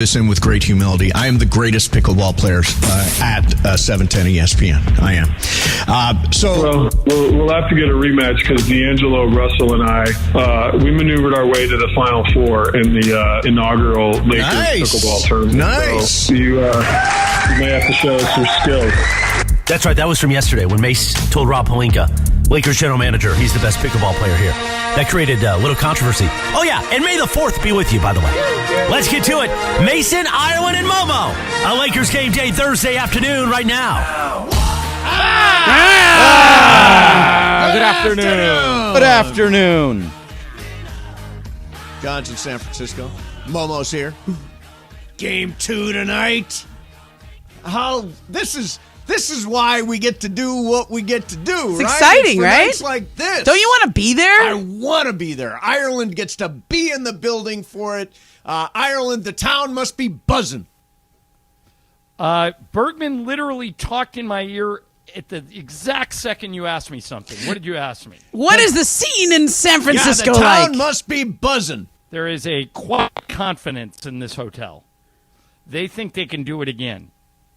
This in with great humility. I am the greatest pickleball player at 710 ESPN. I am. Well, we'll have to get a rematch because D'Angelo, Russell, and I, we maneuvered our way to the Final Four in the inaugural Lakers pickleball tournament. Nice. So you may have to show us your skills. That's right. That was from yesterday when Mace told Rob Pelinka, Lakers general manager, he's the best pickleball player here. That created a little controversy. Oh, yeah, and May the 4th be with you, by the way. Let's get to it. Mason, Ireland, and Momo. A Lakers game day Thursday afternoon right now. Good afternoon. Good afternoon. John's in San Francisco. Momo's here. Game 2 tonight. This is why we get to do what we get to do, it's right? exciting, right? Nights like this. Don't you want to be there? I want to be there. Ireland gets to be in the building for it. Ireland, the town must be buzzing. Bergman literally talked in my ear at the exact second you asked me something. What did you ask me? What is the scene in San Francisco the town like? must be buzzing. There is a quiet confidence in this hotel. They think they can do it again,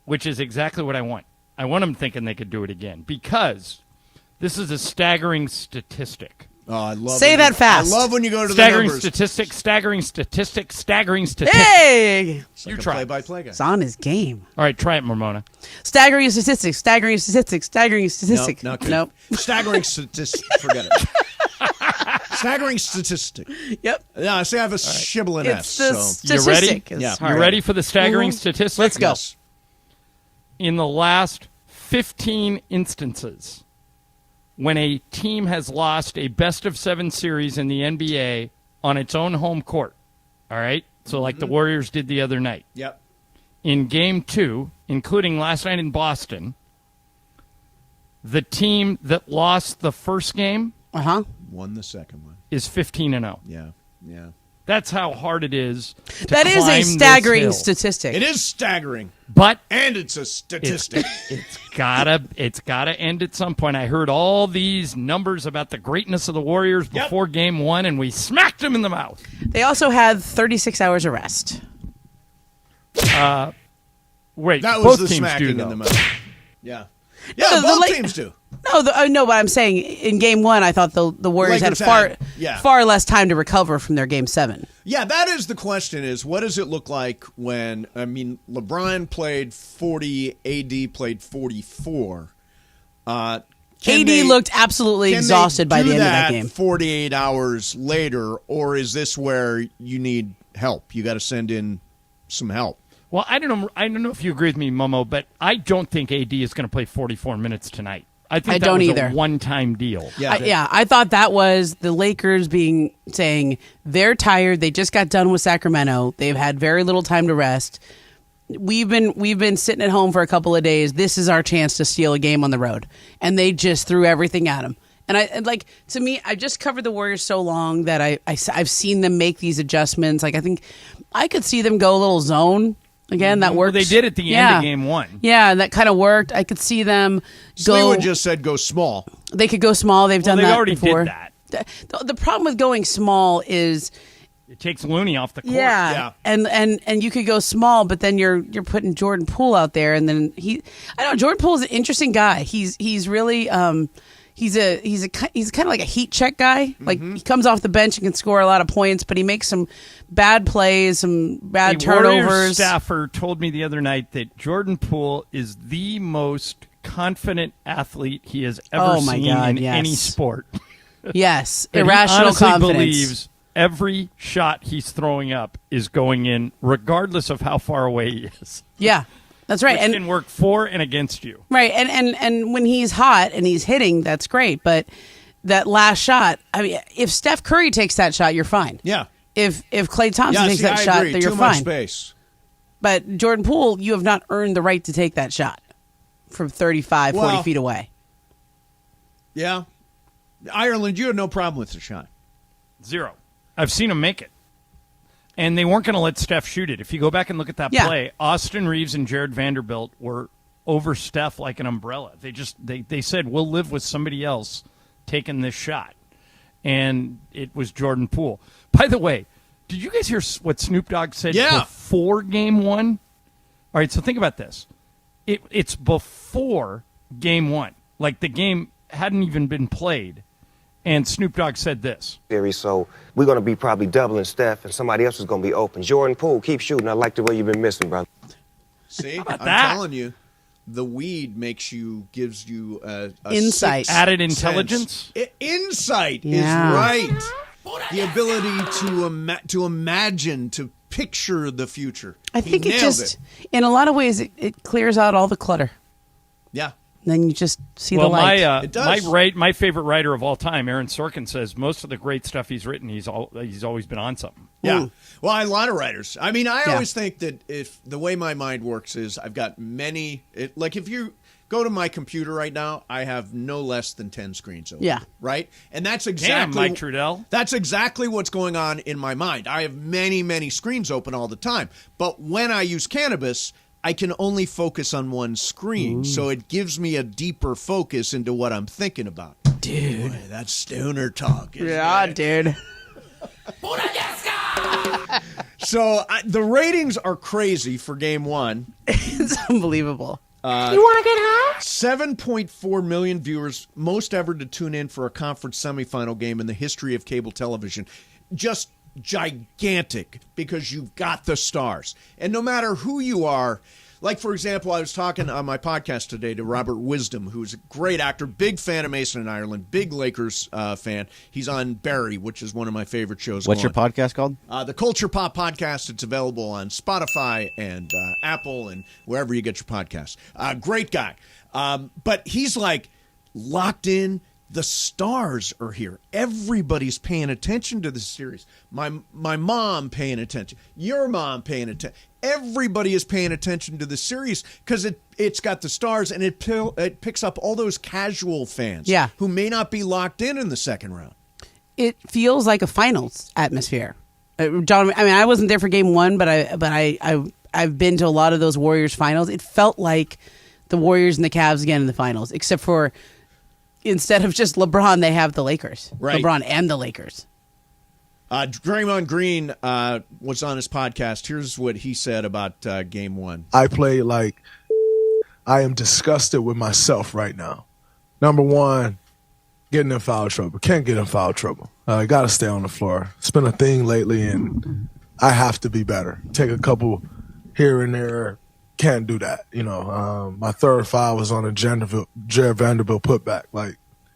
which is exactly what I want. I want them thinking they could do it again because this is a staggering statistic. Oh, I love Say that fast. I love when you go to Staggering the numbers. staggering statistic. Hey! Like you a try. play-by-play guy. It's on his game. All right, try it, Ramona. Staggering statistics. Staggering statistics. Staggering statistics. Nope, not good. Nope. Staggering statistics. Forget it. Staggering statistic. Yep. Yeah, see, I have a shibboleth It's S. the You ready? statistic. Yeah. You ready for the staggering statistic? Let's go. Yes. In the last 15 instances, when a team has lost a best-of-7 series in the NBA on its own home court, all right? So like the Warriors did the other night. Yep. In Game 2, including last night in Boston, the team that lost the first game Won the second one. is 15-0. Yeah. That's how hard it is to That is a climb this staggering hill. statistic. It is staggering. But And it's a statistic. it's gotta end at some point. I heard all these numbers about the greatness of the Warriors before Game 1, and we smacked them in the mouth. They also had 36 hours of rest. Wait, That was both the teams smacking do, though. in the mouth. Yeah. Yeah, the both La- teams do. No, but I'm saying in Game 1, I thought the Warriors Lakers had had- far less time to recover from their Game 7. Yeah, that is the question is what does it look like when, LeBron played 40, AD played 44. AD looked absolutely exhausted by the end of that game. 48 hours later, or is this where you need help? You got to send in some help. Well, I don't know if you agree with me, Momo, but I don't think AD is going to play 44 minutes tonight. I think that don't was either. a one-time deal. I thought that was the Lakers saying they're tired. They just got done with Sacramento. They've had very little time to rest. We've been sitting at home for a couple of days. This is our chance to steal a game on the road, and they just threw everything at them. And to me, I've just covered the Warriors so long that I've seen them make these adjustments. Like I think I could see them go a little zone. Again, that worked. Well, they did at the end of Game 1. Yeah, that kind of worked. I could see them go. Sleewood just said go small. They could go small. They've done they that already before. did that. The problem with going small is It takes Looney off the court. Yeah. and you could go small, but then you're putting Jordan Poole out there, and then Jordan Poole's an interesting guy. He's really he's kind of like a heat check guy. Like he comes off the bench and can score a lot of points, but he makes some bad plays, some bad turnovers. Warriors staffer told me the other night that Jordan Poole is the most confident athlete he has ever seen in any sport. Yes, That irrational he honestly confidence. believes every shot he's throwing up is going in, regardless of how far away he is. Yeah, that's right. Which can work for and against you. Right, and when he's hot and he's hitting, that's great. But that last shot, I mean, if Steph Curry takes that shot, you're fine. Yeah. If Klay Thompson takes that I shot, agree. then you're Too fine. much space. But Jordan Poole, you have not earned the right to take that shot from 35, 40 feet away. Yeah. Ireland, you had no problem with the shot. Zero. I've seen him make it. And they weren't going to let Steph shoot it. If you go back and look at that play, Austin Reeves and Jared Vanderbilt were over Steph like an umbrella. They said, we'll live with somebody else taking this shot. And it was Jordan Poole. By the way, Did you guys hear what Snoop Dogg said Yeah. before Game 1? All right, so think about this. It's before Game 1. Like, the game hadn't even been played, and Snoop Dogg said this. So we're going to be probably doubling Steph, and somebody else is going to be open. Jordan Poole, keep shooting. I like the way you've been missing, brother. See, I'm that? telling you, the weed gives you a Insight. sixth Added sense. intelligence? Insight Yeah. is right. The ability to imagine, to picture the future. I think it nailed just, in a lot of ways, it clears out all the clutter. Yeah. Then you just see Well, the light. It does. my favorite writer of all time, Aaron Sorkin, says most of the great stuff he's written, he's always been on something. Yeah. Well, a lot of writers. I mean, I Yeah. always think that if the way my mind works is I've got like if you go to my computer right now, I have no less than 10 screens open. Yeah. Right? And that's Damn, exactly Mike Trudell. That's exactly what's going on in my mind. I have many, many screens open all the time. But when I use cannabis, I can only focus on one screen. So it gives me a deeper focus into what I'm thinking about. Dude. Boy, that's stoner talk. Isn't Yeah, it? dude. So the ratings are crazy for Game 1. It's unbelievable. You want to get high? 7.4 million viewers, most ever to tune in for a conference semifinal game in the history of cable television. Just gigantic because you've got the stars. And no matter who you are, like, for example, I was talking on my podcast today to Robert Wisdom, who's a great actor, big fan of Mason and Ireland, big Lakers fan. He's on Barry, which is one of my favorite shows. What's your podcast called? The Culture Pop Podcast. It's available on Spotify and Apple and wherever you get your podcasts. Great guy. But he's like locked in. The stars are here. Everybody's paying attention to the series. My mom paying attention. Your mom paying attention. Everybody is paying attention to the series because it's got the stars and it picks up all those casual fans who may not be locked in the second round. It feels like a finals atmosphere. John, I mean, I wasn't there for Game 1, but I've been to a lot of those Warriors finals. It felt like the Warriors and the Cavs again in the finals, except for instead of just LeBron, they have the Lakers. Right. LeBron and the Lakers. Draymond Green was on his podcast. Here's what he said about Game 1. I play like I am disgusted with myself right now. Number one, getting in foul trouble. Can't get in foul trouble. I got to stay on the floor. It's been a thing lately, and I have to be better. Take a couple here and there. Can't do that. You know, my third foul was on a Jared Vanderbilt putback. Like,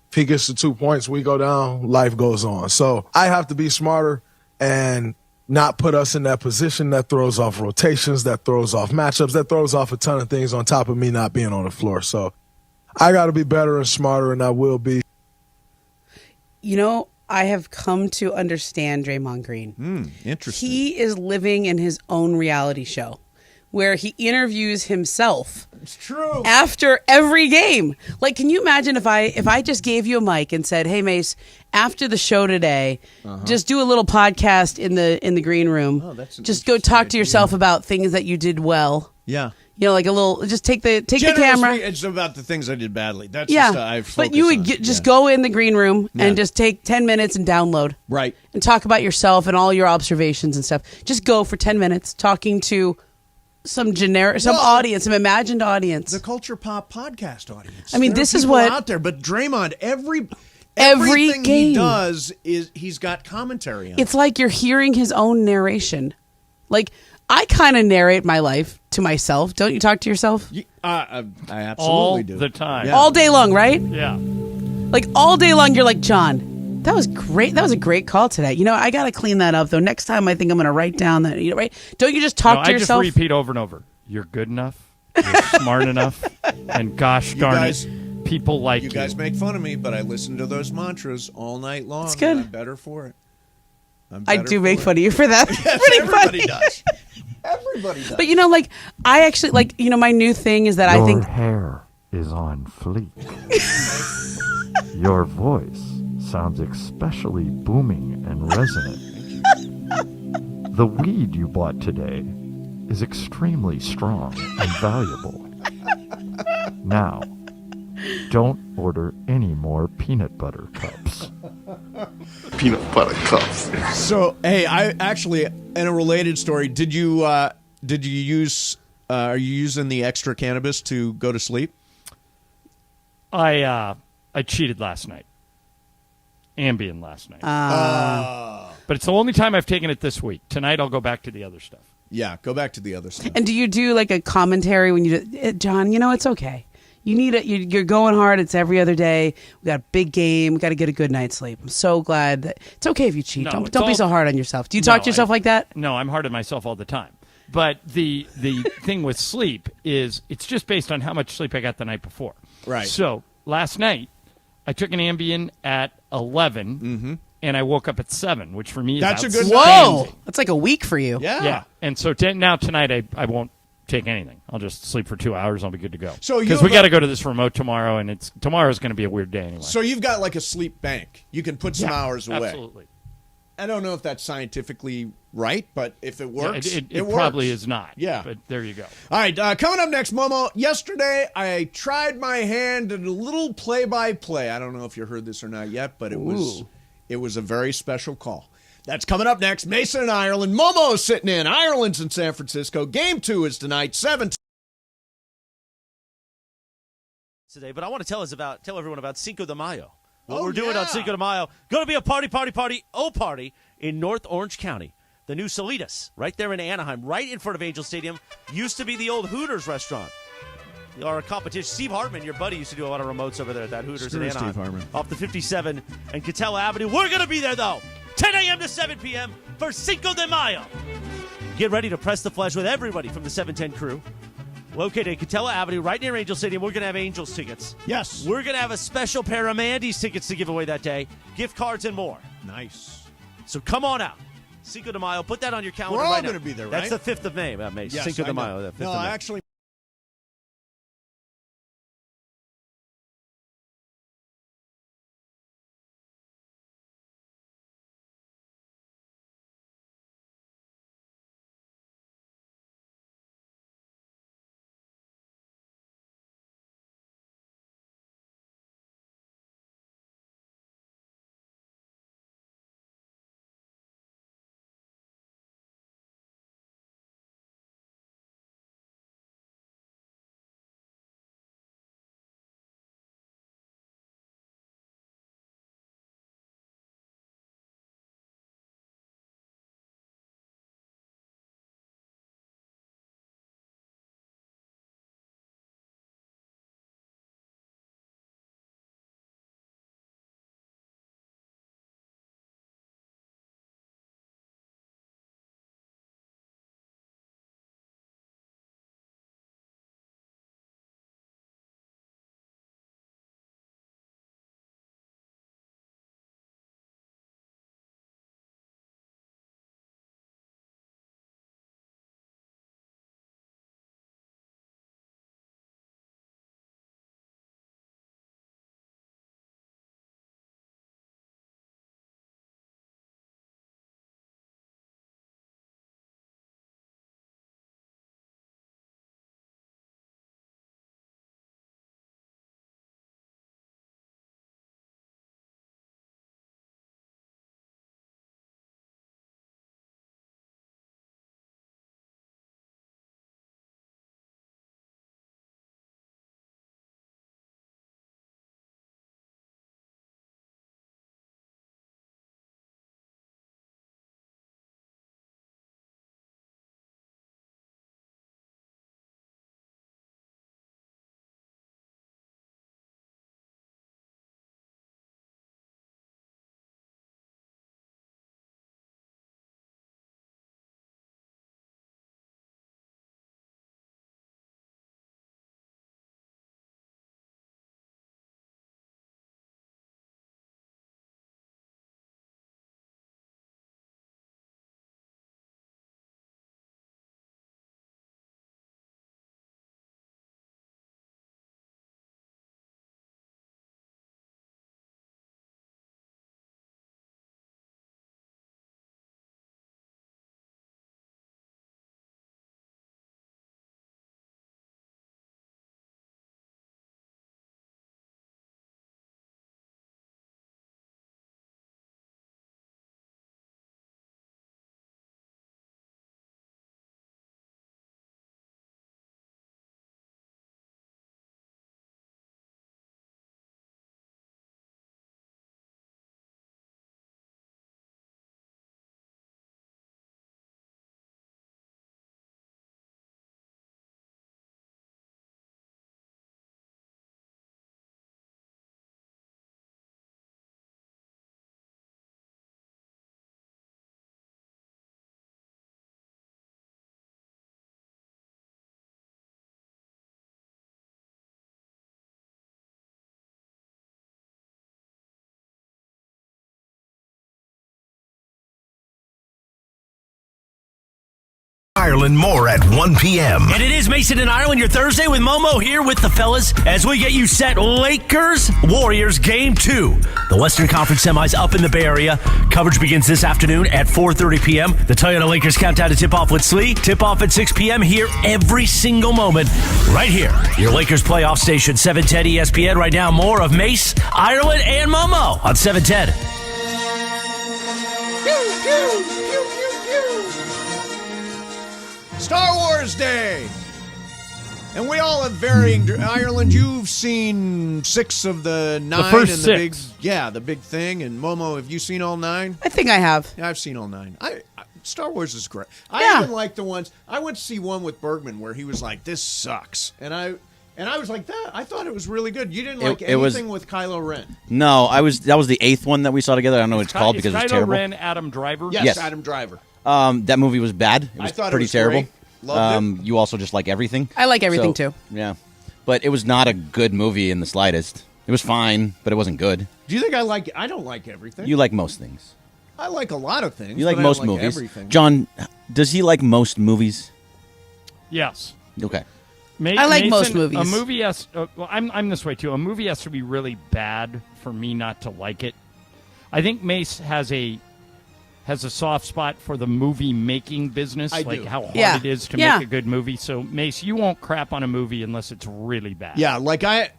if he gets to 2 points, we go down, life goes on. So I have to be smarter and not put us in that position that throws off rotations, that throws off matchups, that throws off a ton of things on top of me not being on the floor. So I got to be better and smarter, and I will be. You know, I have come to understand Draymond Green. Interesting. He is living in his own reality show where he interviews himself. It's true. After every game. Like, can you imagine if I just gave you a mic and said, "Hey, Mace, after the show today, just do a little podcast in the green room. Oh, that's an just go talk to yourself about things that you did well." Yeah. You know, like a little. Just take the Generally camera. speaking, it's about the things I did badly. That's Yeah, just, I but you would just go in the green room Yeah. and just take 10 minutes and download. Right. And talk about yourself and all your observations and stuff. Just go for 10 minutes talking to some audience, some imagined audience. The Culture Pop podcast audience. I mean, There are this is people what- out there. But Draymond, Every everything game. he does is he's got commentary on. It's like you're hearing his own narration. Like, I kind of narrate my life to myself. Don't you talk to yourself? I absolutely All do. the time. Yeah. All day long, right? Yeah. Like, all day long, you're like, John, that was great. That was a great call today. You know, I got to clean that up, though. Next time, I think I'm going to write down that, you know, right? Don't you just talk No, to I yourself? just repeat over and over. You're good enough. You're smart enough. And gosh darn guys- it, people like You guys make fun of me, but I listen to those mantras all night long. It's good. And I'm better for it. I do make fun of you for that. Yes, Pretty everybody funny. does. Everybody does. But, you know, like, I actually, like, you know, my new thing is that I think hair is on fleek. Your voice sounds especially booming and resonant. The weed you bought today is extremely strong and valuable. Now, don't order any more peanut butter cups. peanut butter cups. So, hey, I actually, in a related story, did you use? Are you using the extra cannabis to go to sleep? I cheated last night. Ambien last night. But it's the only time I've taken it this week. Tonight I'll go back to the other stuff. Yeah, go back to the other stuff. And do you do like a commentary when you do, John, it's okay. You need it. You're going hard. It's every other day. We got a big game. We got to get a good night's sleep. I'm so glad that it's okay if you cheat. No, don't be so hard on yourself. Do you talk to yourself like that? No, I'm hard on myself all the time. But the thing with sleep is it's just based on how much sleep I got the night before. Right. So last night I took an Ambien at 11, and I woke up at 7, which for me is That's a good Whoa, that's like a week for you. Yeah. And so now tonight I won't take anything. I'll just sleep for 2 hours. I'll be good to go. So because we got to go to this remote tomorrow, and tomorrow's going to be a weird day anyway. So you've got like a sleep bank. You can put some hours away. Absolutely. I don't know if that's scientifically right, but if it works, it works. probably is not. Yeah. But there you go. All right, coming up next, Momo. Yesterday, I tried my hand at a little play-by-play. I don't know if you heard this or not yet, but it was a very special call. That's coming up next. Mason in Ireland. Momo's sitting in. Ireland's in San Francisco. Game 2 is tonight, 7. Today, but I want to tell everyone about Cinco de Mayo. What we're doing on Cinco de Mayo, going to be a party in North Orange County. The new Salitas, right there in Anaheim, right in front of Angel Stadium, used to be the old Hooters restaurant. Our competition, Steve Hartman, your buddy, used to do a lot of remotes over there at that Hooters in Anaheim. Steve Hartman. Off the 57 and Catella Avenue. We're going to be there, though, 10 a.m. to 7 p.m. for Cinco de Mayo. Get ready to press the flesh with everybody from the 710 crew. Located at Catella Avenue, right near Angel Stadium. We're going to have Angels tickets. Yes. We're going to have a special pair of Mandy's tickets to give away that day, gift cards and more. Nice. So come on out. Cinco de Mayo. Put that on your calendar We're all right now. going to be there, right? That's the 5th of May, May. Yes, Cinco de I know. Mayo. The 5th No, of May. actually. Ireland more at 1 p.m. And it is Mason and Ireland, your Thursday with Momo here with the fellas as we get you set. Lakers Warriors Game 2. The Western Conference semis up in the Bay Area. Coverage begins this afternoon at 4:30 p.m. The Toyota Lakers countdown to tip-off with Slee. Tip-off at 6 p.m. here every single moment. Right here, your Lakers playoff station, 710 ESPN. Right now, more of Mace, Ireland, and Momo on 710. Star Wars Day. And we all have varying. Ireland, you've seen 6 of the 9. The first and 6. The big thing. And Momo, have you seen all 9? I think I have. Yeah, I've seen all 9. Star Wars is great. Yeah. I even like the ones. I went to see one with Bergman where he was like, "This sucks," and I was like, "That." I thought it was really good. You didn't like anything with Kylo Ren. No, that was the 8th one that we saw together. I don't know what it's called because it's terrible. Kylo Ren, Adam Driver. Yes, Adam Driver. That movie was bad. It was I thought pretty it was terrible. Great. Loved it. You also just like everything. I like everything too. Yeah, but it was not a good movie in the slightest. It was fine, but it wasn't good. Do you think I like? I don't like everything. You like most things. I like a lot of things. You like but most I don't like movies. Everything. John, does he like most movies? Yes. Okay. I like most movies. A movie has. Well, I'm this way too. A movie has to be really bad for me not to like it. I think Mace has a soft spot for the movie making business, how hard it is to make a good movie. So Mace, you won't crap on a movie unless it's really bad. Yeah,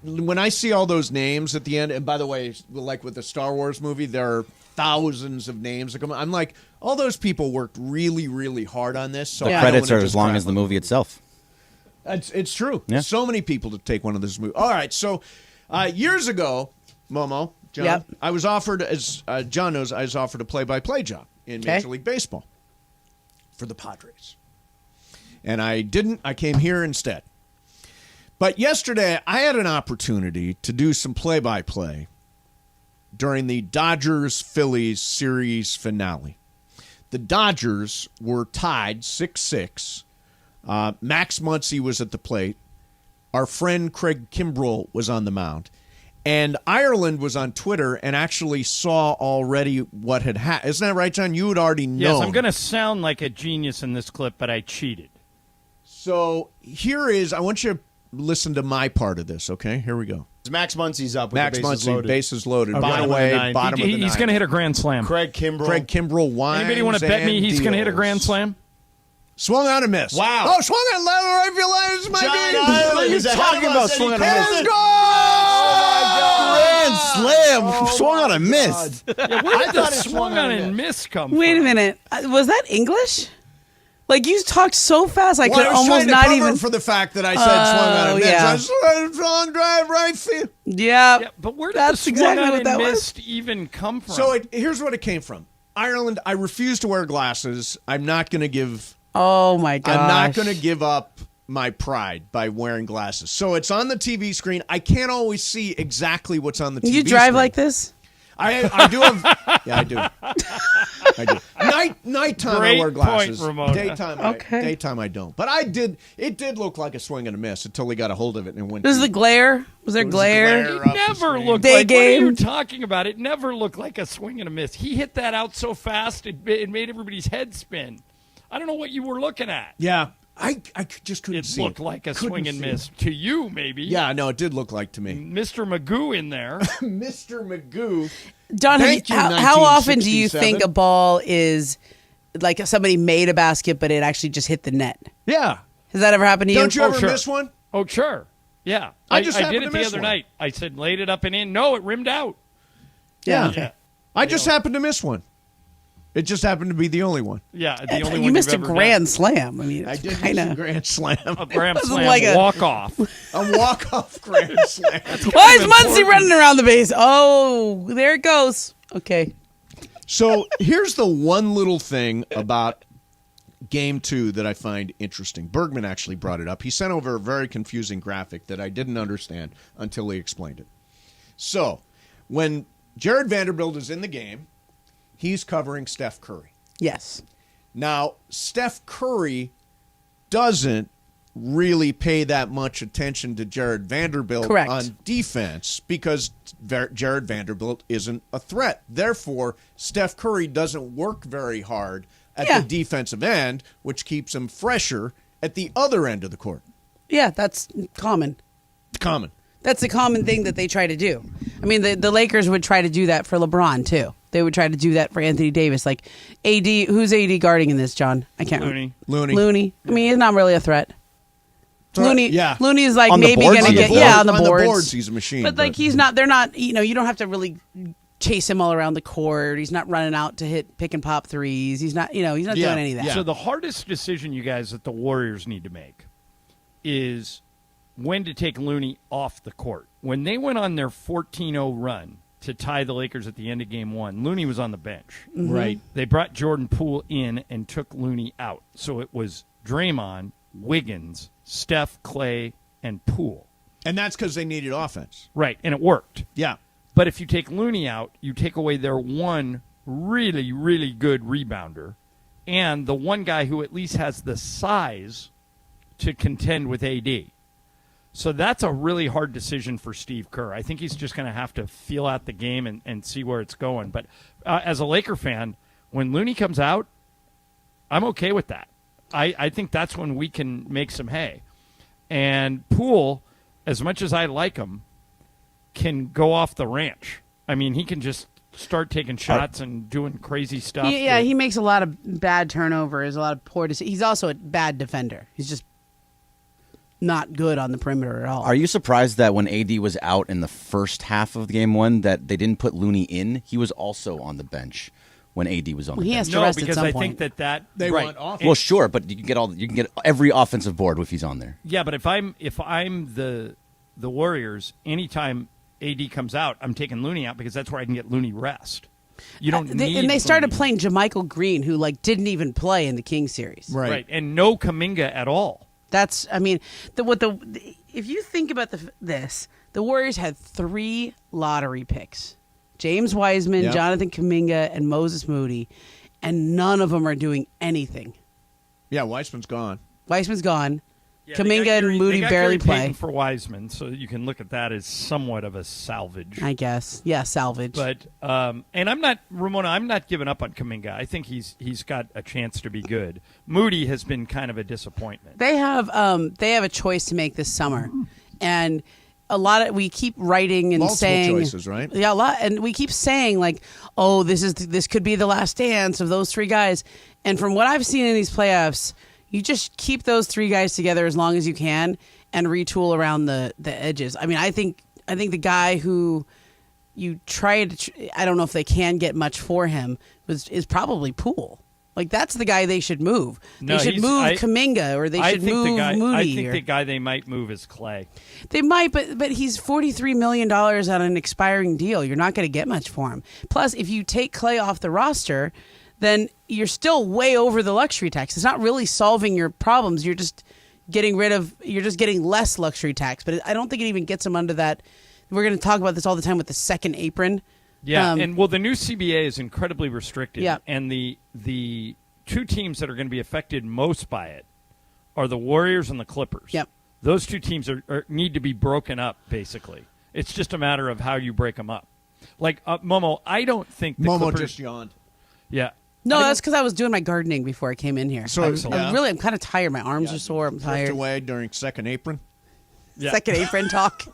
when I see all those names at the end, and by the way, like with the Star Wars movie, there are thousands of names that come. I'm like, all those people worked really, really hard on this. So the credits are as long as the movie itself. It's true. Yeah. So many people to take one of those movies. All right, so years ago, Momo, John, I was offered, as John knows, I was offered a play-by-play job in Major League Baseball for the Padres. And I didn't. I came here instead. But yesterday, I had an opportunity to do some play-by-play during the Dodgers-Phillies series finale. The Dodgers were tied 6-6. Max Muncy was at the plate. Our friend Craig Kimbrell was on the mound. And Ireland was on Twitter and actually saw already what had happened. Isn't that right, John? You had already known. Yes, I'm going to sound like a genius in this clip, but I cheated. So here is, I want you to listen to my part of this, okay? Here we go. Max Muncy's up with Max the bases Muncy, loaded. bases loaded. Okay. By the way, bottom of the He's going to hit a grand slam. Craig Kimbrell winds. Anybody want to bet me he's going to hit a grand slam? Swung on and missed. Wow. Oh, swung on right field line. This is my John Ireland is talking about swung on and missed? Grand slam. Swung on and missed. Yeah, where did the swung on and miss come from? Wait a minute. Was that English? Like, you talked so fast, I Well, could I was almost trying to not cover even. for the fact that I said swung on and missed. yeah. I said long drive right field. Yeah, but where did that's the swung exactly on what and that was. missed even come from? So here's what it came from. Ireland, I refuse to wear glasses. I'm not going to give. Oh my gosh. I'm not going to give up my pride by wearing glasses. So it's on the TV screen. I can't always see exactly what's on the TV You drive screen. like this? I do have. Yeah, I do. I do. Nighttime Great I wear glasses. point, Ramona. Daytime I don't. But it did look like a swing and a miss until he got a hold of it and went. Was the glare? Was there glare? It never looked Day like. game. What are you talking about? It never looked like a swing and a miss. He hit that out so fast it made everybody's head spin. I don't know what you were looking at. Yeah, I just couldn't It see. looked like a swing and miss to you, maybe. Yeah, no, it did look like to me. Mr. Magoo in there. Mr. Magoo. Don, Thank you, how often do you 1967. think a ball is like somebody made a basket, but it actually just hit the net? Yeah. Has that ever happened to you? Don't you ever sure. miss one? Oh, sure. Yeah. I just did happened it to the miss other one. night. I said, laid it up and in. No, it rimmed out. Yeah. Yeah. I just happened to miss one. It just happened to be the only one. Yeah, the only one You missed a you've ever grand slam. I mean, I it's did kind miss a of. grand slam. done. A grand Wasn't slam like a- walk-off. A walk-off grand slam. Why is Muncy running around the base? Oh, there it goes. Okay. So here's the one little thing about Game 2 that I find interesting. Bergman actually brought it up. He sent over a very confusing graphic that I didn't understand until he explained it. So when Jared Vanderbilt is in the game, he's covering Steph Curry. Yes. Now, Steph Curry doesn't really pay that much attention to Jared Vanderbilt Correct. on defense because Jared Vanderbilt isn't a threat. Therefore, Steph Curry doesn't work very hard at the defensive end, which keeps him fresher at the other end of the court. Yeah, that's common. Common. That's a common thing that they try to do. I mean, the Lakers would try to do that for LeBron, too. They would try to do that for Anthony Davis. Like, AD, who's AD guarding in this, John? I can't remember. Looney. I mean, he's not really a threat. Looney is like on maybe going to get, on the boards. On the boards, he's a machine. But like, he's not, they're not, you don't have to really chase him all around the court. He's not running out to hit pick and pop threes. He's not, he's not doing any of that. So the hardest decision, you guys, that the Warriors need to make is when to take Looney off the court. When they went on their 14-0 run to tie the Lakers at the end of Game 1, Looney was on the bench. Mm-hmm. Right. They brought Jordan Poole in and took Looney out. So it was Draymond, Wiggins, Steph, Clay, and Poole. And that's because they needed offense. Right, and it worked. Yeah. But if you take Looney out, you take away their one really, really good rebounder and the one guy who at least has the size to contend with AD. So that's a really hard decision for Steve Kerr. I think he's just going to have to feel out the game and see where it's going. But as a Laker fan, when Looney comes out, I'm okay with that. I think that's when we can make some hay. And Poole, as much as I like him, can go off the ranch. I mean, he can just start taking shots and doing crazy stuff. Yeah, he makes a lot of bad turnovers, a lot of poor decisions. He's also a bad defender. He's just not good on the perimeter at all. Are you surprised that when AD was out in the first half of Game 1 that they didn't put Looney in? He was also on the bench when AD was on the bench. He has to rest at because some I point. think that They right. want offense. Well, sure, but you can get every offensive board if he's on there. Yeah, but if I'm the Warriors, anytime AD comes out, I'm taking Looney out because that's where I can get Looney rest. You don't need and they started Looney. playing JaMychal Green, who didn't even play in the Kings series. Right. And no Kuminga at all. That's, I mean, if you think about this, the Warriors had 3 lottery picks: James Wiseman, Yep. Jonathan Kuminga, and Moses Moody, and none of them are doing anything. Yeah, Weissman's gone. Wiseman's gone. Yeah, they Kaminga got and Gary- Moody they got barely Gary Payton play. for Wiseman, so you can look at that as somewhat of a salvage. I guess. Yeah, salvage. But and I'm not giving up on Kuminga. I think he's got a chance to be good. Moody has been kind of a disappointment. They have a choice to make this summer, and we keep writing and Multiple saying choices, right? Yeah, a lot, and we keep saying oh, this could be the last dance of those 3 guys. And from what I've seen in these playoffs, you just keep those 3 guys together as long as you can and retool around the edges. I mean, I think the guy who you tried, I don't know if they can get much for him, is probably Poole. That's the guy they should move. No, they should move Kuminga, or they should move Moody. I think the guy they might move is Clay. They might, but he's $43 million on an expiring deal. You're not going to get much for him. Plus, if you take Clay off the roster, then you're still way over the luxury tax. It's not really solving your problems. You're just getting less luxury tax. But I don't think it even gets him under that. We're going to talk about this all the time with the second apron. Yeah, the new CBA is incredibly restricted. Yeah. And the 2 teams that are going to be affected most by it are the Warriors and the Clippers. Yep. Those 2 teams need to be broken up, basically. It's just a matter of how you break them up. Momo, I don't think the Momo Clippers... just yawned. Yeah. No, that's because I was doing my gardening before I came in here. So, I'm kind of tired. My arms are sore. I'm tired. Drift away during second apron. Yeah. Second apron talk.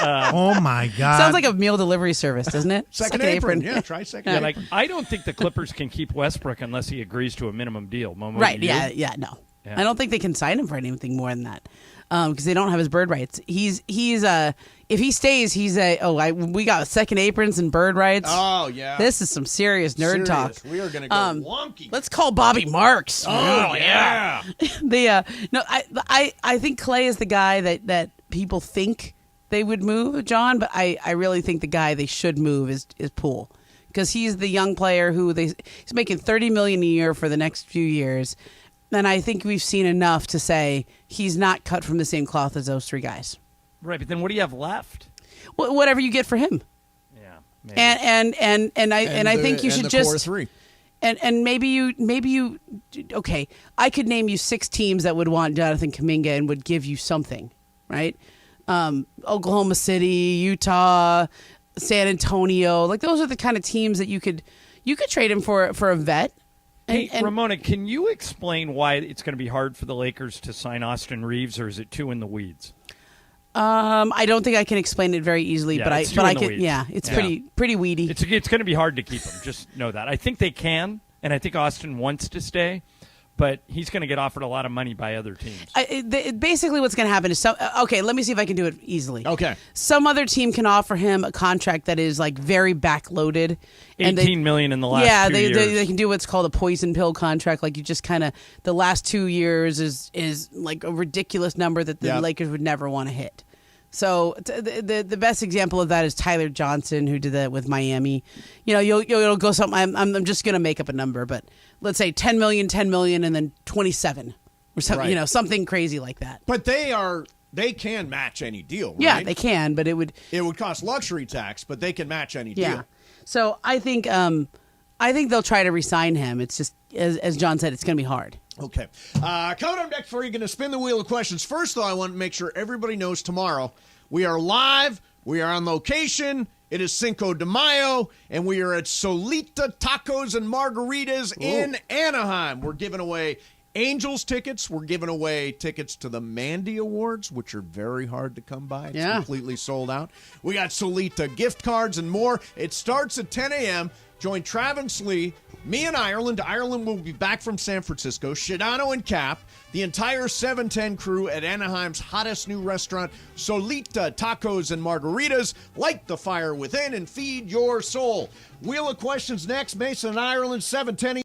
Oh my God! Sounds like a meal delivery service, doesn't it? Second apron. Yeah, try second apron. I don't think the Clippers can keep Westbrook unless he agrees to a minimum deal. Momo, Right? do you? Yeah. No, Yeah. I don't think they can sign him for anything more than that because they don't have his bird rights. He's if he stays, we got second aprons and bird rights. Oh yeah, this is some serious nerd talk. We are going to go wonky. Let's call Bobby Marks. Oh yeah. I think Clay is the guy that people think they would move, John, but I really think the guy they should move is Poole, because he's the young player who he's making $30 million a year for the next few years, and I think we've seen enough to say he's not cut from the same cloth as those 3 guys. Right, but then what do you have left? Whatever you get for him. Yeah, maybe. And I think you should the just core 3. And maybe you okay. I could name you 6 teams that would want Jonathan Kuminga and would give you something, right? Oklahoma City, Utah, San Antonio. Those are the kind of teams that you could trade him for a vet Hey, And Ramona, can you explain why it's going to be hard for the Lakers to sign Austin Reeves, or is it too in the weeds? I don't think I can explain it very easily, Yeah, but it's I too in the can. weeds. Yeah, it's pretty weedy. It's going to be hard to keep him. Just know that. I think they can, and I think Austin wants to stay, but he's going to get offered a lot of money by other teams. Basically, what's going to happen is okay. Let me see if I can do it easily. Okay. Some other team can offer him a contract that is like very backloaded. $18 million in the last 2 years. They can do what's called a poison pill contract. Like you just kind of the last 2 years is like a ridiculous number that the Lakers would never want to hit. So the best example of that is Tyler Johnson, who did that with Miami. You know, you'll go something. I'm just going to make up a number, but let's say 10 million, and then 27 or something. Right. You know, something crazy like that. But they can match any deal, right? Yeah, they can, but it would cost luxury tax, but they can match any deal. So I think they'll try to re-sign him. It's just as John said, it's going to be hard. Okay. Coming up next for you, going to spin the wheel of questions. First, though, I want to make sure everybody knows tomorrow we are live. We are on location. It is Cinco de Mayo, and we are at Solita Tacos and Margaritas in Anaheim. We're giving away Angels tickets. We're giving away tickets to the Mandy Awards, which are very hard to come by. It's completely sold out. We got Solita gift cards and more. It starts at 10 a.m. Join Travis Lee, me and Ireland. Ireland will be back from San Francisco. Shadano and Cap, the entire 710 crew at Anaheim's hottest new restaurant, Solita Tacos and Margaritas. Light the fire within and feed your soul. Wheel of questions next. Mason and Ireland, 710.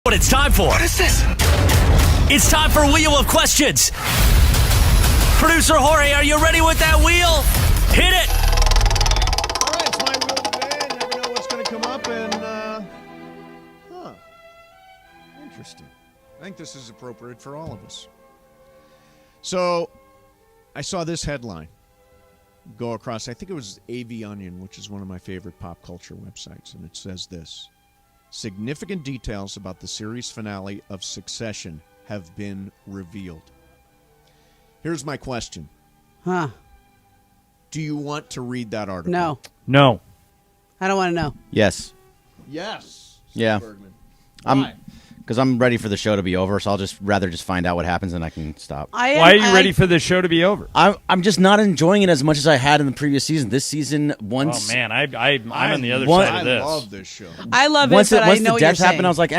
What it's time for. What is this? It's time for Wheel of Questions. Producer Jorge, are you ready with that wheel? Hit it. All right, it's my wheel today. I never know what's going to come up, and interesting. I think this is appropriate for all of us. So, I saw this headline go across. I think it was AV Onion, which is one of my favorite pop culture websites, and it says this: significant details about the series finale of Succession have been revealed. Here's my question. Huh. Do you want to read that article? No. I don't want to know. Yes. Yes. Yeah. Bergman. I'm because I'm ready for the show to be over, so I'll just rather find out what happens and I can stop. Why are you ready for the show to be over? I'm just not enjoying it as much as I had in the previous season. This season, once Oh man, I'm on the other side of this. I love this show. I love once it, but I once know the what you're death happened, saying. I was like,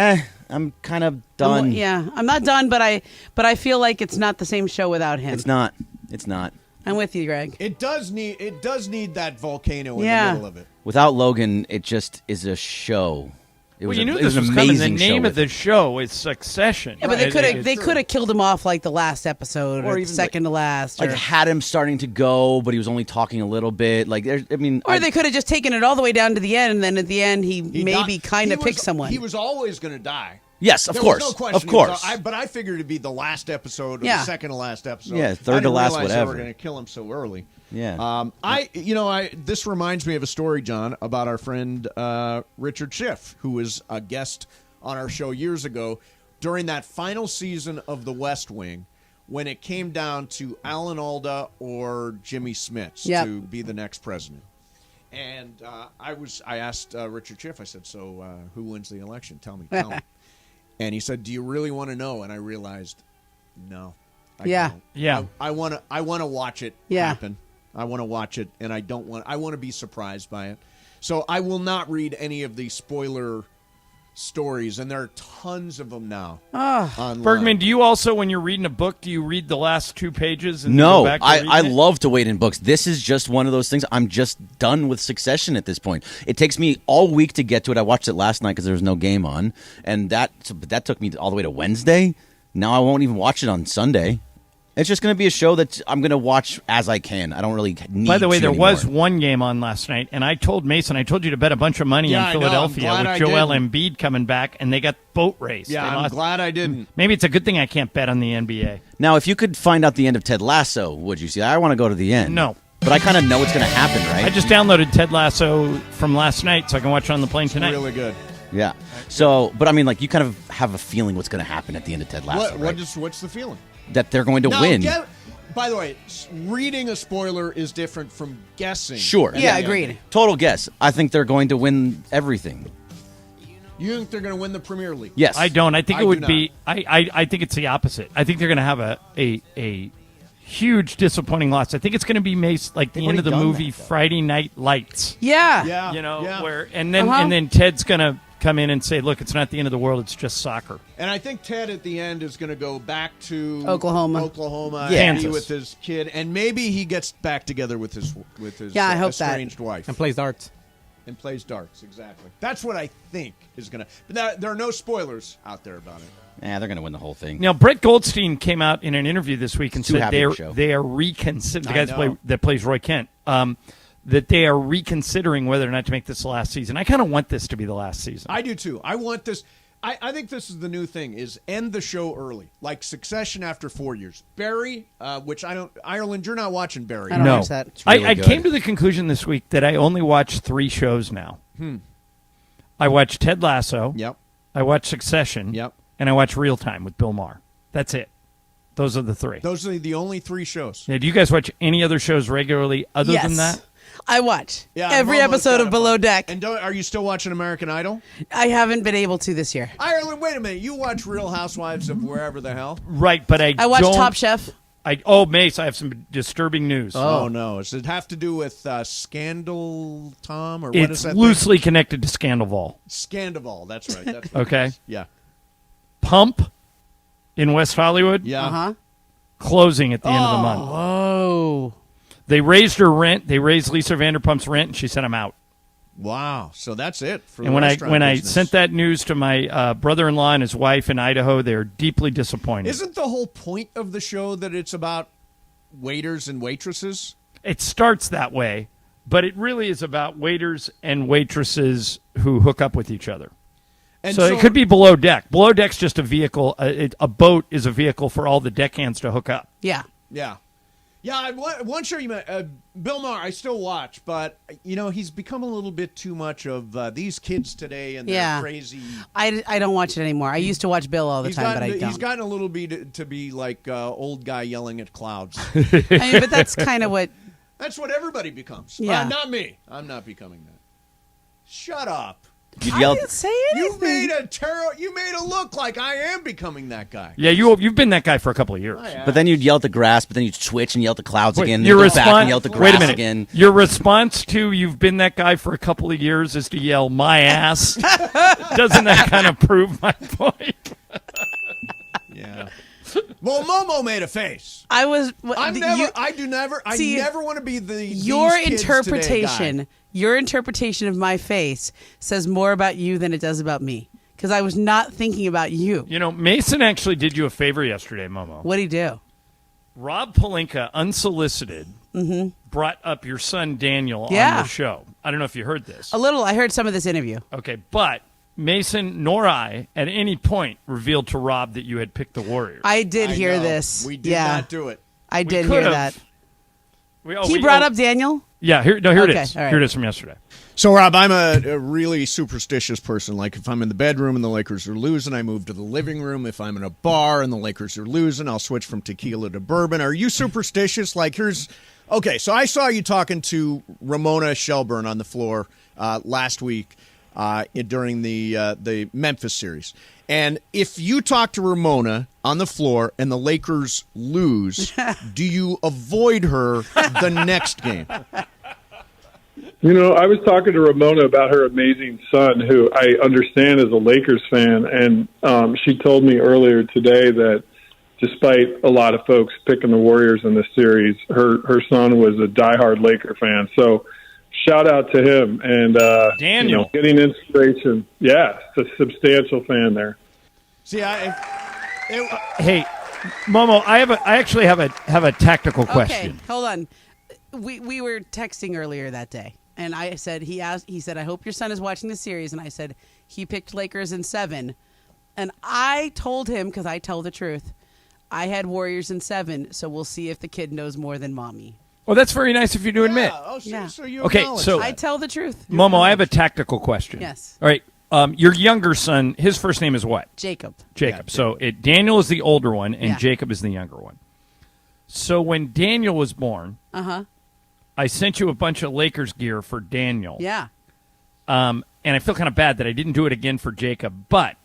I'm kind of done. Yeah, I'm not done, but I feel like it's not the same show without him. It's not. It's not. I'm with you, Greg. It does need that volcano in Yeah. the middle of it. Without Logan, it just is a show. It was You knew it was this was an coming. The amazing name show of the show is Succession. Yeah, but they could have killed him off like the last episode or even second to last. like or had him starting to go, but he was only talking a little bit. Like there's, I mean, or they could have just taken it all the way down to the end, and then at the end he maybe died- kind of he picked was- someone. He was always going to die. Yes, of There course, was no question of he was- course. but I figured it'd be the last episode or Yeah. the second to last episode. Yeah, I third to didn't last, realize whatever. They were going to kill him so early. Yeah. This reminds me of a story, John, about our friend Richard Schiff, who was a guest on our show years ago during that final season of The West Wing, when it came down to Alan Alda or Jimmy Smits Yep. to be the next president. And I asked Richard Schiff, I said, so who wins the election? Tell me. And he said, do you really want to know? And I realized, no. I don't. Yeah. I want to watch it happen. I want to watch it, and I want to be surprised by it. So I will not read any of the spoiler stories, and there are tons of them now. Online. Bergman, do you also, when you're reading a book, do you read the last 2 pages? And No, go back to reading I it? love to wait in books. This is just one of those things. I'm just done with Succession at this point. It takes me all week to get to it. I watched it last night because there was no game on, and that took me all the way to Wednesday. Now I won't even watch it on Sunday. It's just going to be a show that I'm going to watch as I can. I don't really need By the way, to there was anymore. one game on last night, and I told Mason, I told you to bet a bunch of money Yeah, in I know. I'm Philadelphia glad with I Joel didn't. Embiid coming back, and they got boat raced. Yeah, They I'm lost. glad I didn't. Maybe it's a good thing I can't bet on the NBA. Now, if you could find out the end of Ted Lasso, would you see? I want to go to the end. No. But I kind of know what's going to happen, right? I just downloaded Ted Lasso from last night so I can watch it on the plane tonight. Really good. Yeah. So, but I mean, like, you kind of have a feeling what's going to happen at the end of Ted Lasso, right? What's the feeling? That they're going to Now, win. by the way, reading a spoiler is different from guessing. Sure. Yeah, agreed. Total guess. I think they're going to win everything. You think they're going to win the Premier League? Yes. I don't. I think I it would do be. I think it's the opposite. I think they're going to have a huge disappointing loss. I think it's going to be like the They've end of the already done movie that, though. Friday Night Lights. Yeah. Yeah. You know, yeah. where and then Uh-huh. and then Ted's going to come in and say, "Look, it's not the end of the world. It's just soccer." And I think Ted at the end is going to go back to Oklahoma. and Kansas. be with his kid, and maybe he gets back together with his Yeah, I hope that. estranged wife And plays darts. and plays darts. Exactly. That's what I think is going to. But there are no spoilers out there about it. Yeah, they're going to win the whole thing. Now, Brett Goldstein came out in an interview this week and Too said happy for the show. they are reconsidering. The I guy know. that plays Roy Kent. That they are reconsidering whether or not to make this the last season. I kind of want this to be the last season. I do too. I want this. I think this is the new thing: is end the show early, like Succession after 4 years. Barry, which I don't. Ireland, you're not watching Barry. I don't No. watch that. really I good. came to the conclusion this week that I only watch 3 shows now. I watch Ted Lasso. Yep. I watch Succession. Yep. And I watch Real Time with Bill Maher. That's it. Those are the 3. Those are the only 3 shows. Now, do you guys watch any other shows regularly other Yes. than that? I watch Yeah, every I'm almost episode got of a Below bunch. Deck. And are you still watching American Idol? I haven't been able to this year. Ireland, wait a minute. You watch Real Housewives of wherever the hell? Right, but I I watch don't, Top Chef. Mace, I have some disturbing news. Oh, no. Does it have to do with Scandal Tom or what It's is that? loosely connected to Scandival. Scandival. That's right. That's what Okay. it is. Yeah. Pump in West Hollywood Yeah. Uh-huh. closing at the end of the month. Oh. They raised her rent. They raised Lisa Vanderpump's rent, and she sent them out. Wow. So that's it for And the when restaurant I business. sent that news to my brother-in-law and his wife in Idaho, they're deeply disappointed. Isn't the whole point of the show that it's about waiters and waitresses? It starts that way, but it really is about waiters and waitresses who hook up with each other. And So it could be Below Deck. Below Deck's just a vehicle. A boat is a vehicle for all the deckhands to hook up. Yeah. Yeah. Yeah, one show you met, Bill Maher, I still watch, but, he's become a little bit too much of these kids today and their crazy. I don't watch it anymore. I used to watch Bill all the time, but I don't. He's gotten a little bit to be like old guy yelling at clouds. But that's kind of what. That's what everybody becomes. Yeah. Not me. I'm not becoming that. Shut up. I didn't say anything. You made a look like I am becoming that guy. Yeah, you've been that guy for a couple of years. But then you'd yell at the grass, but then you'd switch and yell at the clouds again. Your Back and yell at the grass wait a minute. again. Your response to "you've been that guy for a couple of years" is to yell "my ass." Doesn't that kind of prove my point? Yeah. Well, Momo made a face. I never want to be the your these kids interpretation. Today guy. Your interpretation of my face says more about you than it does about me. Because I was not thinking about you. Mason actually did you a favor yesterday, Momo. What'd he do? Rob Pelinka, unsolicited, brought up your son Daniel on the show. I don't know if you heard this. A little. I heard some of this interview. Okay, but Mason nor I at any point revealed to Rob that you had picked the Warriors. I did hear this. We did not do it. I did hear that. He We brought up Daniel? Yeah, here it is. All right. Here it is from yesterday. So, Rob, I'm a really superstitious person. Like, if I'm in the bedroom and the Lakers are losing, I move to the living room. If I'm in a bar and the Lakers are losing, I'll switch from tequila to bourbon. Are you superstitious? Okay, so I saw you talking to Ramona Shelburne on the floor last week during the Memphis series. And if you talk to Ramona on the floor and the Lakers lose, do you avoid her the next game? I was talking to Ramona about her amazing son, who I understand is a Lakers fan, and she told me earlier today that despite a lot of folks picking the Warriors in this series, her son was a diehard Laker fan. So shout out to him and Daniel getting inspiration. Yeah, it's a substantial fan there. See, hey, Momo, I actually have a tactical question. Okay, hold on. We were texting earlier that day, and I said he said, "I hope your son is watching the series," and I said he picked Lakers in 7, and I told him, because I tell the truth, I had Warriors in 7, so we'll see if the kid knows more than mommy. Well, that's very nice of you to admit. So you Okay, acknowledge so that. I tell the truth. Momo, I have a tactical question. Yes. All right. Your younger son, his first name is what? Jacob. Jacob. So Daniel is the older one, and Yeah. Jacob is the younger one. So when Daniel was born, I sent you a bunch of Lakers gear for Daniel. Yeah. And I feel kind of bad that I didn't do it again for Jacob. But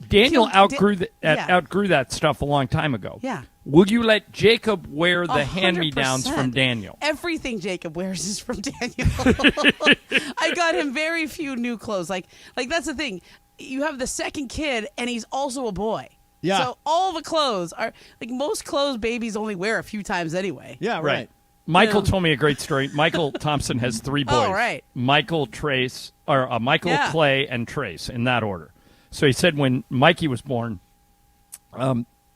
Daniel outgrew that stuff a long time ago. Yeah. Will you let Jacob wear the 100%. hand-me-downs from Daniel? Everything Jacob wears is from Daniel. I got him very few new clothes. Like that's the thing. You have the second kid, and he's also a boy. Yeah. So all the clothes are like most clothes babies only wear a few times anyway. Yeah, right. Michael told me a great story. Michael Thompson has 3 boys. Oh, right. Michael, Trace, or Michael, Yeah. Clay, and Trace in that order. So he said when Mikey was born,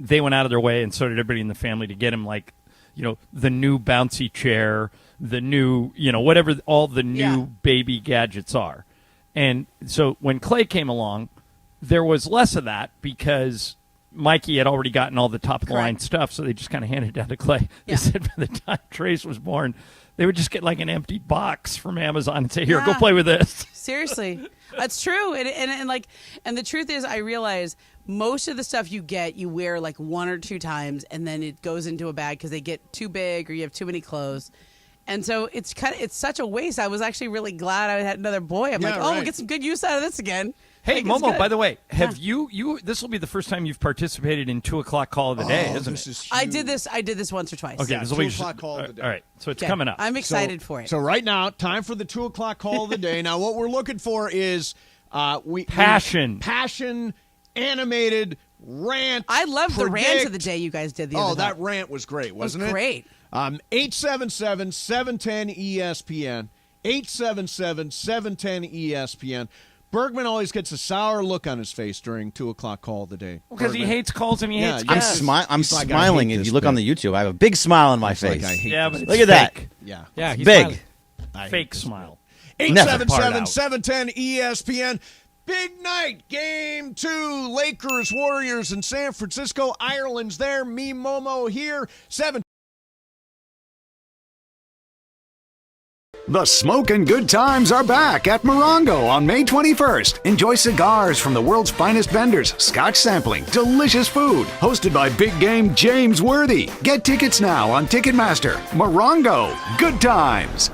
they went out of their way, and so did everybody in the family, to get him the new bouncy chair, the new, whatever all the new baby gadgets are. And so when Clay came along, there was less of that because Mikey had already gotten all the top-of-the-line stuff, so they just kind of handed it down to Clay. They said by the time Trace was born, they would just get like an empty box from Amazon and say, "Here, go play with this." Seriously, that's true. And the truth is, I realize most of the stuff you get, you wear like 1 or 2 times, and then it goes into a bag because they get too big or you have too many clothes. And so it's such a waste. I was actually really glad I had another boy. I'm we'll get some good use out of this again. Hey, Momo, by the way, have you this will be the first time you've participated in 2 o'clock call of the day, isn't it? I did this once or twice. Okay, this will 2 be o'clock call of the day. All right, so it's coming up. I'm excited for it. So right now, time for the 2 o'clock call of the day. Now, what we're looking for is passion, animated rant. I love the rant of the day you guys did the other that night. rant was great, wasn't it? Great. 877-710-ESPN. 877-710-ESPN. Bergman always gets a sour look on his face during 2 o'clock call of the day. Because he hates calls and he hates guests. I'm smiling. If you look on the YouTube, I have a big smile on my face. Like, I hate but look at that. Yeah. Yeah, he's big. Fake smile. 877-710-ESPN. Big night, Game 2, Lakers, Warriors in San Francisco. Ireland's there, me, Momo here. 7 The smoke and good times are back at Morongo on May 21st. Enjoy cigars from the world's finest vendors, scotch sampling, delicious food, hosted by big game James Worthy. Get tickets now on Ticketmaster. Morongo, good times.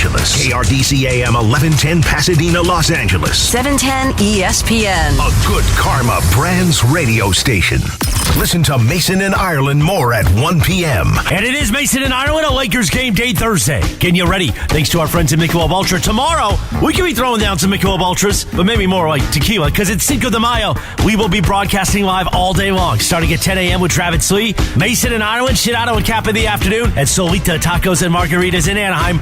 KRDC AM 1110 Pasadena, Los Angeles. 710 ESPN. A good karma brands radio station. Listen to Mason and Ireland more at 1 p.m. And it is Mason and Ireland, a Lakers game day Thursday. Getting you ready thanks to our friends at Michelob Ultra. Tomorrow, we could be throwing down some Michelob Ultras, but maybe more like tequila, because it's Cinco de Mayo. We will be broadcasting live all day long, starting at 10 a.m. with Travis Lee, Mason and Ireland, Shidano and Cap in the afternoon, and Solita Tacos and Margaritas in Anaheim.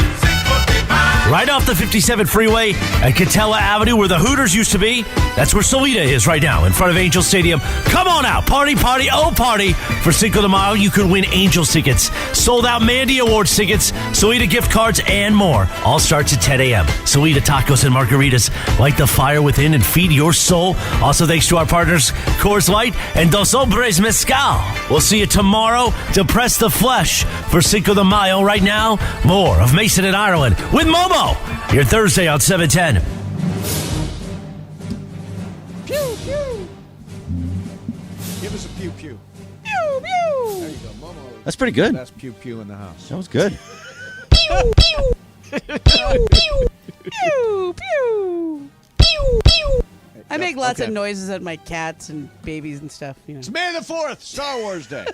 Right off the 57 freeway at Catella Avenue, where the Hooters used to be. That's where Solita is right now, in front of Angel Stadium. Come on out. Party, party, oh party. For Cinco de Mayo, you can win Angels tickets, sold out Mandy Awards tickets, Solita gift cards, and more. All starts at 10 a.m. Solita Tacos and Margaritas. Light the fire within and feed your soul. Also thanks to our partners, Coors Light and Dos Hombres Mezcal. We'll see you tomorrow to press the flesh for Cinco de Mayo. Right now, more of Mason and Ireland with Momo. Your Thursday on 710. Pew, pew. Give us a pew, pew. Pew, pew. There you go, Momo. That's pretty good. Best pew, pew in the house. That was good. Pew, pew. Pew, pew. Pew, pew. Pew, pew. I make lots of noises at my cats and babies and stuff. You know. It's May the 4th, Star Wars Day.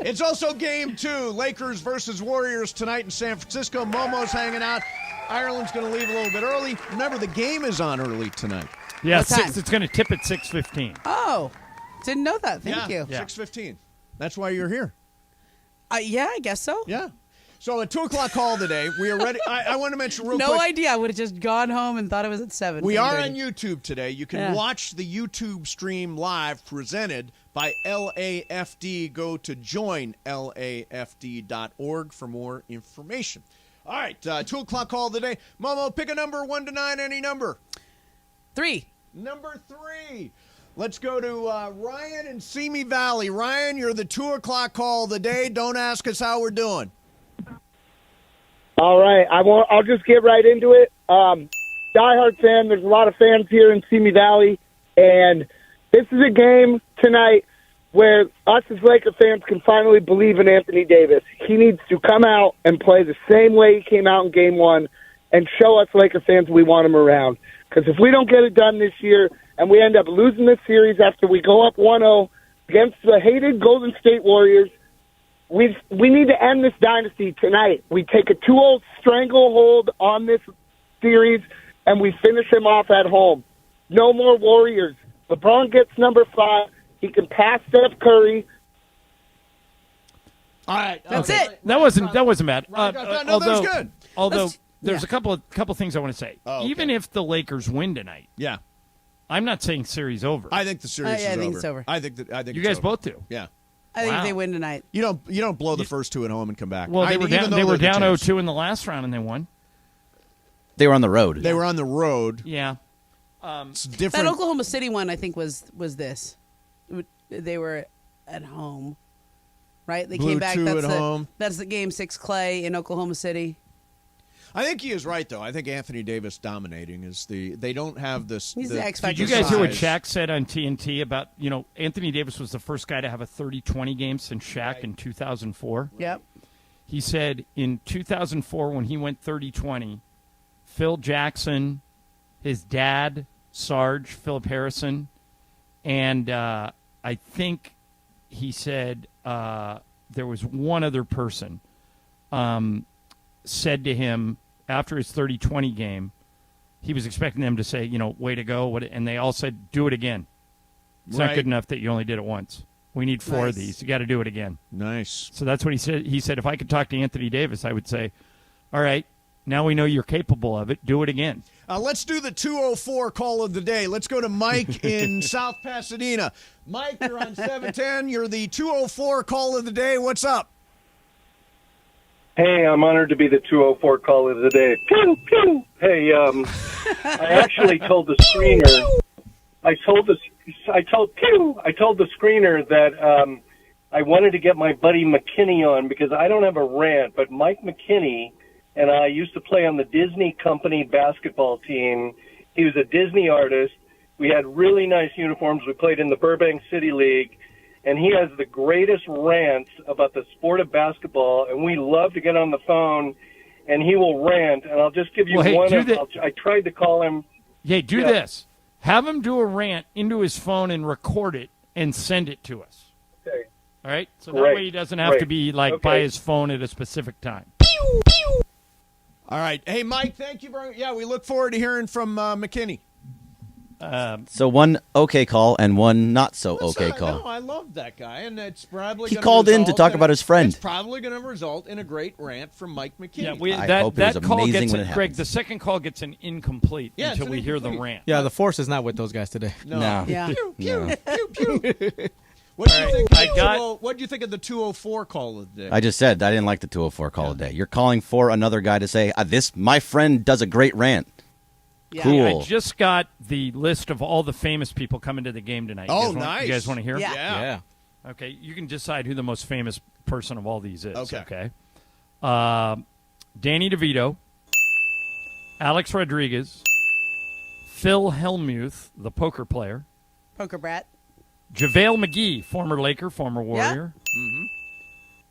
It's also Game 2, Lakers versus Warriors tonight in San Francisco. Momo's hanging out. Ireland's going to leave a little bit early. Remember, the game is on early tonight. Yeah, What time? it's going to tip at 6:15. Oh, didn't know that. Thank you. Yeah. 6:15. That's why you're here. Yeah, I guess so. Yeah. So at 2 o'clock call today, we are ready. I want to mention real No quick. idea. I would have just gone home and thought it was at 7. We are 7:30. on YouTube today. You can watch the YouTube stream live presented by LAFD. Go to joinlafd.org for more information. All right, 2 o'clock call today. Momo, pick a number 1 to 9, any number. 3. Number 3. Let's go to Ryan in Simi Valley. Ryan, you're the 2 o'clock call of the day. Don't ask us how we're doing. All right, I'll just get right into it. Diehard fan. There's a lot of fans here in Simi Valley, and this is a game tonight where us as Laker fans can finally believe in Anthony Davis. He needs to come out and play the same way he came out in Game 1 and show us Laker fans we want him around. Because if we don't get it done this year and we end up losing this series after we go up 1-0 against the hated Golden State Warriors, we need to end this dynasty tonight. We take a 2-0 stranglehold on this series, and we finish him off at home. No more Warriors. LeBron gets number 5. He can pass Steph Curry. All right. That's it. That wasn't bad. No, that was good. Although there's a couple things I want to say. Oh, okay. Even if the Lakers win tonight, Yeah. I'm not saying series over. I think the series is I over. think it's over. I think you guys both do. Yeah. I think Wow. they win tonight. You don't blow the first 2 at home and come back. Well, they were even down. though They were they're the down champs. 0-2 in the last round, and they won. They were on the road. They were on the road. Yeah. It's That different. Oklahoma City one, I think, was this. They were at home, right? They Blew came back. 2 That's at home. That's the Game 6 Clay in Oklahoma City. I think he is right, though. I think Anthony Davis dominating is they don't have this. He's the X factor. Did you guys hear what size. Shaq said on TNT about, Anthony Davis was the first guy to have a 30-20 game since Shaq in 2004? Yep. He said in 2004 when he went 30-20, Phil Jackson, his dad, Sarge, Philip Harrison, and I think he said there was one other person said to him after his 30-20 game, he was expecting them to say, way to go, and they all said, do it again. It's not Right. good enough that you only did it once. We need 4 of these. You got to do it again. Nice. So that's what he said. He said, if I could talk to Anthony Davis, I would say, all right, now we know you're capable of it. Do it again. Let's do the 204 call of the day. Let's go to Mike in South Pasadena. Mike, you're on 710. You're the 204 call of the day. What's up? Hey, I'm honored to be the 204 call of the day. Pew, pew. Hey, I actually told the screener. I told the screener that I wanted to get my buddy McKinney on because I don't have a rant, but Mike McKinney and I used to play on the Disney Company basketball team. He was a Disney artist. We had really nice uniforms. We played in the Burbank City League. And he has the greatest rants about the sport of basketball, and we love to get on the phone, and he will rant. And I'll just give you one. I tried to call him. Yeah, do this. Have him do a rant into his phone and record it and send it to us. Okay. All right? So that Great. way he doesn't have to Great. be, by his phone at a specific time. All right. Hey, Mike, thank you very much. Yeah, we look forward to hearing from McKinney. So one okay call and one not so okay call. No, I love that guy, and it's probably He called in to talk about his friend. It's probably going to result in a great rant from Mike McKinney. Yeah, I hope it was that call amazing gets when it, it Greg. happens. The second call gets an incomplete Yeah, until it's we an hear the incomplete. rant. Yeah, the force is not with those guys today. No. Yeah. Pew, pew, pew, pew. What do you think? What do you think of the 204 call of the day? I just said I didn't like the 204 call today. You're calling for another guy to say, my friend does a great rant. Yeah. Cool. I just got the list of all the famous people coming to the game tonight. Oh, nice. You guys want to hear? Yeah. Okay, you can decide who the most famous person of all these is. Okay. Danny DeVito, Alex Rodriguez, Phil Hellmuth, the poker player, Poker Brat. JaVale McGee, former Laker, former Warrior,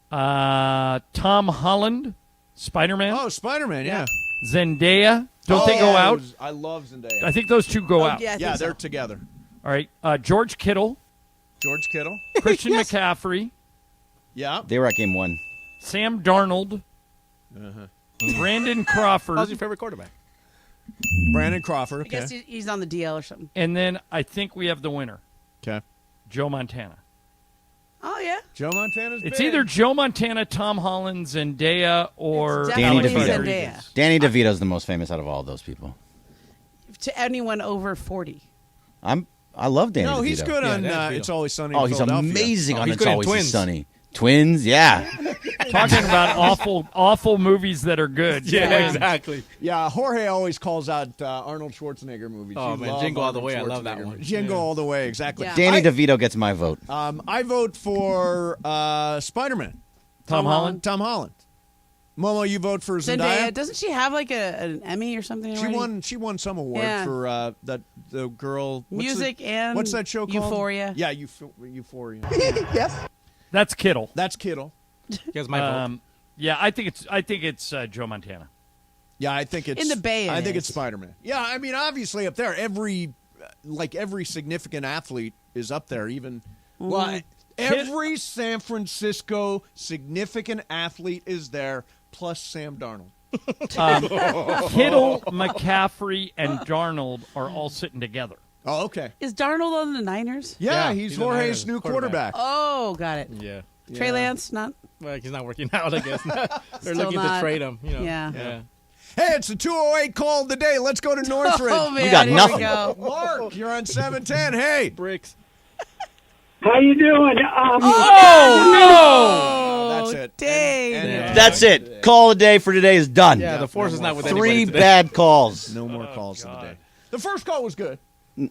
Tom Holland, Spider-Man, Oh, Spider-Man, yeah. Zendaya. Don't they go out? I love Zendaya. I think those two go out. Yeah, I yeah, think they're so. together. All right, George Kittle, George Kittle. Christian McCaffrey, Yeah. They were at game 1. Sam Darnold, Brandon Crawford, How's your favorite quarterback? Brandon Crawford. I Okay. guess he's on the DL or something. and then I think we have the winner, Okay. Joe Montana. Oh, yeah. Joe Montana's It's big. either Joe Montana, Tom Holland, Zendaya, or It's Danny definitely DeVito. Zendaya. Danny DeVito's the most famous out of all those people. To anyone over 40. I love Danny DeVito. No, he's good on Danny DeVito. It's Always Sunny in Oh, he's Philadelphia. amazing Oh, on he's It's good in Always Twins. Sunny. Twins, yeah. Talking about awful movies that are good. Yeah, Twins. exactly. Yeah, Jorge always calls out Arnold Schwarzenegger movies. Oh, You man, love Jingle All the Arnold Way. I love that Schwarzenegger one. movies. Jingle Yeah. All the Way, exactly. Yeah. Danny DeVito gets my vote. I vote for Spider-Man. Tom Holland? Tom Holland. Momo, you vote for Zendaya? Doesn't she have like an Emmy or something? She already? won some award Yeah. for the girl Music and what's that show called? Euphoria. Yeah, Euphoria. Yes. That's Kittle. That's Kittle. Here's my vote. Yeah, I think it's Joe Montana. Yeah, I think it's In the Bay it I think is. it's Spider-Man. Yeah, I mean, obviously up there, every significant athlete is up there. Even well, every San Francisco significant athlete is there, plus Sam Darnold. Kittle, McCaffrey, and Darnold are all sitting together. Oh, okay. Is Darnold on the Niners? Yeah, he's Jorge's new quarterback. Oh, got it. Yeah. Trey Lance, not. Well, he's not working out, I guess. They're Still looking not. to trade him. You know. Yeah. Hey, it's the 208 call of the day. Let's go to Northridge. Oh, man, You got here nothing. we go. Mark, you're on 710. Hey. Bricks. How you doing? That's it. Dang. That's it. Call a day for today is done. Yeah, the force is not with Three anybody today. bad calls. No more calls of the day. The first call was good.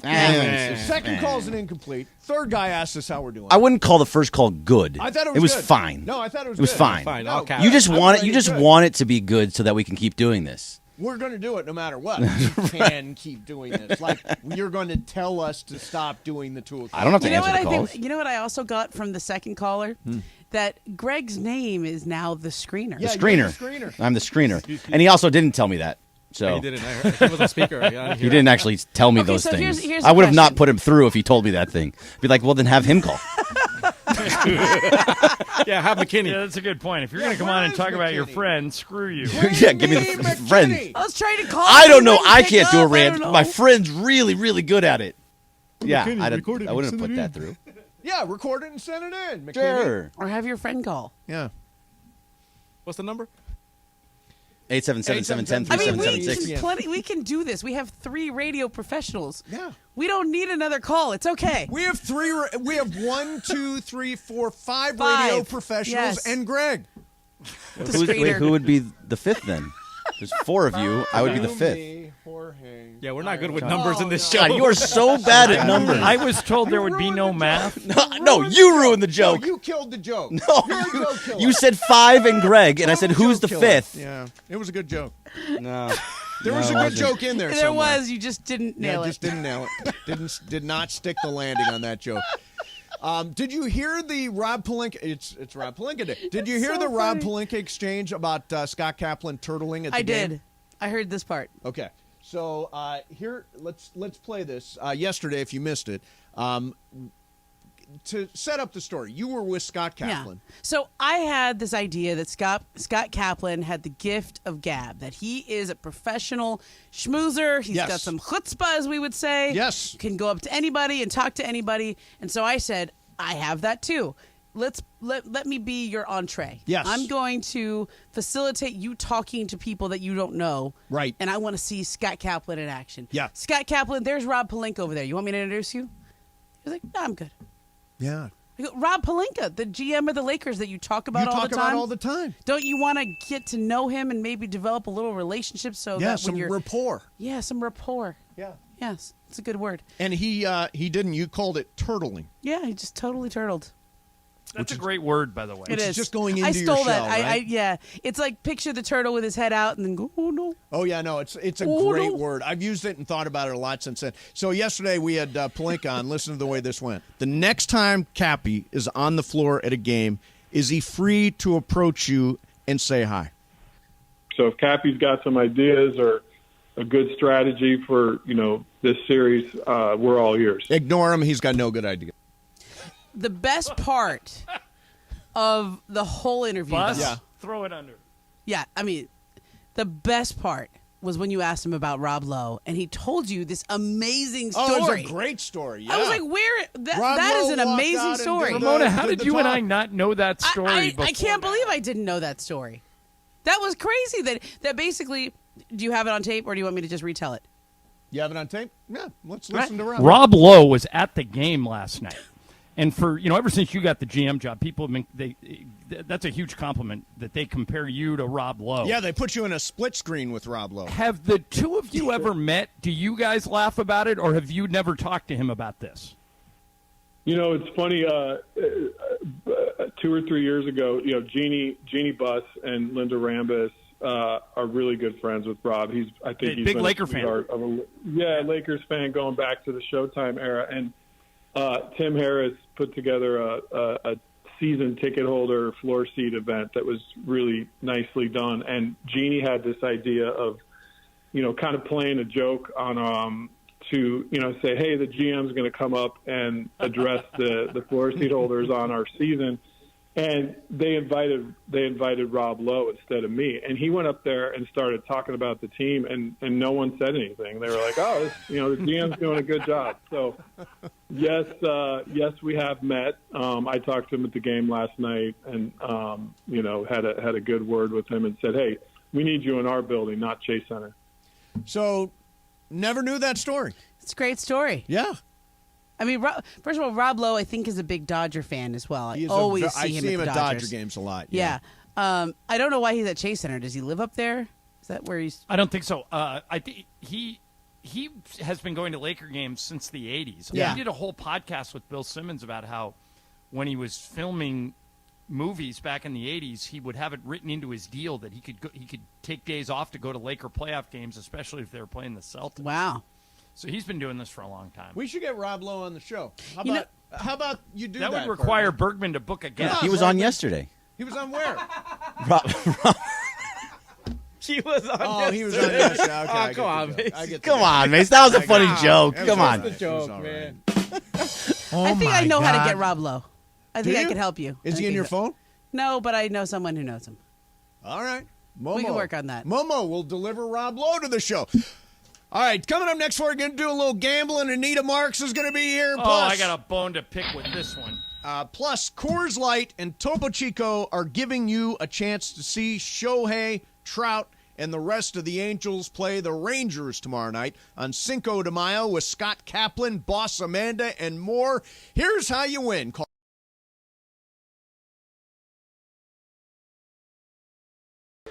Eh. Second call's an incomplete. Third guy asked us how we're doing. I wouldn't call the first call good. I thought it It was was good. fine. No, I thought it was It was good. fine. Fine. No, All caps. You just I'm want it. ready You just good. want it to be good so that we can keep doing this. We're going to do it no matter what. We can keep doing this. Like, you're going to tell us to stop doing the 2 o'clock. I don't have to You know answer what the I calls. think? You know what I also got from the second caller? That Greg's name is now the screener. Yeah, The you're screener. the screener. I'm the screener. And he also didn't tell me that. So He didn't. He was on speaker. he didn't actually tell me Okay, those so things. here's I the would have not question. put him through if he told me that thing. Be like, well, then have him call. Yeah, have McKinney. Yeah, that's a good point. If you're going to come on and talk about your friend, screw you. Yeah, give me the friend. I was trying to call. I him, don't know. he I didn't can't pick do a up, I rant. don't know. My friend's really, really good at it. Yeah, McKinney, I record it and wouldn't have send put it that in. through. Yeah, record it and send it in. McKinney. Sure. Or have your friend call. Yeah. What's the number? 877-710-3776. I mean, we can do this. We have 3 radio professionals. Yeah. We don't need another call. It's okay. We have 1, 2, 3, 4, 5 Five. radio professionals Yes. and Greg. The Wait, screener. who would be the fifth then? There's 4 of you. I would be the fifth. Me, Jorge. Yeah, we're not good with numbers in this show. God, you are so bad at numbers. I was told there would be no math. No, you ruined the joke. No, you killed the joke. No, You're a joke killer. you said 5 and Greg, and I said, who's the Joke fifth? killer. Yeah, it was a good joke. No. There was a good joke in there. There somewhere. was. You just didn't Yeah, nail it. just didn't nail it. Did not stick the landing on that joke. Did you hear the Rob Pelinka? It's Rob Pelinka Day. Did you hear so the Rob funny. Pelinka exchange about Scott Kaplan turtling at the I game? did. I heard this part. Okay, so here let's play this. Yesterday, if you missed it, to set up the story, you were with Scott Kaplan. Yeah. So I had this idea that Scott Kaplan had the gift of gab, that he is a professional schmoozer. He's Yes. got some chutzpah, as we would say. Yes. Can go up to anybody and talk to anybody. And so I said, I have that too. Let me be your entree. Yes. I'm going to facilitate you talking to people that you don't know. Right. And I want to see Scott Kaplan in action. Yeah. Scott Kaplan, there's Rob Pelinka over there. You want me to introduce you? He was like, no, I'm good. Yeah. I go, Rob Pelinka, the GM of the Lakers that you talk about You all talk the time. about all the time. Don't you want to get to know him and maybe develop a little relationship so Yeah, that some when you're rapport. yeah, some rapport. Yeah. Yes, it's a good word. And he didn't. You called it turtling. Yeah, he just totally turtled. That's a great word, by the way. It is just going I into your stole that. shell, right? Yeah, it's like picture the turtle with his head out and then go, oh no. Oh yeah, no, it's a Oh, great no. word. I've used it and thought about it a lot since then. So yesterday we had Pelinka on. Listen to the way this went. The next time Cappy is on the floor at a game, is he free to approach you and say hi? So if Cappy's got some ideas or a good strategy for this series, we're all ears. Ignore him. He's got no good idea. The best part of the whole interview. Bus, though- throw it under. Yeah, I mean, the best part was when you asked him about Rob Lowe, and he told you this amazing story. Oh, it's a great story. Yeah. I was like, where? Rob That is Lowe an walked amazing out and story. did Ramona, how did did the you and talk. I not know that story before? I can't believe I didn't know that story. That was crazy. That basically, do you have it on tape, or do you want me to just retell it? You have it on tape? Yeah, let's listen to Rob. Rob Lowe was at the game last night, And for ever since you got the GM job, people have been that's a huge compliment that they compare you to Rob Lowe. Yeah, they put you in a split screen with Rob Lowe. Have the two of you ever met? Do you guys laugh about it, or have you never talked to him about this? It's funny. 2 or 3 years ago, Jeannie Buss and Linda Rambis are really good friends with Rob. I think he's big been Laker fan. Lakers fan going back to the Showtime era. And Tim Harris put together a season ticket holder floor seat event that was really nicely done. And Jeannie had this idea of, kind of playing a joke on to say, hey, the GM's going to come up and address the floor seat holders on our season. And they invited Rob Lowe instead of me. And he went up there and started talking about the team, and no one said anything. They were like, oh, the GM's doing a good job. So, yes, we have met. I talked to him at the game last night and, had a good word with him and said, hey, we need you in our building, not Chase Center. So, never knew that story. It's a great story. Yeah. I mean, first of all, Rob Lowe, I think, is a big Dodger fan as well. I see him at Dodger games a lot. Yeah. I don't know why he's at Chase Center. Does he live up there? Is that where he's? I don't think so. I think he has been going to Laker games since the 80s. Yeah. He did a whole podcast with Bill Simmons about how when he was filming movies back in the 80s, he would have it written into his deal that he could take days off to go to Laker playoff games, especially if they were playing the Celtics. Wow. So he's been doing this for a long time. We should get Rob Lowe on the show. How about you do that? That would require Bergman to book a guest. He was on yesterday. He was on where? He was on. Oh, he was on yesterday. Okay, come on, Mace. Come on, Mace. That was a funny joke. Come on. That's the joke, man. I think I know how to get Rob Lowe. I think I could help you. Is he in your phone? No, but I know someone who knows him. All right. Momo. We can work on that. Momo will deliver Rob Lowe to the show. All right, coming up next, we're going to do a little gambling. Anita Marks is going to be here. Plus, I got a bone to pick with this one. Plus, Coors Light and Topo Chico are giving you a chance to see Shohei, Trout, and the rest of the Angels play the Rangers tomorrow night on Cinco de Mayo with Scott Kaplan, Boss Amanda, and more. Here's how you win. Call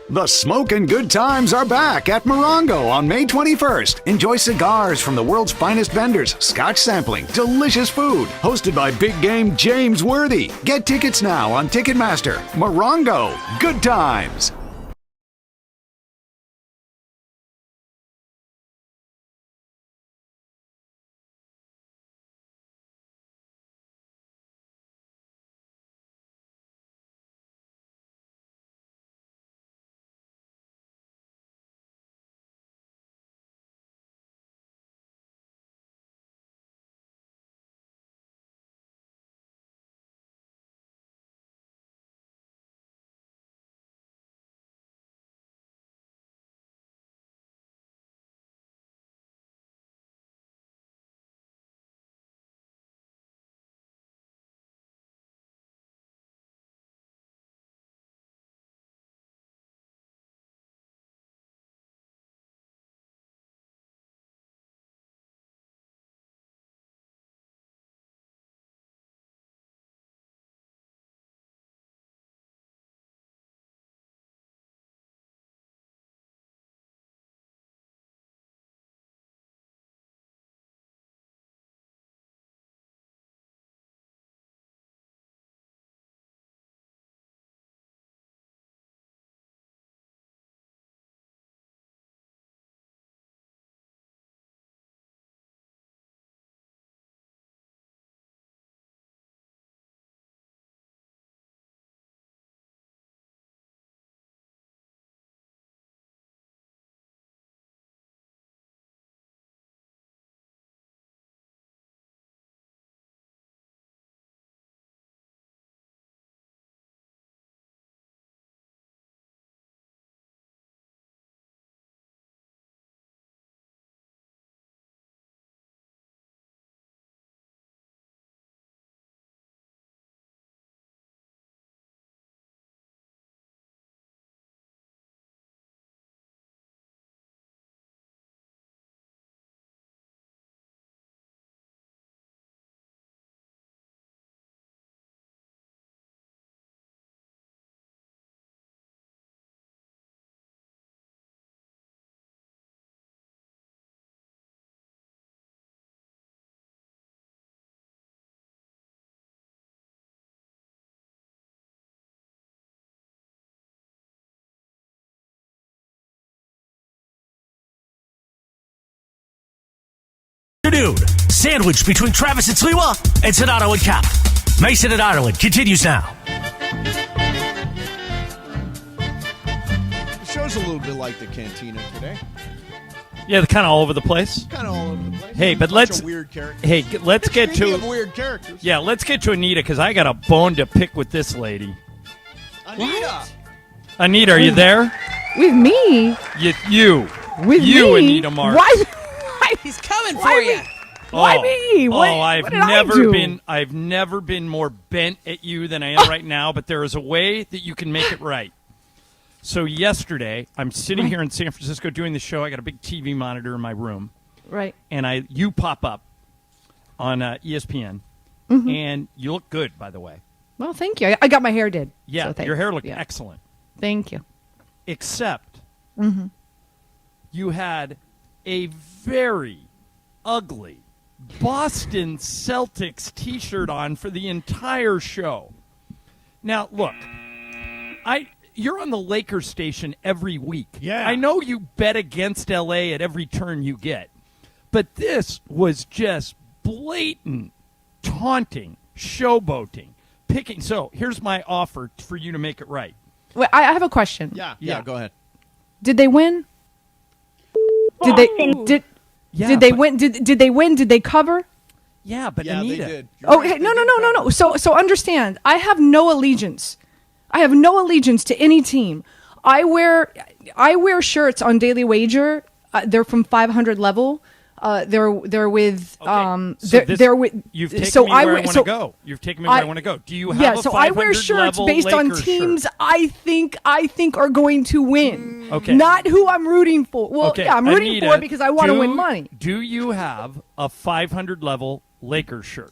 The smoking good times are back at Morongo on May 21st. Enjoy cigars from the world's finest vendors, scotch sampling, delicious food. Hosted by big game James Worthy. Get tickets now on Ticketmaster. Morongo, good times. afternoon. Sandwiched between Travis and Sliwa and Sonato and Cap. Mason and Ireland continues now. The show's a little bit like the Cantina today. Yeah, they're kind of all over the place. Kind of all over the place. Hey, but Bunch let's of weird characters. Hey, let's get Speaking to of weird characters. Yeah, let's get to Anita because I got a bone to pick with this lady. Anita. Anita, are you there? With me? You. With you, me? Anita Marks. Why? He's coming for you. Why me? What, I've what did I never do? been. I've never been more bent at you than I am right now. But there is a way that you can make it right. So yesterday, I'm sitting here in San Francisco doing the show. I got a big TV monitor in my room, Right. and you pop up on ESPN, and you look good, by the way. Well, thank you. I got my hair did. Yeah, so your hair looked excellent. Thank you. Except you had a very ugly Boston Celtics T-shirt on for the entire show. Now, look, you're on the Lakers station every week. Yeah. I know you bet against L.A. at every turn you get, but this was just blatant taunting, showboating, picking. So here's my offer for you to make it right. Wait, I have a question. Yeah, go ahead. Did they win? Did they win? Did they win? Did they cover? Yeah, but Yeah, Anita. they did. Oh, hey, no. So understand. I have no allegiance. I have no allegiance to any team. I wear shirts on Daily Wager. They're from 500 level. They're with they're with. You've taken so me where I want to so go. You've taken me where I want to go. Do you have yeah, a so I 500 wear shirts level based on Lakers teams shirt? I think are going to win. Okay. Not who I'm rooting for. Well, Okay, yeah, I'm rooting Anita, for it because I want to win money. Do you have a 500 level Lakers shirt?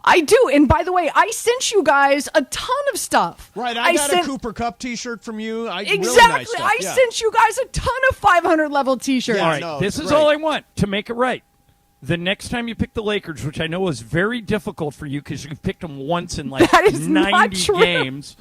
I do. And by the way, I sent you guys a ton of stuff. Right, I got sent, a Cooper Cup T-shirt from you. Exactly. Really nice stuff. I Yeah. sent you guys a ton of 500 level T-shirts. Yeah, All right, no, this it's is great. all I want to make it right. The next time you pick the Lakers, which I know is very difficult for you because you've picked them once in like That is not 90 true. games.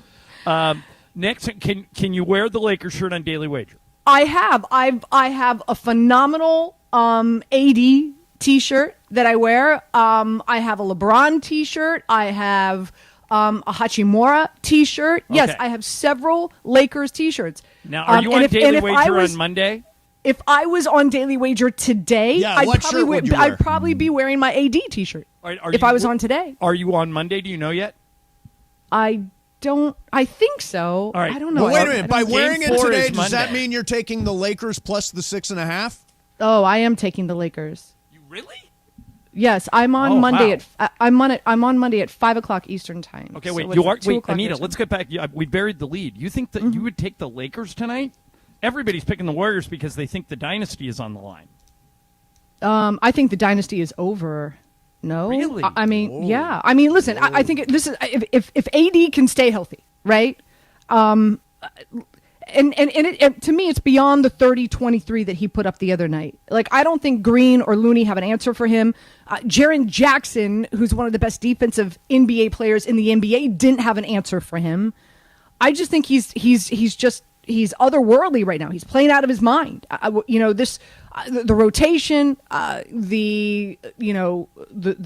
Next, can you wear the Lakers shirt on Daily Wager? I have. I have a phenomenal AD T-shirt that I wear. I have a LeBron T-shirt. I have a Hachimura T-shirt. Yes, Okay. I have several Lakers T-shirts. Now, are you on Daily Wager on Monday? If I was on Daily Wager today, Yeah, what shirt would you wear? I'd probably be wearing my AD T-shirt. If I was on today. Are you on Monday? Do you know yet? I don't. I think so. All right. I don't know. Well, wait a I minute. don't- By wearing it Game 4 today, is does that Monday. mean you're taking the Lakers plus the 6.5? Oh, I am taking the Lakers. You really? Yes, I'm on Oh, Monday wow. I'm on Monday at 5:00 Eastern time. Okay, So wait. what's You it, are 2 wait, o'clock Anita. Eastern? Let's get back. We buried the lead. You think that you would take the Lakers tonight? Everybody's picking the Warriors because they think the dynasty is on the line. I think the dynasty is over. No, Really? I mean, yeah. I mean, listen. I think this is if AD can stay healthy, right? And to me, it's beyond the 30-23 that he put up the other night. Like, I don't think Green or Looney have an answer for him. Jaren Jackson, who's one of the best defensive NBA players in the NBA, didn't have an answer for him. I just think he's otherworldly right now. He's playing out of his mind. The rotation, the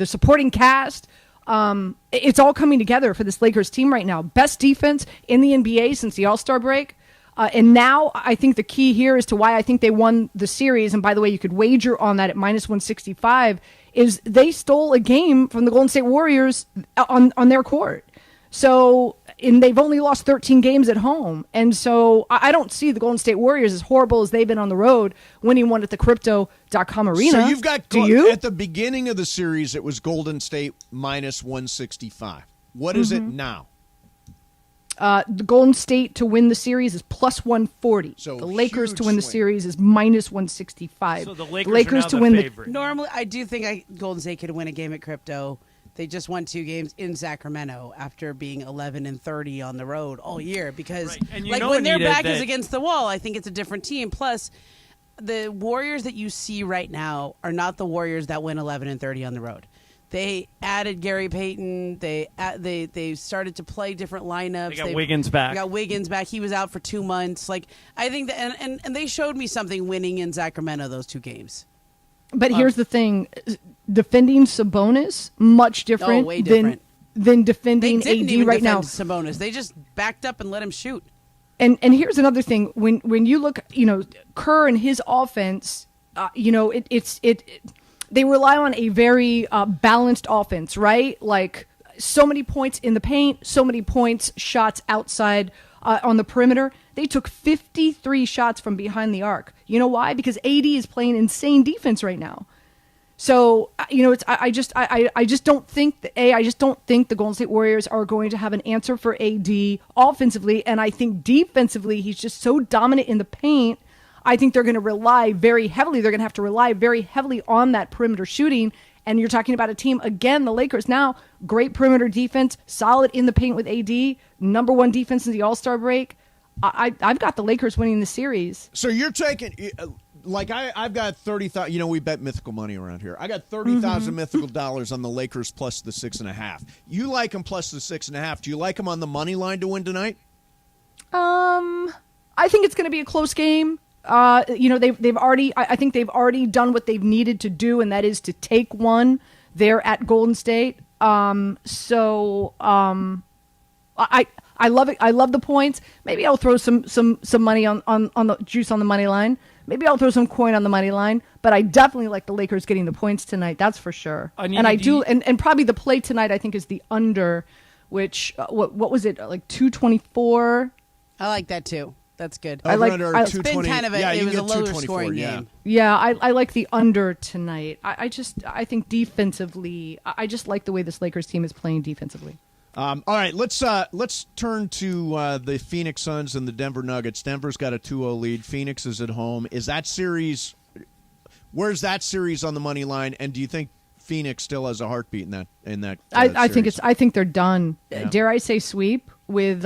supporting cast. It's all coming together for this Lakers team right now. Best defense in the NBA since the All-Star break. And now I think the key here as to why I think they won the series, and by the way, you could wager on that at minus 165, is they stole a game from the Golden State Warriors on their court. So, and they've only lost 13 games at home. And so I don't see the Golden State Warriors as horrible as they've been on the road winning one at the Crypto.com arena. So you've got, Do you? at the beginning of the series, it was Golden State minus 165. What is it now? The Golden State to win the series is plus 140. So the Lakers huge to win the swing. series is minus 165. So the Lakers are now to the win favorite. Normally, I do think Golden State could win a game at Crypto. They just won 2 games in Sacramento after being 11-30 on the road all year. Because Right. And you like know, when their Anita, back is that- against the wall, I think it's a different team. Plus, the Warriors that you see right now are not the Warriors that win 11-30 on the road. They added Gary Payton. They started to play different lineups. They got Wiggins back. They got Wiggins back. He was out for 2 months. Like, I think that, and they showed me something winning in Sacramento those 2 games. But here's the thing: defending Sabonis much different, way different. than defending They didn't AD even right now. defend Sabonis. They just backed up and let him shoot. And here's another thing: when you look, Kerr and his offense, they rely on a very balanced offense, right? Like so many points in the paint, so many points shots outside on the perimeter. They took 53 shots from behind the arc. You know why? Because AD is playing insane defense right now. So I just don't think the Golden State Warriors are going to have an answer for AD offensively, and I think defensively he's just so dominant in the paint. I think they're going to rely very heavily. They're going to have to rely very heavily on that perimeter shooting. And you're talking about a team again, the Lakers now, great perimeter defense, solid in the paint with AD, number one defense in the All-Star break. I've got the Lakers winning the series. So you're taking. I've got 30,000. We bet mythical money around here. I got 30,000 mythical dollars on the Lakers plus the 6.5. You like them plus the 6.5. Do you like them on the money line to win tonight? I think it's going to be a close game. They've already. I think they've already done what they've needed to do, and that is to take one there at Golden State. I love it. I love the points. Maybe I'll throw some money on the juice on the money line. Maybe I'll throw some coin on the money line. But I definitely like the Lakers getting the points tonight. That's for sure. And probably the play tonight I think is the under, which what was it, like 224? I like that too. That's good. It's been kind of it was a lower scoring game. Yeah, I like the under tonight. I think defensively, I just like the way this Lakers team is playing defensively. All right, let's turn to the Phoenix Suns and the Denver Nuggets. Denver's got a 2-0 lead. Phoenix is at home. Is that series? Where's that series on the money line? And do you think Phoenix still has a heartbeat in that? I think they're done. Yeah. Dare I say sweep with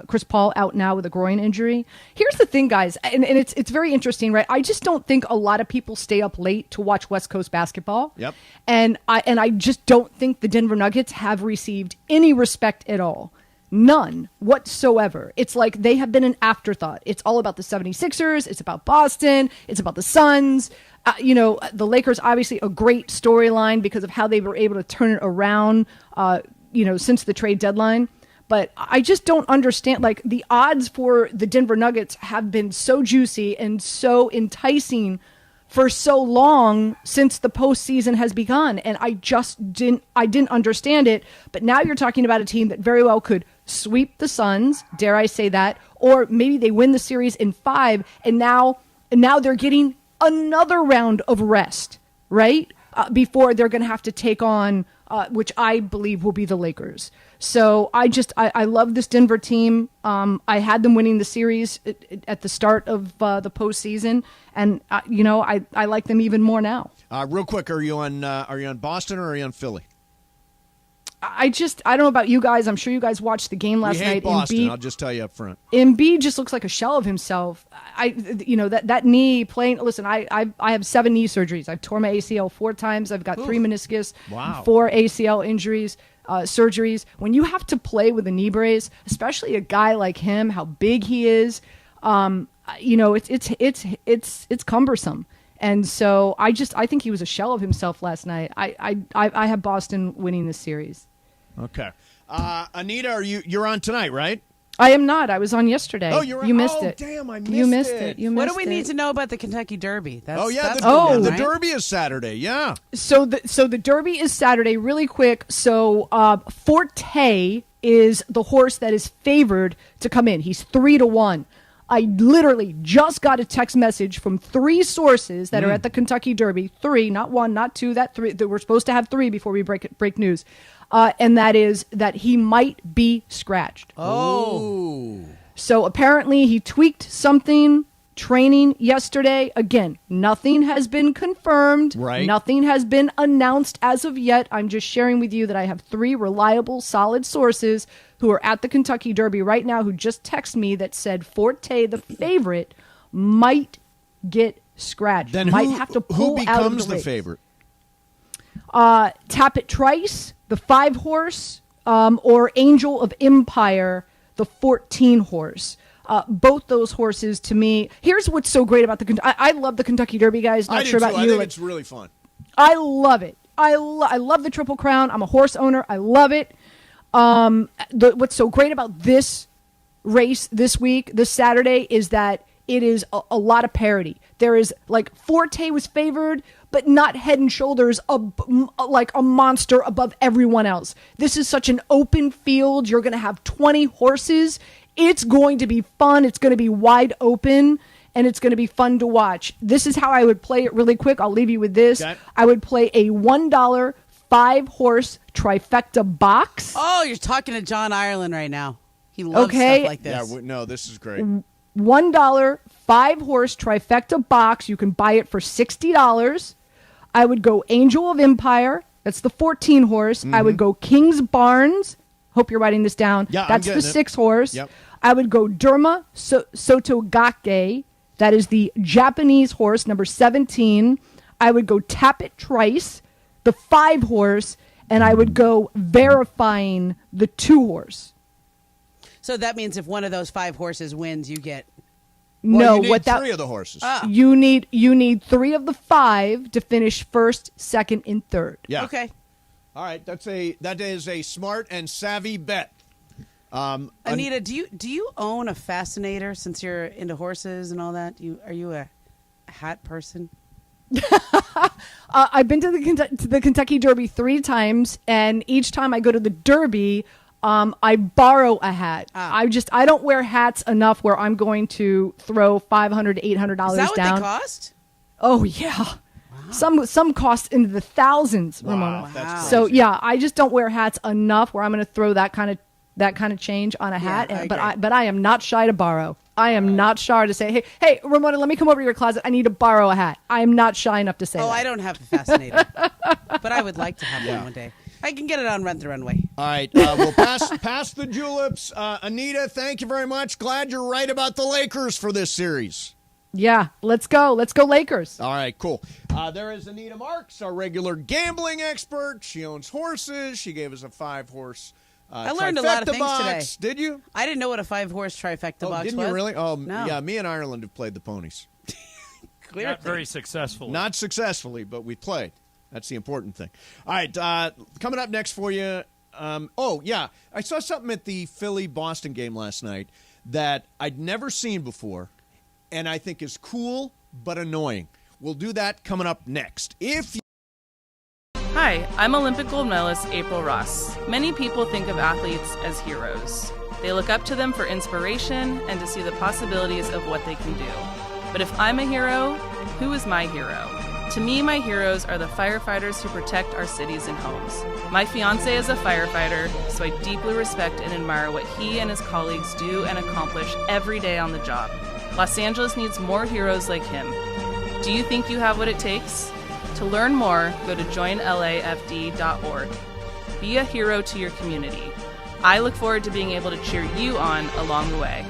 Chris Paul out now with a groin injury. Here's the thing, guys, and it's very interesting, right? I just don't think a lot of people stay up late to watch West Coast basketball. Yep. And I just don't think the Denver Nuggets have received any respect at all. None whatsoever. It's like they have been an afterthought. It's all about the 76ers. It's about Boston. It's about the Suns. The Lakers, obviously a great storyline because of how they were able to turn it around, since the trade deadline. But I just don't understand, like, the odds for the Denver Nuggets have been so juicy and so enticing for so long since the postseason has begun. And I didn't understand it. But now you're talking about a team that very well could sweep the Suns, dare I say that, or maybe they win the series in 5, and now they're getting another round of rest, right? Before they're going to have to take on, which I believe will be the Lakers. So I love this Denver team. I had them winning the series at the start of the postseason, and I like them even more now. Real quick, are you on Boston or are you on Philly? I don't know about you guys. I'm sure you guys watched the game last we hate night. Boston. I'll just tell you up front. Embiid just looks like a shell of himself. That knee playing. Listen, I have 7 knee surgeries. I've torn my ACL 4 times. I've got 3 meniscus, 4 ACL injuries, surgeries. When you have to play with a knee brace, especially a guy like him, how big he is, it's cumbersome. And so I think he was a shell of himself last night. I have Boston winning this series. Okay. Anita, you're on tonight, right? I am not. I was on yesterday. Oh, you're on. You missed it. Damn, I missed You missed it. it. What do we need to know about the Kentucky Derby? The Derby is Saturday. Yeah. So the Derby is Saturday. Really quick. So Forte is the horse that is favored to come in. He's 3-1. I literally just got a text message from 3 sources that are at the Kentucky Derby. 3, not 1, not 2. That 3. That we're supposed to have 3 before we break news. And that is that he might be scratched. Oh. So apparently he tweaked something training yesterday. Again, nothing has been confirmed. Right. Nothing has been announced as of yet. I'm just sharing with you that I have 3 reliable, solid sources who are at the Kentucky Derby right now who just texted me that said Forte, the favorite, might get scratched. Then might have to pull who out of becomes the the race. favorite? Tappet Trice, the 5 horse, or Angel of Empire, the 14 horse. Both those horses, to me, here's what's so great about I love the Kentucky Derby, guys. Not I sure do about too. you. I think it's really fun. I love it. I love the Triple Crown. I'm a horse owner. I love it. What's so great about this race this week, this Saturday, is that it is a lot of parity. There is, like, Forte was favored, but not head and shoulders like a monster above everyone else. This is such an open field. You're going to have 20 horses. It's going to be fun. It's going to be wide open, and it's going to be fun to watch. This is how I would play it really quick. I'll leave you with this. Okay. I would play a $1 5-horse trifecta box. Oh, you're talking to John Ireland right now. He loves stuff like this. Yeah, no, this is great. $1 5-horse trifecta box. You can buy it for $60. I would go Angel of Empire. That's the 14-horse. I would go King's Barnes. Hope you're writing this down. Yeah, that's the 6-horse. Yep. I would go Derma Sotogake. That is the Japanese horse, number 17. I would go Tappet Trice, the 5-horse, and I would go Verifying, the 2-horse. So that means if one of those 5 horses wins, you get... Well, you need 3 of the horses. You need 3 of the 5 to finish first, second, and third. Yeah. Okay. All right. That is a smart and savvy bet. Anita, do you own a fascinator since you're into horses and all that? Are you a hat person? I've been to the Kentucky Derby 3 times, and each time I go to the Derby, I borrow a hat. I don't wear hats enough where I'm going to throw $500 to $800 down. Is that what they cost? Oh yeah. Wow. Some cost into the thousands, Ramona. That's so crazy. yeah, I just don't wear hats enough where I'm going to throw that kind of change on a hat. But I am not shy to borrow. I am not shy to say, hey, Ramona, let me come over to your closet. I need to borrow a hat. I am not shy enough to say that. I don't have a fascinator, but I would like to have one day. I can get it on Rent the Runway. All right. We'll pass the juleps. Anita, thank you very much. Glad you're right about the Lakers for this series. Yeah, let's go. Let's go Lakers. All right, cool. There is Anita Marks, our regular gambling expert. She owns horses. She gave us a 5-horse I learned a lot of things box. today. Did you? I didn't know what a 5-horse trifecta box was. Didn't you really? Oh, no. Yeah, me and Ireland have played the ponies. Not very successfully. Not successfully, but we played. That's the important thing. All right, coming up next for you. I saw something at the Philly-Boston game last night that I'd never seen before, and I think is cool but annoying. We'll do that coming up next. Hi, I'm Olympic gold medalist April Ross. Many people think of athletes as heroes. They look up to them for inspiration and to see the possibilities of what they can do. But if I'm a hero, who is my hero? To me, my heroes are the firefighters who protect our cities and homes. My fiancé is a firefighter, so I deeply respect and admire what he and his colleagues do and accomplish every day on the job. Los Angeles needs more heroes like him. Do you think you have what it takes? To learn more, go to joinlafd.org. Be a hero to your community. I look forward to being able to cheer you on along the way.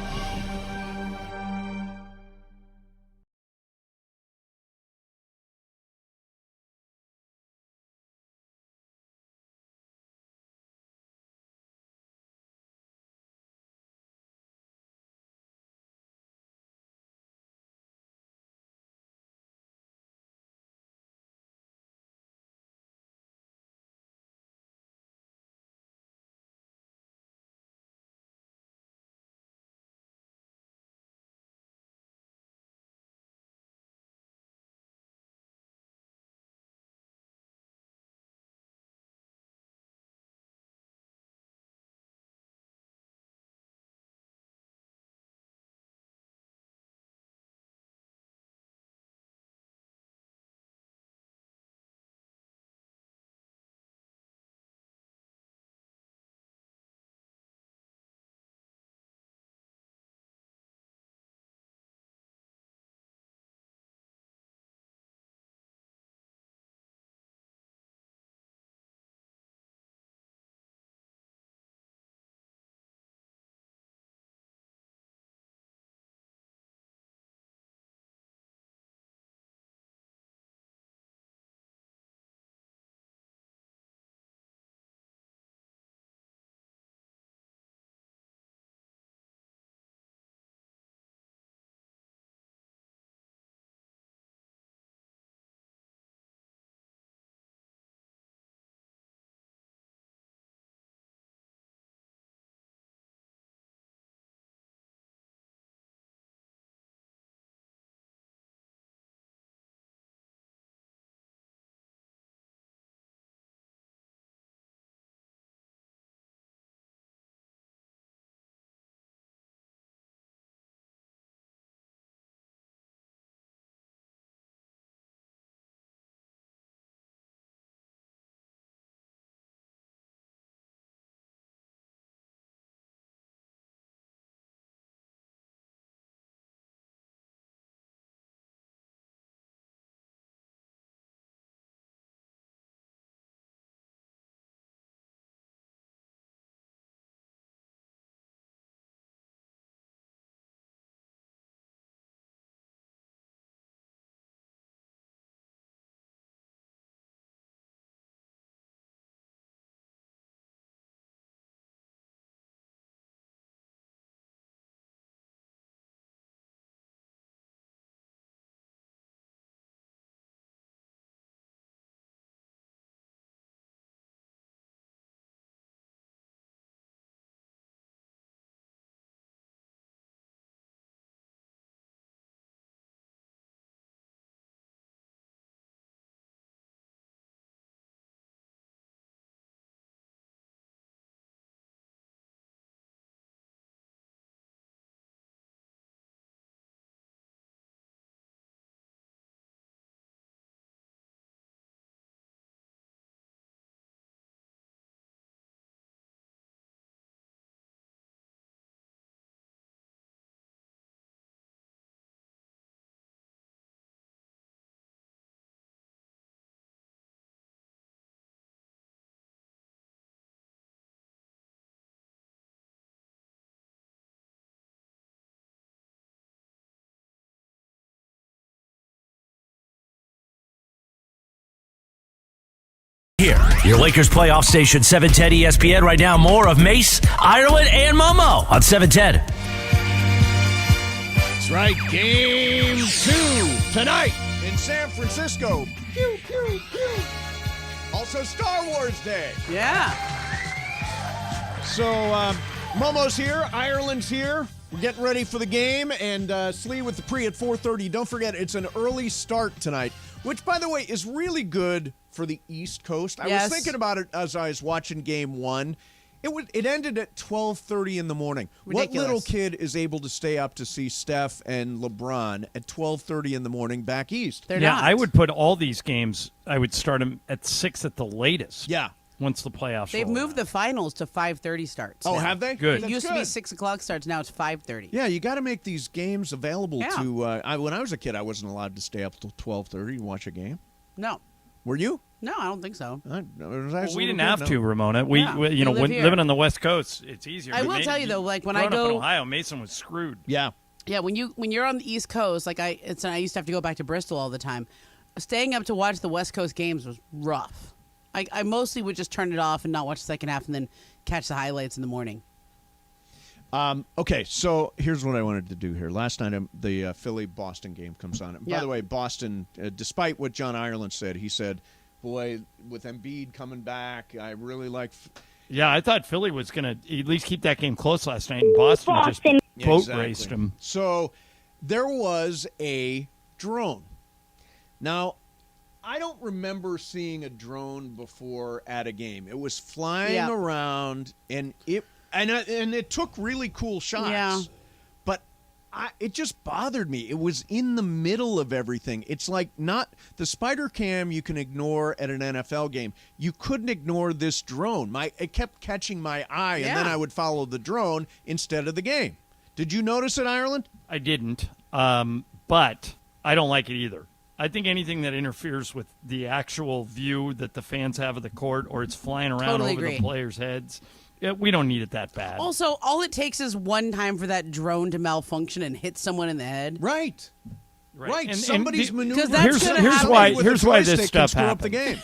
Here, your Lakers playoff station, 710 ESPN. Right now, more of Mace, Ireland, and Momo on 710. That's right. Game 2 tonight in San Francisco. Pew, pew, pew. Also Star Wars Day. Yeah. So Momo's here. Ireland's here. We're getting ready for the game. And Slee with the pre at 4:30. Don't forget, it's an early start tonight, which, by the way, is really good for the East Coast. I was thinking about it as I was watching Game 1. It ended at 12:30 in the morning. Ridiculous. What little kid is able to stay up to see Steph and LeBron at 12:30 in the morning back east? Yeah, I would put all these games, I would start them at 6 at the latest. Yeah. Once the playoffs They've roll moved the finals to 5:30 starts. Oh, now. have they? Good. It That's used to be good. 6 o'clock starts. Now it's 5:30. Yeah, you got to make these games available Yeah. to. When I was a kid, I wasn't allowed to stay up till 12:30 and watch a game. No. Were you? No, I don't think so. Well, we didn't have to, Ramona. We Yeah, you know, we live here. living on the West Coast, it's easier. I But will tell you, though, like, when I growing up in go- Ohio, Mason was screwed. Yeah. Yeah, when you're on the East Coast, like I used to have to go back to Bristol all the time. Staying up to watch the West Coast games was rough. I mostly would just turn it off and not watch the second half, and then catch the highlights in the morning. Okay, so here's what I wanted to do here. Last night, the Philly-Boston game comes on. By Yeah. the way, Boston, despite what John Ireland said, he said, boy, with Embiid coming back, I really like... Yeah, I thought Philly was going to at least keep that game close last night, and Boston just boat raced them. So there was a drone. Now, I don't remember seeing a drone before at a game. It was flying around, and it took really cool shots. Yeah. But it just bothered me. It was in the middle of everything. It's like not the spider cam you can ignore at an NFL game. You couldn't ignore this drone. It kept catching my eye, and then I would follow the drone instead of the game. Did you notice it, Ireland? I didn't, but I don't like it either. I think anything that interferes with the actual view that the fans have of the court, or it's flying around Totally over agree. the players' heads, we don't need it that bad. Also, all it takes is one time for that drone to malfunction and hit someone in the head. Right. And Somebody's maneuvering. Here's why this stuff screw up the happens.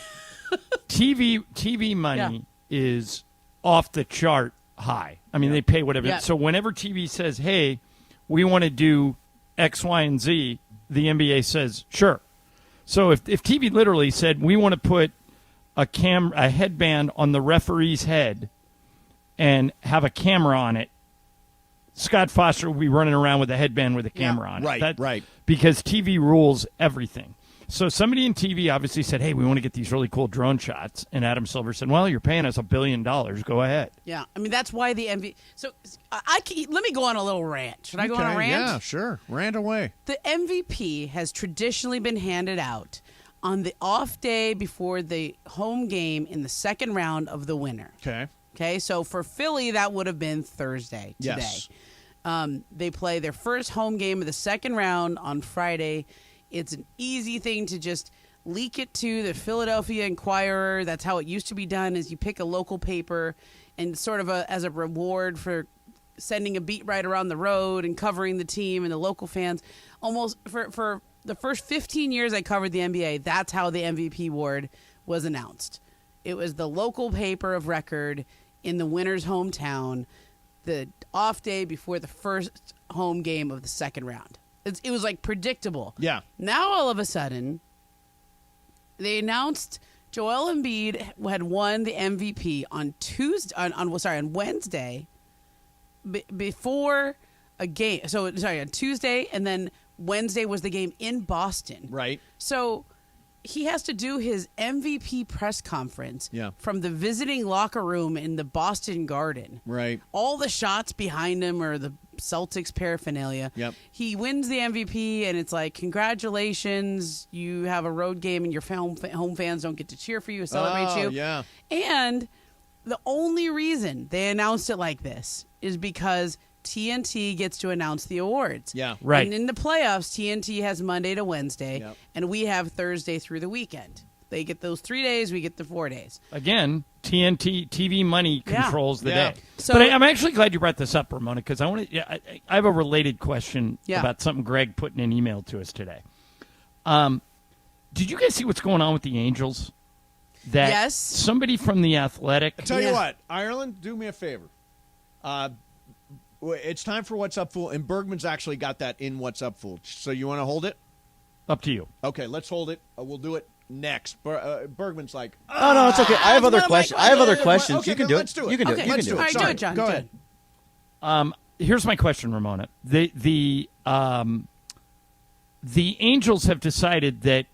game. TV money is off the chart high. I mean, they pay whatever. Yeah. So whenever TV says, "Hey, we want to do X, Y, and Z," the NBA says, "Sure." So if TV literally said, "We want to put a headband on the referee's head and have a camera on it," Scott Foster will be running around with a headband with a camera on it. Right. Because TV rules everything. So somebody in TV obviously said, "Hey, we want to get these really cool drone shots." And Adam Silver said, "Well, you're paying us $1 billion. Go ahead." Yeah, I mean, that's why the MVP. So let me go on a little rant. Should I go on a rant? Yeah, sure. Rant away. The MVP has traditionally been handed out on the off day before the home game in the second round of the winner. Okay, so for Philly, that would have been Thursday today. Yes. They play their first home game of the second round on Friday. It's an easy thing to just leak it to the Philadelphia Inquirer. That's how it used to be done, is you pick a local paper and sort of as a reward for sending a beat writer on the road and covering the team and the local fans. Almost for the first 15 years I covered the NBA, that's how the MVP award was announced. It was the local paper of record in the winner's hometown, the off day before the first home game of the second round. It was like predictable. Yeah. Now all of a sudden, they announced Joel Embiid had won the MVP on on Wednesday, before a game. So on Tuesday, and then Wednesday was the game in Boston. Right. So he has to do his MVP press conference from the visiting locker room in the Boston Garden. Right. All the shots behind him are the Celtics paraphernalia. Yep. He wins the MVP, and it's like, congratulations, you have a road game, and your home fans don't get to cheer for you, celebrate you. Yeah. And the only reason they announced it like this is because TNT gets to announce the awards. Yeah. Right. And in the playoffs, TNT has Monday to Wednesday, Yep. and we have Thursday through the weekend. They get those 3 days, we get the 4 days. Again, TNT TV money controls the day. So, but I'm actually glad you brought this up, Ramona, because I want to. I have a related question Yeah. about something Greg put in an email to us today. Did you guys see what's going on with the Angels? that Yes. somebody from The Athletic. I tell you what, Ireland, do me a favor. It's time for What's Up, Fool, and Bergman's actually got that in What's Up, Fool. So you want to hold it? Up to you. Okay, let's hold it. We'll do it next. Bergman's like, Oh no, it's okay. I have other questions. I have other questions. Okay, you can then do let's it. do it. You can do it. Okay, You can let's do do it. it. All right, do Sorry. it, John. Go do ahead. it. Here's my question, Ramona. The Angels have decided that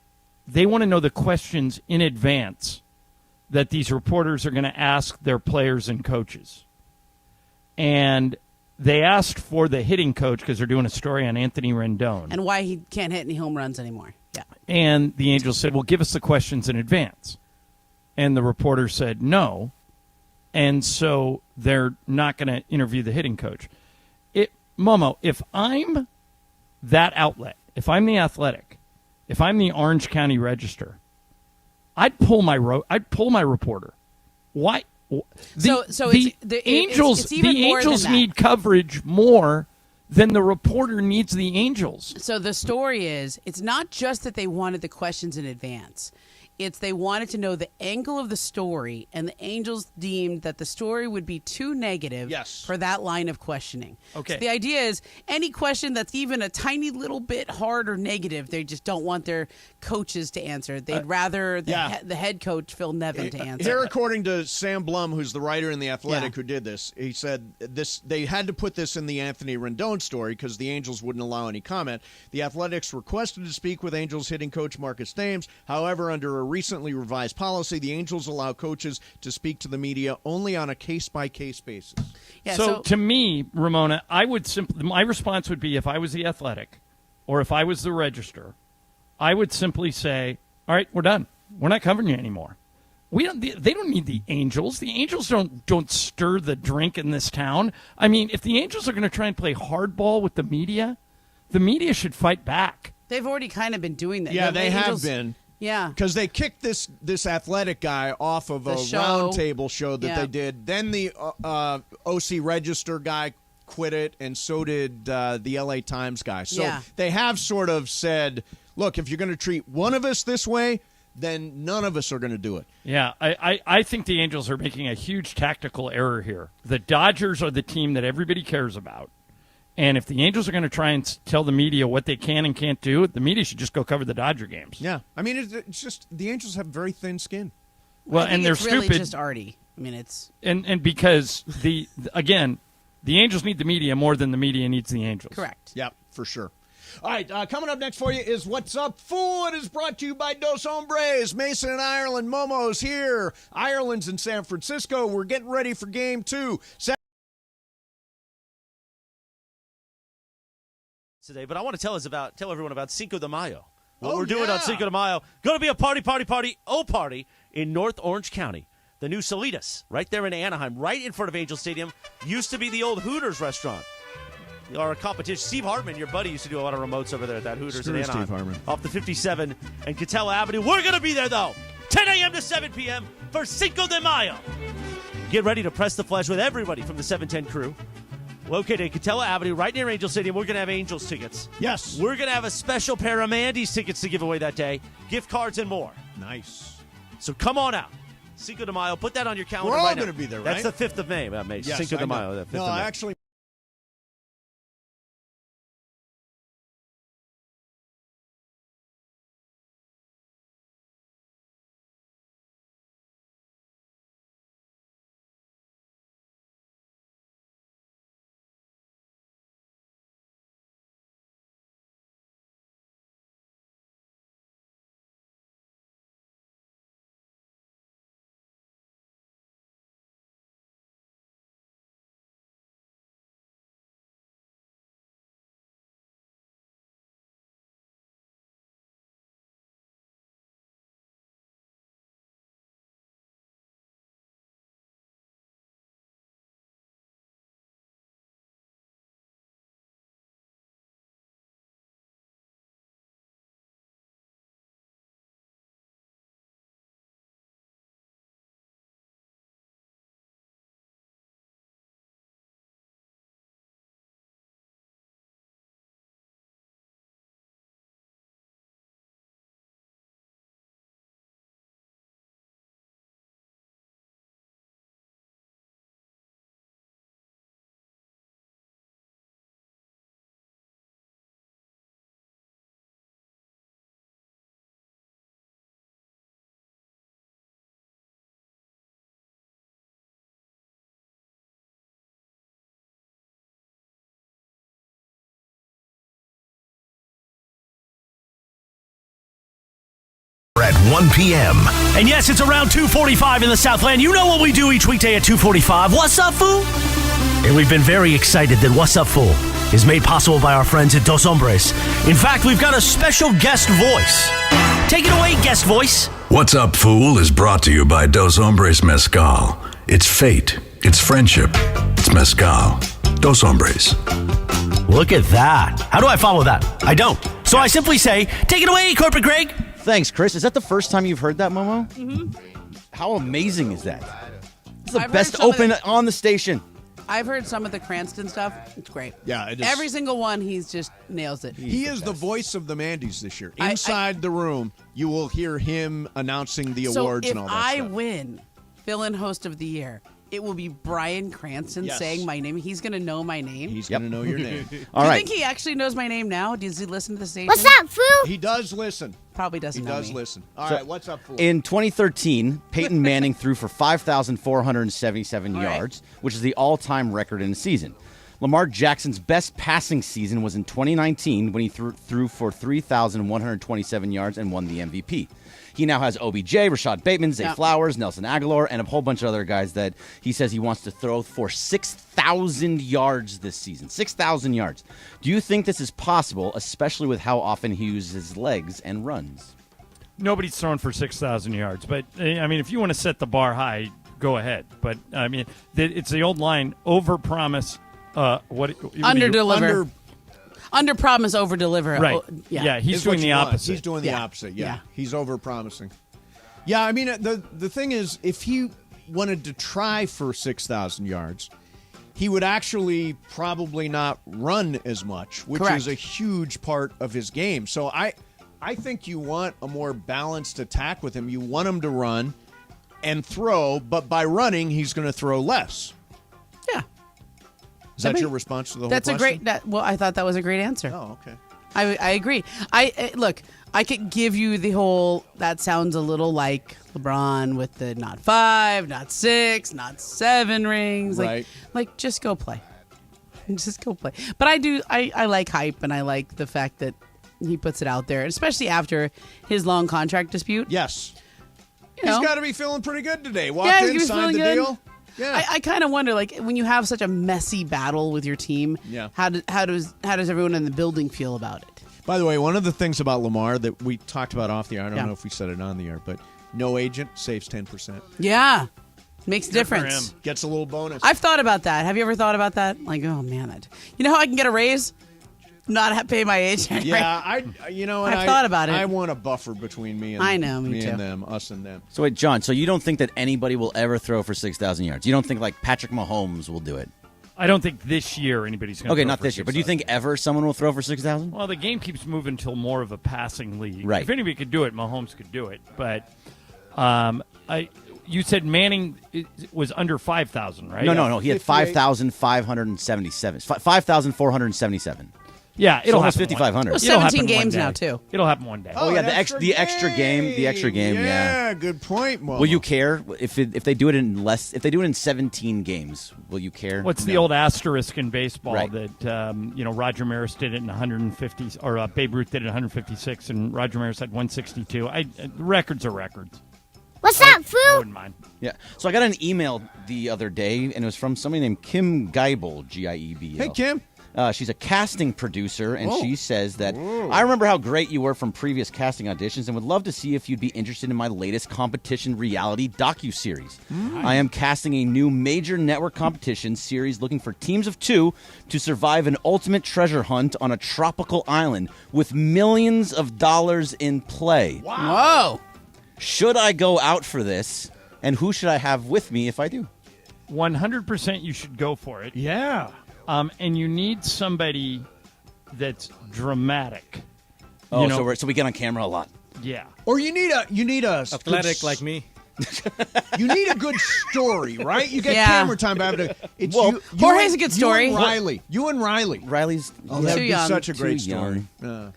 they want to know the questions in advance that these reporters are going to ask their players and coaches. And they asked for the hitting coach because they're doing a story on Anthony Rendon. And why he can't hit any home runs anymore. Yeah. And the Angels said, well, give us the questions in advance. And the reporter said no. And so they're not going to interview the hitting coach. Momo, if I'm that outlet, if I'm The Athletic, if I'm the Orange County Register, I'd pull my reporter. Why? The Angels, it's even the more than Angels that. need coverage more than the reporter needs the Angels. So the story is, it's not just that they wanted the questions in advance. It's they wanted to know the angle of the story, and the Angels deemed that the story would be too negative for that line of questioning. Okay. So the idea is any question that's even a tiny little bit hard or negative, they just don't want their coaches to answer. They'd rather the head coach, Phil Nevin, to answer. Here, according to Sam Blum, who's the writer in The Athletic who did this, he said they had to put this in the Anthony Rendon story because the Angels wouldn't allow any comment. The Athletics requested to speak with Angels hitting coach Marcus Thames. However, under a recently revised policy, the Angels allow coaches to speak to the media only on a case-by-case basis. So to me, Ramona, my response would be, if I was The Athletic or if I was the Register, I would simply say, all right, we're done. We're not covering you anymore. They don't need the Angels. The Angels don't stir the drink in this town. I mean, if the Angels are going to try and play hardball with the media should fight back. They've already kind of been doing that. Yeah, The they Angels- have been. Yeah. Because they kicked this Athletic guy off of a show. roundtable show that they did. Then the OC Register guy quit it, and so did the LA Times guy. So they have sort of said, look, if you're going to treat one of us this way, then none of us are going to do it. Yeah, I think the Angels are making a huge tactical error here. The Dodgers are the team that everybody cares about. And if the Angels are going to try and tell the media what they can and can't do, the media should just go cover the Dodger games. Yeah. I mean, it's just the Angels have very thin skin. Well, I think and they're it's really stupid. just Artie. I mean, it's And because, the Angels need the media more than the media needs the Angels. correct. Yep, for sure. All right, coming up next for you is What's Up, Fool? It is brought to you by Dos Hombres. Mason and Ireland. Momo's here. Ireland's in San Francisco. We're getting ready for Game 2. Today, but I want to tell everyone about Cinco de Mayo. What we're doing on Cinco de Mayo. Going to be a party in North Orange County. The new Salitas, right there in Anaheim, right in front of Angel Stadium. Used to be the old Hooters restaurant. Our competition, Steve Hartman, your buddy, used to do a lot of remotes over there at that Hooters in Anaheim. Steve Hartman. Off the 57 and Catella Avenue. We're going to be there, though. 10 a.m. to 7 p.m. for Cinco de Mayo. Get ready to press the flesh with everybody from the 710 crew. Located at Catella Avenue, right near Angel Stadium. We're going to have Angels tickets. Yes. We're going to have a special pair of Mandy's tickets to give away that day. Gift cards and more. Nice. So come on out. Cinco de Mayo. Put that on your calendar We're all right now. going to be there, right? That's the 5th of May. Yes, Cinco I de know. Mayo. The 5th No, of May. actually. 1 p.m. And yes, it's around 2:45 in the Southland. You know what we do each weekday at 2:45. What's up, fool? And we've been very excited that What's Up, Fool is made possible by our friends at Dos Hombres. In fact, we've got a special guest voice. Take it away, guest voice. What's Up, Fool is brought to you by Dos Hombres Mezcal. It's fate. It's friendship. It's Mezcal. Dos Hombres. Look at that. How do I follow that? I don't. So I simply say, take it away, Corporate Greg. Thanks, Chris. Is that the first time you've heard that, Momo? Mm-hmm. How amazing is that? It's the I've best heard some of open the- on the station. I've heard some of the Cranston stuff. It's great. Yeah, it is. Every single one, he's just nails it. He is the voice of the Mandy's this year. Inside the room, you will hear him announcing the awards and all that So if I stuff. win fill-in host of the year, it will be Brian Cranston Yes. saying my name. He's going to know my name. He's going to know your name. All Do you right. think he actually knows my name now? Does he listen to the station? What's up, fool? He does listen. Probably doesn't He know does me. listen. All So, right, what's up, fool? In 2013, Peyton Manning threw for 5,477 All right. yards, which is the all-time record in a season. Lamar Jackson's best passing season was in 2019 when he threw for 3,127 yards and won the MVP. He now has OBJ, Rashad Bateman, Zay Yeah. Flowers, Nelson Aguilar, and a whole bunch of other guys that he says he wants to throw for 6,000 yards this season. 6,000 yards. Do you think this is possible, especially with how often he uses his legs and runs? Nobody's thrown for 6,000 yards. But, I mean, if you want to set the bar high, go ahead. But, I mean, it's the old line, over-promise. Under-deliver. Under-promise, over-deliver. Right. Oh, Yeah, he's Is doing what the you want. opposite. He's doing the Yeah. opposite. Yeah. Yeah. He's over promising. Yeah, I mean the thing is, if he wanted to try for 6,000 yards, he would actually probably not run as much, which Correct. is a huge part of his game. So I think you want a more balanced attack with him. You want him to run and throw, but by running, he's going to throw less. Yeah. Is that I mean, your response to the whole That's question? well, I thought that was a great answer. Oh, okay. I agree. Look, I could give you the whole, that sounds a little like LeBron with the not 5, not 6, not 7 rings. Right. Like just go play. Just go play. But I like hype, and I like the fact that he puts it out there, especially after his long contract dispute. Yes. You know? He's got to be feeling pretty good today. Yeah, Walked he's in, feeling signed the good. deal. Yeah. I kind of wonder, like, when you have such a messy battle with your team, Yeah. how does everyone in the building feel about it? By the way, one of the things about Lamar that we talked about off the air, I don't Yeah. know if we said it on the air, but no agent saves 10%. Yeah, makes a Good for difference. him. Gets a little bonus. I've thought about that. Have you ever thought about that? Like, oh man, you know how I can get a raise? Not pay my agent. Yeah, right? I've thought about it. I want a buffer between me and I know, me too. and them, us and them. So wait, John, so you don't think that anybody will ever throw for 6,000 yards? You don't think like Patrick Mahomes will do it? I don't think this year anybody's going to Okay, not this year, but do you think ever someone will throw for 6,000? Well, the game keeps moving till more of a passing league. Right. If anybody could do it, Mahomes could do it. But you said Manning was under 5,000, right? No. He had 5,577. 5,477. Yeah, it'll almost happen 5,500. Well, It'll 17 happen one games day. now, too. It'll happen one day. Oh, yeah, an the extra game. The extra game, yeah. good point, Mo. Will you care if they do it in less? If they do it in 17 games, will you care? What's the No. old asterisk in baseball Right. that Roger Maris did it in 150, or Babe Ruth did it in 156, and Roger Maris had 162. Records are records. What's up, I fool? wouldn't mind. Yeah. So I got an email the other day, and it was from somebody named Kim Geibel, Giebel. Hey, Kim. She's a casting producer, and Whoa. she says that, I remember how great you were from previous casting auditions and would love to see if you'd be interested in my latest competition reality docuseries. I am casting a new major network competition series looking for teams of 2 to survive an ultimate treasure hunt on a tropical island with millions of dollars in play. Whoa. Should I go out for this, and who should I have with me if I do? 100% you should go for it. Yeah. And you need somebody that's dramatic. Oh, You know- so we get on camera a lot. Yeah. Or you need a Athletic like me. You need a good story, right? You get Yeah. camera time. It's Well, you Jorge's and- a good story. You and Riley. Riley's Oh, that'd Too be young. such a great Too story. young.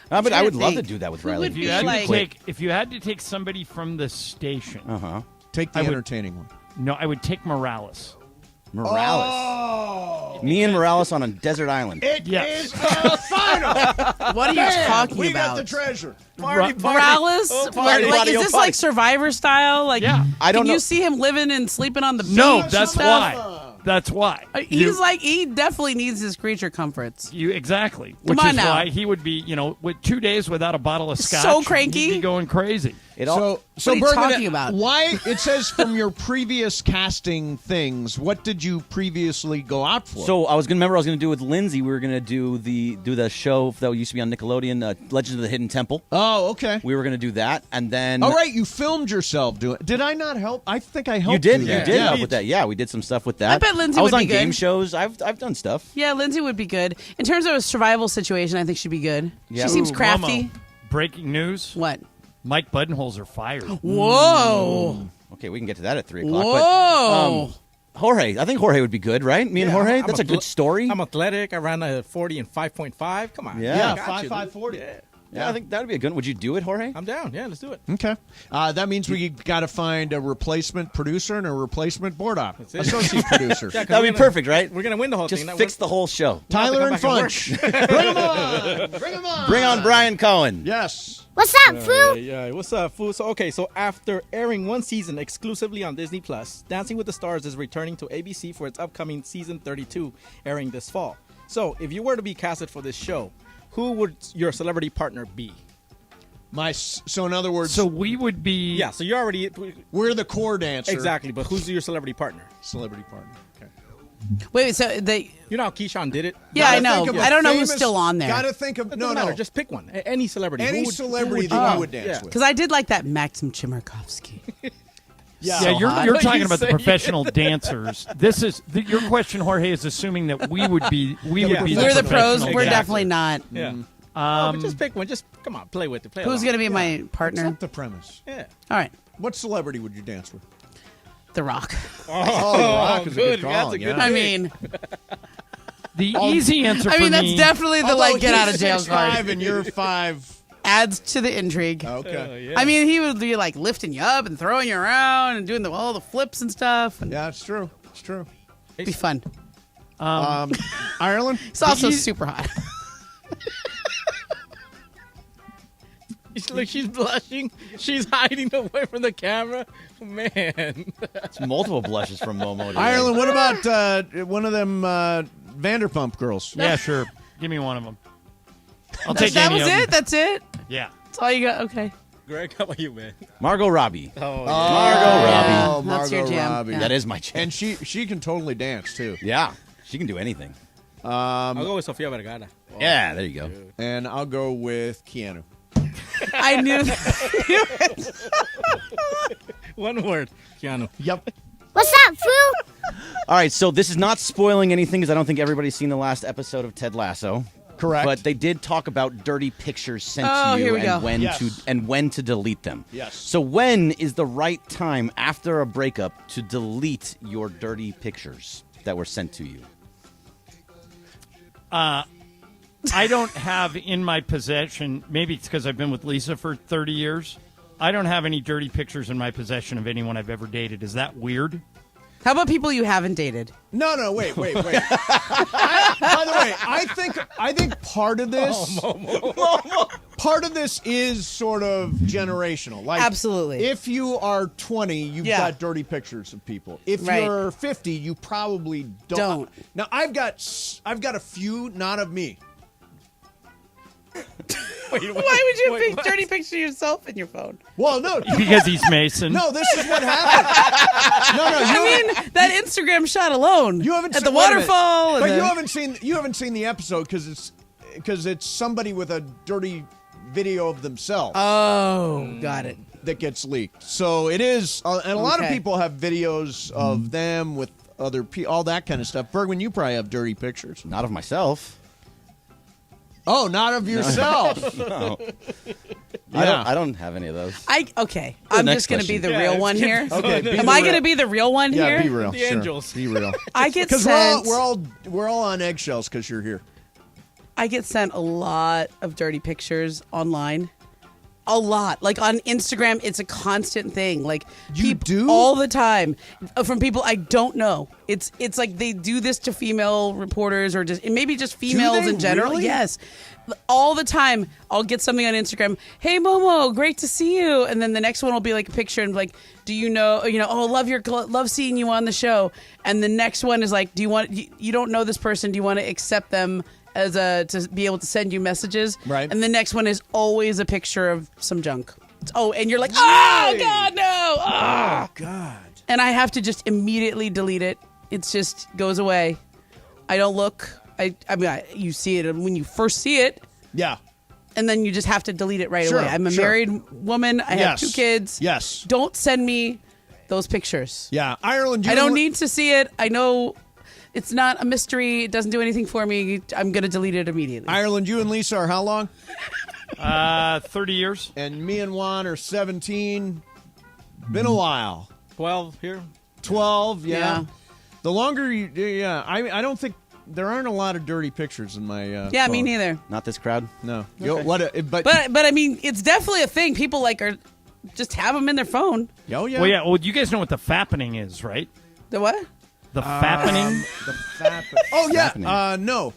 But I would love to think. do that with Who Riley. would If you be had like- to take somebody from the station, Take the I would- entertaining one. no, I would take Morales. Morales. Oh. Me and Morales on a desert island. It is a final. What are you talking we about? got the treasure. Morales? Is this like Survivor style? Like, I don't can know. you see him living and sleeping on the beach? No, and that's stuff? why. That's why. He definitely needs his creature comforts. Exactly. Come Which on is now. why he would be, with 2 days without a bottle of scotch. So cranky. He'd be going crazy. So What are you Bergen, talking about? Why it says from your previous casting things? What did you previously go out for? So I was gonna do with Lindsay. We were gonna do the show that used to be on Nickelodeon, Legends of the Hidden Temple. Oh, okay. We were gonna do that, and then All right, you filmed yourself doing. Did I not help? I think I helped. you did. do You that. did help with that. Yeah, we did some stuff with that. I bet Lindsay I was would on be game good. shows. I've done stuff. Yeah, Lindsay would be good. In terms of a survival situation, I think she'd be good. Yeah. She seems Ooh, crafty. Momo. Breaking news. What? Mike Budenholzer fired. Whoa. Okay, we can get to that at 3 o'clock. Whoa. But, Jorge, I think Jorge would be good, right? Me and Jorge. That's a good story. I'm athletic. I ran a 40 and 5.5. Come on. Yeah. 5.40. Yeah, I think that would be a good one. Would you do it, Jorge? I'm down. Yeah, let's do it. Okay. That means we got to find a replacement producer and a replacement board op. it. Associate producer. Yeah, 'cause That would we're be gonna- perfect, right? We're gonna win the whole Just thing. fix the whole show. Tyler and come back and Funch. Bring them on. Bring them on. Bring on Brian Cohen. Yes. What's up, fool? Yeah, what's up, fool? So after airing one season exclusively on Disney Plus, Dancing with the Stars is returning to ABC for its upcoming season 32, airing this fall. So, if you were to be casted for this show, who would your celebrity partner be? So in other words, So we would be. Yeah, so you're already we're the core dancer. exactly, but who's your celebrity partner? Celebrity partner. Okay. Wait, so they. You know how Keyshawn did it? Yeah, I know. Think of a I don't know who's famous- still on there. Gotta think of No, just pick one. Any celebrity. Any Who would- celebrity who that would you would dance yeah. with. Because I did like that Maxim Chimerkovsky. Yeah, So you're hot. you're What talking you about the say? professional dancers. This is your question, Jorge, is assuming that we would be We're the pros. professional We're dancers. definitely not. Yeah. But just pick one. Just come on, play with it. Play Who's along. going to be my partner? What's up the premise? Yeah. All right. What celebrity would you dance with? The Rock. Oh, The Rock is a good good. call. That's a good yeah. I mean, The easy answer for I mean that's me. definitely the Although get out of he's jail 6'5" card. and you're 5. Adds to the intrigue. Okay. I mean, he would be like lifting you up and throwing you around and doing all the flips and stuff. And Yeah, it's true. It's true. it'd be fun. Ireland? He's also super hot. Look, she's blushing. She's hiding away from the camera. Man. It's multiple blushes from Momo. Today. Ireland, what about one of them Vanderpump girls? Yeah, sure. Give me one of them. I'll take That any was of them. it? That's it? Yeah. That's all you got? Okay. Greg, how about you, man? Margot Robbie. Oh, Margot Robbie. Oh, That's your Margot jam. Robbie. Yeah. That is my jam. And she can totally dance, too. Yeah, she can do anything. I'll go with Sofia Vergara. Yeah, there you go. And I'll go with Keanu. I knew that. One word. Keanu. Yep. What's up, fool? All right, so this is not spoiling anything because I don't think everybody's seen the last episode of Ted Lasso. Correct. But they did talk about dirty pictures sent Oh, to you here we and go. when Yes. to delete them. Yes. So when is the right time after a breakup to delete your dirty pictures that were sent to you? I don't have in my possession, maybe it's because I've been with Lisa for 30 years. I don't have any dirty pictures in my possession of anyone I've ever dated. Is that weird? How about people you haven't dated? No, wait. By the way, I think part of this part of this is sort of generational. Like Absolutely. If you are 20, you've Yeah. got dirty pictures of people. If Right. you're 50, you probably don't. Now I've got a few, not of me. Why would you have a dirty picture of yourself in your phone? Well, no, Because he's Mason. no. This is what happened. No, I mean, that Instagram shot alone. You haven't at seen, the wait a minute. waterfall. but and you haven't seen the episode because it's somebody with a dirty video of themselves. Oh, got it. That gets leaked. So it is, and a lot of Okay. people have videos of them with other people, all that kind of stuff. Bergman, you probably have dirty pictures. Not of myself. Oh, not of yourself. No. Yeah. I don't have any of those. Okay. The I'm next just going to be question. the real one here. Okay, be Am the I real. going to be the real one Yeah, here? be real. The sure. angels. Be real. I get Because sent. we're all on eggshells because you're here. I get sent a lot of dirty pictures online. A lot. Like on Instagram, it's a constant thing. Like You do? all the time from people I don't know. It's like they do this to female reporters or maybe just females in general. Really? Yes. All the time, I'll get something on Instagram. Hey, Momo, great to see you. And then the next one will be like a picture and like, do you know, oh, love seeing you on the show. And the next one is like, you don't know this person. Do you want to accept them to be able to send you messages? Right. And the next one is always a picture of some junk. Oh, and you're like, oh, God, no. Oh, God. And I have to just immediately delete it. It just goes away. I don't look. You see it when you first see it. Yeah. And then you just have to delete it right Sure, away. I'm a married woman. I have 2 kids. Yes. Don't send me those pictures. Yeah. Ireland, I don't need to see it. I know it's not a mystery. It doesn't do anything for me. I'm going to delete it immediately. Ireland, you and Lisa are how long? 30 years. And me and Juan are 17. Been a while. 12 here. 12, Yeah. The longer you, I don't think there aren't a lot of dirty pictures in my. Yeah, phone. me neither. Not this crowd. No. Okay. But I mean, it's definitely a thing. People are just have them in their phone. Oh yeah. Well, yeah. Well, you guys know what the fappening is, right? The what? The fappening. The fappening. Oh yeah. No.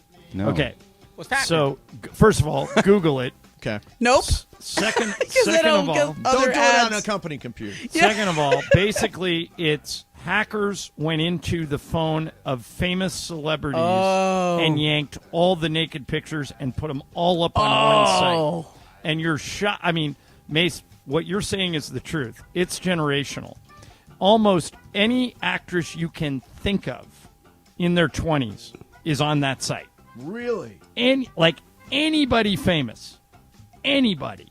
Okay. What's happening? So, first of all, Google it. Okay. Nope. Second they don't of get all, other Don't do it ads. on a company computer. second of all, basically, it's hackers went into the phone of famous celebrities and yanked all the naked pictures and put them all up on one site. And you're shot. I mean, Mace, what you're saying is the truth. It's generational. Almost any actress you can think of in their 20s is on that site. Really? Anybody famous. Anybody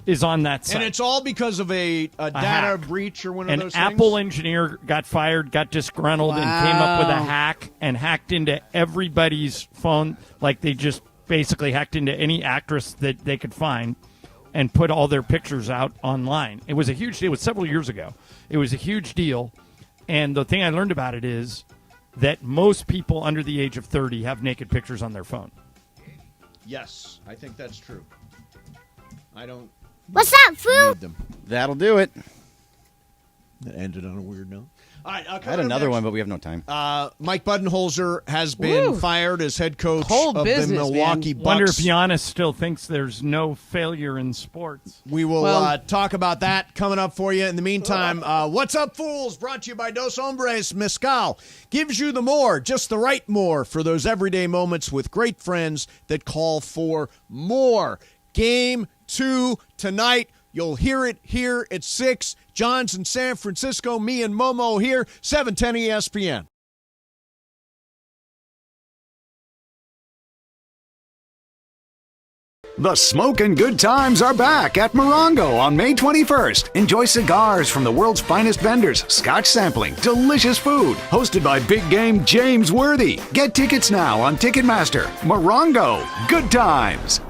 is on that site. And it's all because of a data hack. breach or one An of those Apple things? engineer got fired, got disgruntled, and came up with a hack and hacked into everybody's phone. Like they just basically hacked into any actress that they could find and put all their pictures out online. It was a huge deal. It was several years ago. It was a huge deal. And the thing I learned about it is that most people under the age of 30 have naked pictures on their phone. Yes, I think that's true. I don't. What's up, fool? Need them. That'll do it. That ended on a weird note. All right, I had another one, but we have no time. Mike Budenholzer has been fired as head coach of the Milwaukee Bucks. Wonder if Giannis still thinks there's no failure in sports. We will talk about that coming up for you. In the meantime, What's Up, Fools? Brought to you by Dos Hombres Mezcal. Gives you the more, just the right more, for those everyday moments with great friends that call for more. Game 2 tonight. You'll hear it here at 6. John's in San Francisco. Me and Momo here. 710 ESPN. The smoking good times are back at Morongo on May 21st. Enjoy cigars from the world's finest vendors, scotch sampling, delicious food. Hosted by big game James Worthy. Get tickets now on Ticketmaster. Morongo, good times.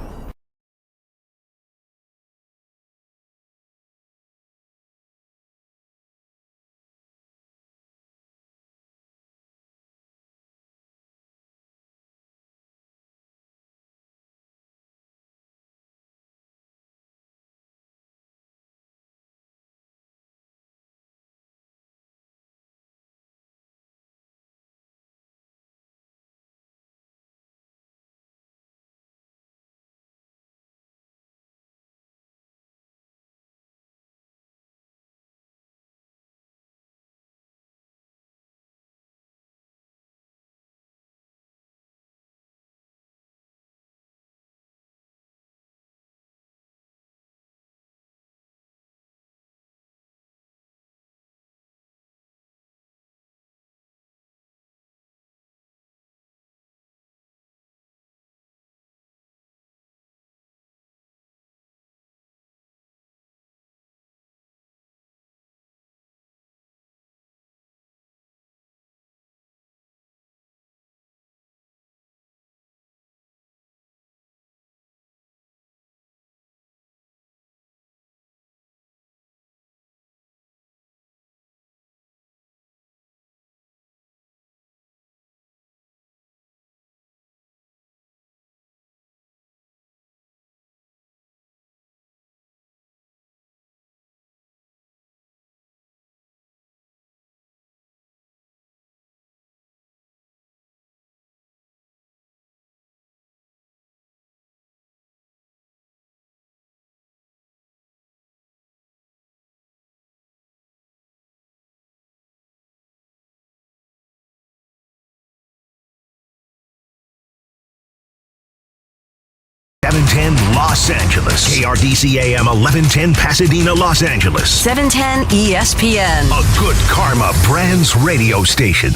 710 Los Angeles. KRDC AM 1110 Pasadena, Los Angeles. 710 ESPN. A good karma Brands radio station.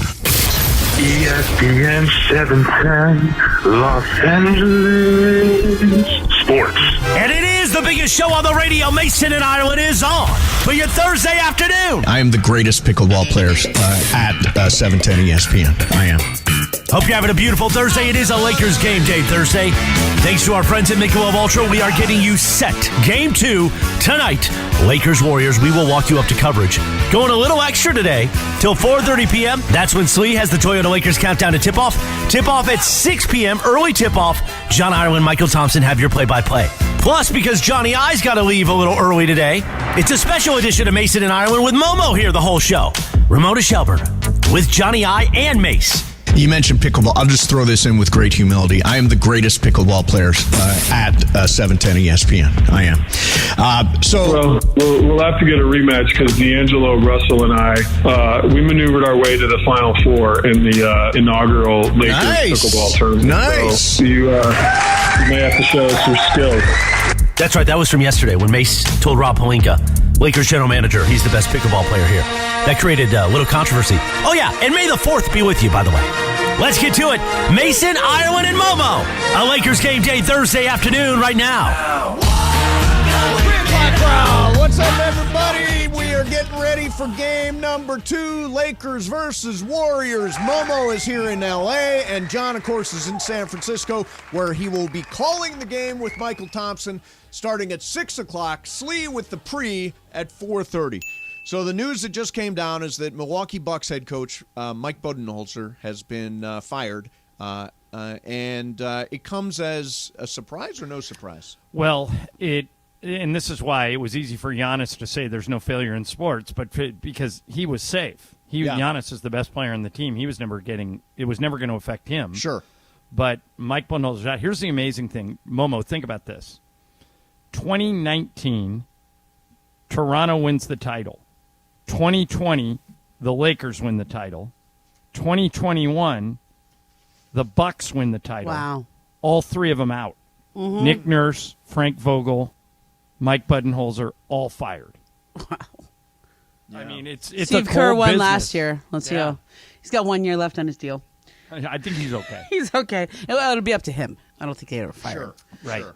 ESPN 710 Los Angeles. Sports. And it is the biggest show on the radio. Mason and Ireland is on for your Thursday afternoon. I am the greatest pickleball player at 710 ESPN. I am. Hope you're having a beautiful Thursday. It is a Lakers game day Thursday. Thanks to our friends at Michelob Ultra, we are getting you set. Game 2 tonight. Lakers Warriors. We will walk you up to coverage. Going a little extra today till 4:30 p.m. That's when Slee has the Toyota Lakers countdown to tip-off. Tip-off at 6 p.m. Early tip-off. John Ireland, Michael Thompson have your play-by-play. Plus, because Johnny I's got to leave a little early today, it's a special edition of Mason and Ireland with Momo here the whole show. Ramona Shelburne with Johnny I and Mace. You mentioned pickleball. I'll just throw this in with great humility. I am the greatest pickleball player at 710 ESPN. I am. Well, we'll have to get a rematch because D'Angelo, Russell, and I, we maneuvered our way to the Final Four in the inaugural Lakers pickleball tournament. Nice. So you may have to show us your skills. That's right. That was from yesterday when Mace told Rob Pelinka, Lakers general manager, he's the best pickleball player here. That created a little controversy. Oh, yeah, and May the 4th be with you, by the way. Let's get to it. Mason, Ireland, and Momo. A Lakers game day Thursday afternoon right now. 3 o'clock crowd. What's up, everybody? We are getting ready for game number 2, Lakers versus Warriors. Momo is here in L.A., and John, of course, is in San Francisco, where he will be calling the game with Michael Thompson starting at 6 o'clock. Slee with the pre at 4:30. So the news that just came down is that Milwaukee Bucks head coach Mike Budenholzer has been fired, and it comes as a surprise or no surprise? Well, and this is why it was easy for Giannis to say there's no failure in sports, but because he was safe. Giannis is the best player on the team. It was never going to affect him. Sure. But Mike Budenholzer, here's the amazing thing. Momo, think about this. 2019, Toronto wins the title. 2020, the Lakers win the title. 2021, the Bucks win the title. Wow. All 3 of them out. Mm-hmm. Nick Nurse, Frank Vogel, Mike Budenholzer, all fired. Wow. Yeah. I mean, it's Steve a Kerr cold won business. last year. Let's see how. He's got 1 year left on his deal. I think he's okay. He's okay. It'll be up to him. I don't think they ever fire him. Right.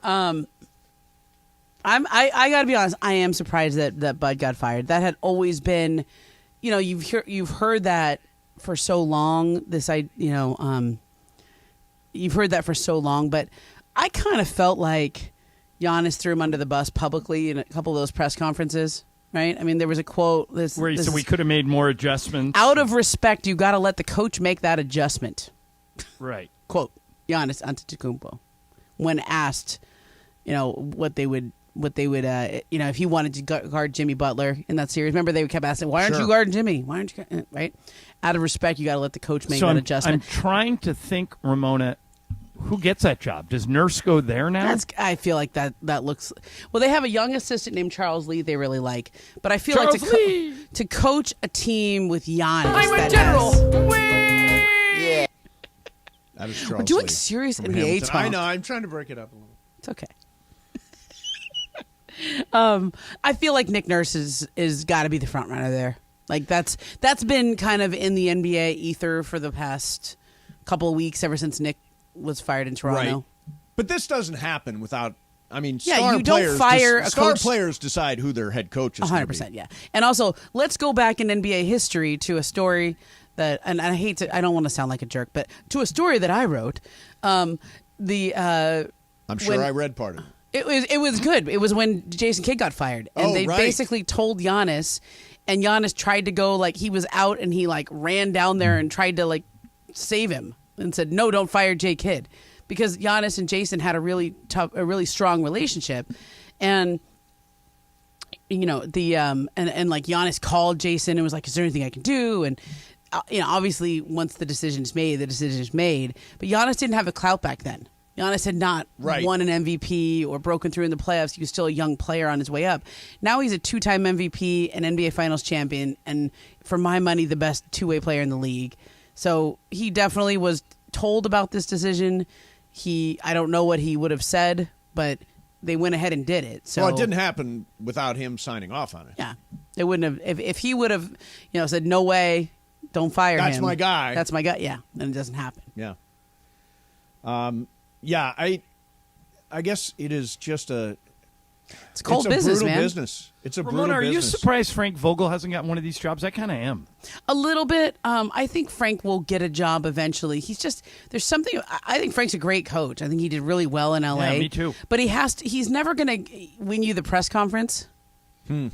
I got to be honest. I am surprised that Bud got fired. That had always been, you've heard that for so long. You've heard that for so long. But I kind of felt like Giannis threw him under the bus publicly in a couple of those press conferences. Right? I mean, there was a quote. Where he said we could have made more adjustments. Out of respect, you got to let the coach make that adjustment. Right. Quote Giannis Antetokounmpo when asked, what they would, if he wanted to guard Jimmy Butler in that series. Remember, they kept asking, "Why aren't you guarding Jimmy? Why aren't you?" Right? Out of respect, you got to let the coach make that adjustment. I'm trying to think, Ramona, who gets that job? Does Nurse go there now? I feel like that looks. Well, they have a young assistant named Charles Lee they really like, but I feel Charles like Lee. To coach a team with Giannis. I'm a general. Yeah. That is Charles We're doing Lee serious from NBA Hamilton. talk. I know. I'm trying to break it up a little. It's okay. I feel like Nick Nurse is got to be the front runner there. Like that's been kind of in the NBA ether for the past couple of weeks, ever since Nick was fired in Toronto. Right. But this doesn't happen without. I mean, Yeah, star you don't players fire a star coach- players decide who their head coach is. 100%, yeah. And also, let's go back in NBA history to a story that, and I don't want to sound like a jerk, but to a story that I wrote. I'm sure I read part of it. It was good. It was when Jason Kidd got fired, and they right. basically told Giannis, and Giannis tried to go he was out, and he ran down there and tried to save him, and said, "No, don't fire Jay Kidd," because Giannis and Jason had a really strong relationship, and Giannis called Jason and was like, "Is there anything I can do?" And obviously once the decision is made, the decision is made. But Giannis didn't have the clout back then. Giannis had not won an MVP or broken through in the playoffs. He was still a young player on his way up. Now he's a 2-time MVP, an NBA Finals champion, and for my money, the best two-way player in the league. So he definitely was told about this decision. I don't know what he would have said but they went ahead and did it. So well, it didn't happen without him signing off on it. Yeah, they wouldn't have if he would have, said no way, don't fire him. That's my guy. That's my guy. Yeah, and it doesn't happen. Yeah. Yeah. I guess it is just it's cold business, brutal man. Business. It's a Ramona, brutal business. are you surprised Frank Vogel hasn't gotten one of these jobs? I kind of am. A little bit. I think Frank will get a job eventually. There's something. I think Frank's a great coach. I think he did really well in LA. Yeah, me too. But he's never going to win you the press conference. Right?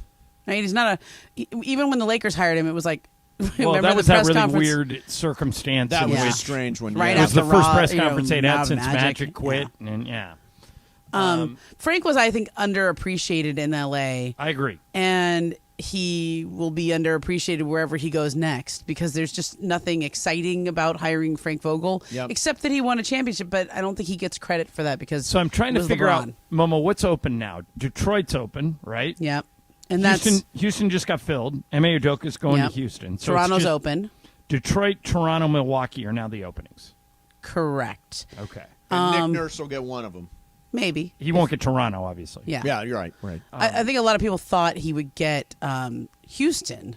He's not even when the Lakers hired him, it was like. Well, that was that really weird circumstance. That was strange when right it was after the first press conference they'd had since Magic Magic quit, and Frank was, I think, underappreciated in LA. I agree. And he will be underappreciated wherever he goes next because there's just nothing exciting about hiring Frank Vogel, except that he won a championship, but I don't think he gets credit for that because So I'm trying to figure LeBron. out, Momo, what's open now? Detroit's open, right? Yeah. And Houston just got filled. Ime Udoka is going to Houston. So Toronto's open. Detroit, Toronto, Milwaukee are now the openings. Correct. Okay. And Nick Nurse will get one of them. Maybe. He won't get Toronto, obviously. Yeah. Yeah, you're right. Right. I think a lot of people thought he would get Houston.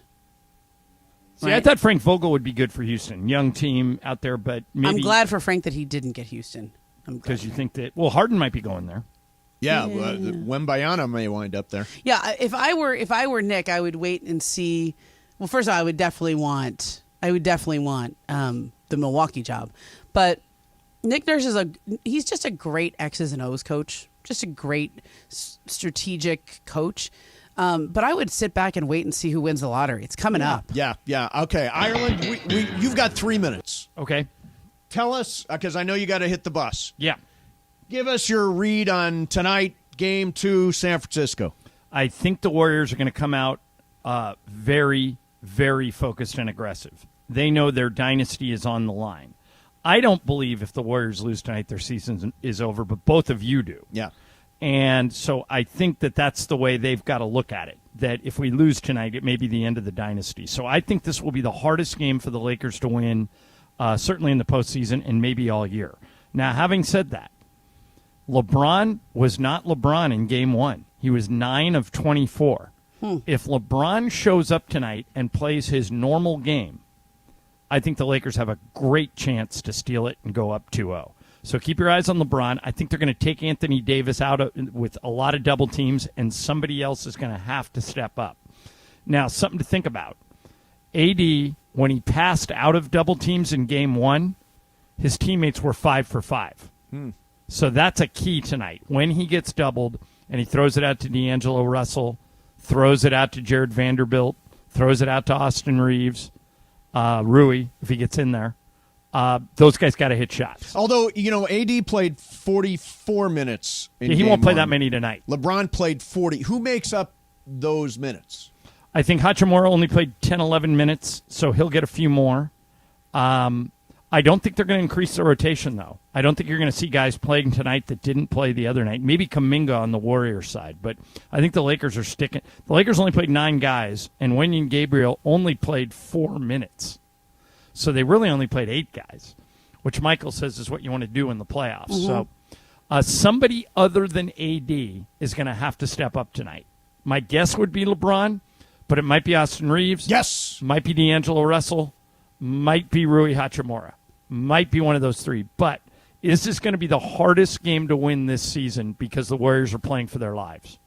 See, I thought Frank Vogel would be good for Houston. Young team out there, but maybe. I'm glad for Frank that he didn't get Houston. Because you think that, Harden might be going there. Yeah, Wembayana may wind up there. Yeah, if I were Nick, I would wait and see. Well, first of all, I would definitely want the Milwaukee job, but Nick Nurse he's just a great X's and O's coach, just a great strategic coach. But I would sit back and wait and see who wins the lottery. It's coming up. Yeah. Okay, Ireland, you've got 3 minutes. Okay, tell us because I know you got to hit the bus. Yeah. Give us your read on tonight, Game 2, San Francisco. I think the Warriors are going to come out very, very focused and aggressive. They know their dynasty is on the line. I don't believe if the Warriors lose tonight, their season is over, but both of you do. Yeah. And so I think that that's the way they've got to look at it, that if we lose tonight, it may be the end of the dynasty. So I think this will be the hardest game for the Lakers to win, certainly in the postseason and maybe all year. Now, having said that, LeBron was not LeBron in Game 1. He was 9 of 24. If LeBron shows up tonight and plays his normal game, I think the Lakers have a great chance to steal it and go up 2-0. So keep your eyes on LeBron. I think they're going to take Anthony Davis out with a lot of double teams, and somebody else is going to have to step up. Now, something to think about. AD, when he passed out of double teams in Game 1, his teammates were 5 for 5. So that's a key tonight. When he gets doubled and he throws it out to D'Angelo Russell, throws it out to Jared Vanderbilt, throws it out to Austin Reeves, Rui, if he gets in there, those guys got to hit shots. Although, AD played 44 minutes in he won't play 1. that many tonight. LeBron played 40. Who makes up those minutes? I think Hachimura only played 10, 11 minutes, so he'll get a few more. I don't think they're going to increase the rotation, though. I don't think you're going to see guys playing tonight that didn't play the other night. Maybe Kuminga on the Warriors side, but I think the Lakers are sticking. The Lakers only played 9 guys, and Wenyen Gabriel only played 4 minutes. So they really only played 8 guys, which Michael says is what you want to do in the playoffs. So somebody other than AD is going to have to step up tonight. My guess would be LeBron, but it might be Austin Reeves. Yes. Might be D'Angelo Russell. Might be Rui Hachimura. Might be one of those 3. But is this going to be the hardest game to win this season because the Warriors are playing for their lives?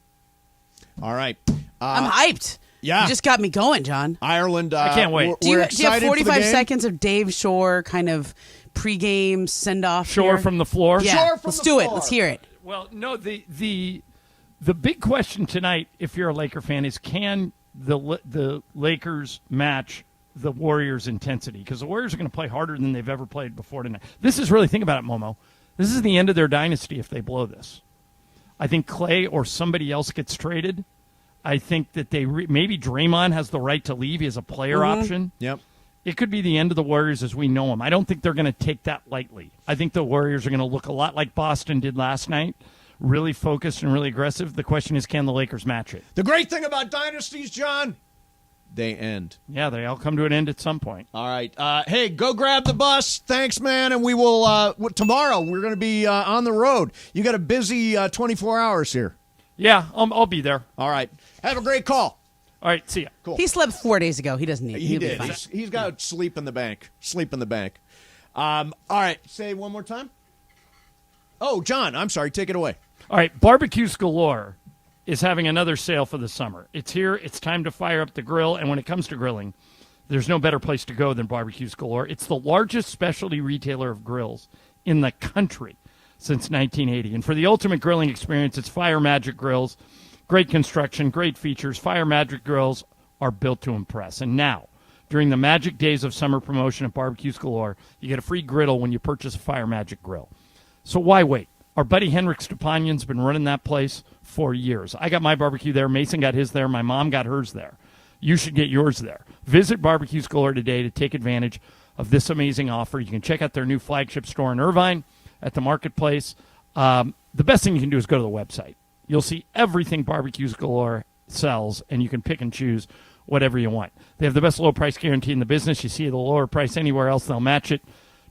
All right. I'm hyped. Yeah. You just got me going, John. Ireland. I can't wait. Do you have excited 45 for the game? seconds of Dave Shore kind of pregame send-off Shore here? from the floor? Yeah. Shore from Let's the do it. floor. Let's hear it. Well, no, the big question tonight, if you're a Laker fan, is can the Lakers match the Warriors' intensity? Because the Warriors are going to play harder than they've ever played before tonight. This is really, think about it, Momo. This is the end of their dynasty if they blow this. I think Clay or somebody else gets traded. I think that maybe Draymond has the right to leave. He has a player option. Yep. It could be the end of the Warriors as we know them. I don't think they're going to take that lightly. I think the Warriors are going to look a lot like Boston did last night, really focused and really aggressive. The question is, can the Lakers match it? The great thing about dynasties, John, they end. Yeah, they all come to an end at some point. All right. Hey, go grab the bus. Thanks, man. And we will, tomorrow, we're going to be on the road. You got a busy 24 hours here. Yeah, I'll be there. All right. Have a great call. All right, see ya. Cool. He slept 4 days ago. He doesn't need. He he'll be did. fine. He's got sleep in the bank. Sleep in the bank. All right. Say one more time. Oh, John, I'm sorry. Take it away. All right, Barbecues Galore is having another sale for the summer. It's here. It's time to fire up the grill. And when it comes to grilling, there's no better place to go than Barbecues Galore. It's the largest specialty retailer of grills in the country since 1980. And for the ultimate grilling experience, it's Fire Magic Grills. Great construction, great features. Fire Magic Grills are built to impress. And now, during the Magic Days of Summer promotion at Barbecues Galore, you get a free griddle when you purchase a Fire Magic Grill. So why wait? Our buddy Henrik Stepanyan's been running that place for years. I got my barbecue there. Mason got his there. My mom got hers there. You should get yours there. Visit Barbecues Galore today to take advantage of this amazing offer. You can check out their new flagship store in Irvine at the Marketplace. The best thing you can do is go to the website. You'll see everything Barbecues Galore sells, and you can pick and choose whatever you want. They have the best low price guarantee in the business. You see the lower price anywhere else, they'll match it.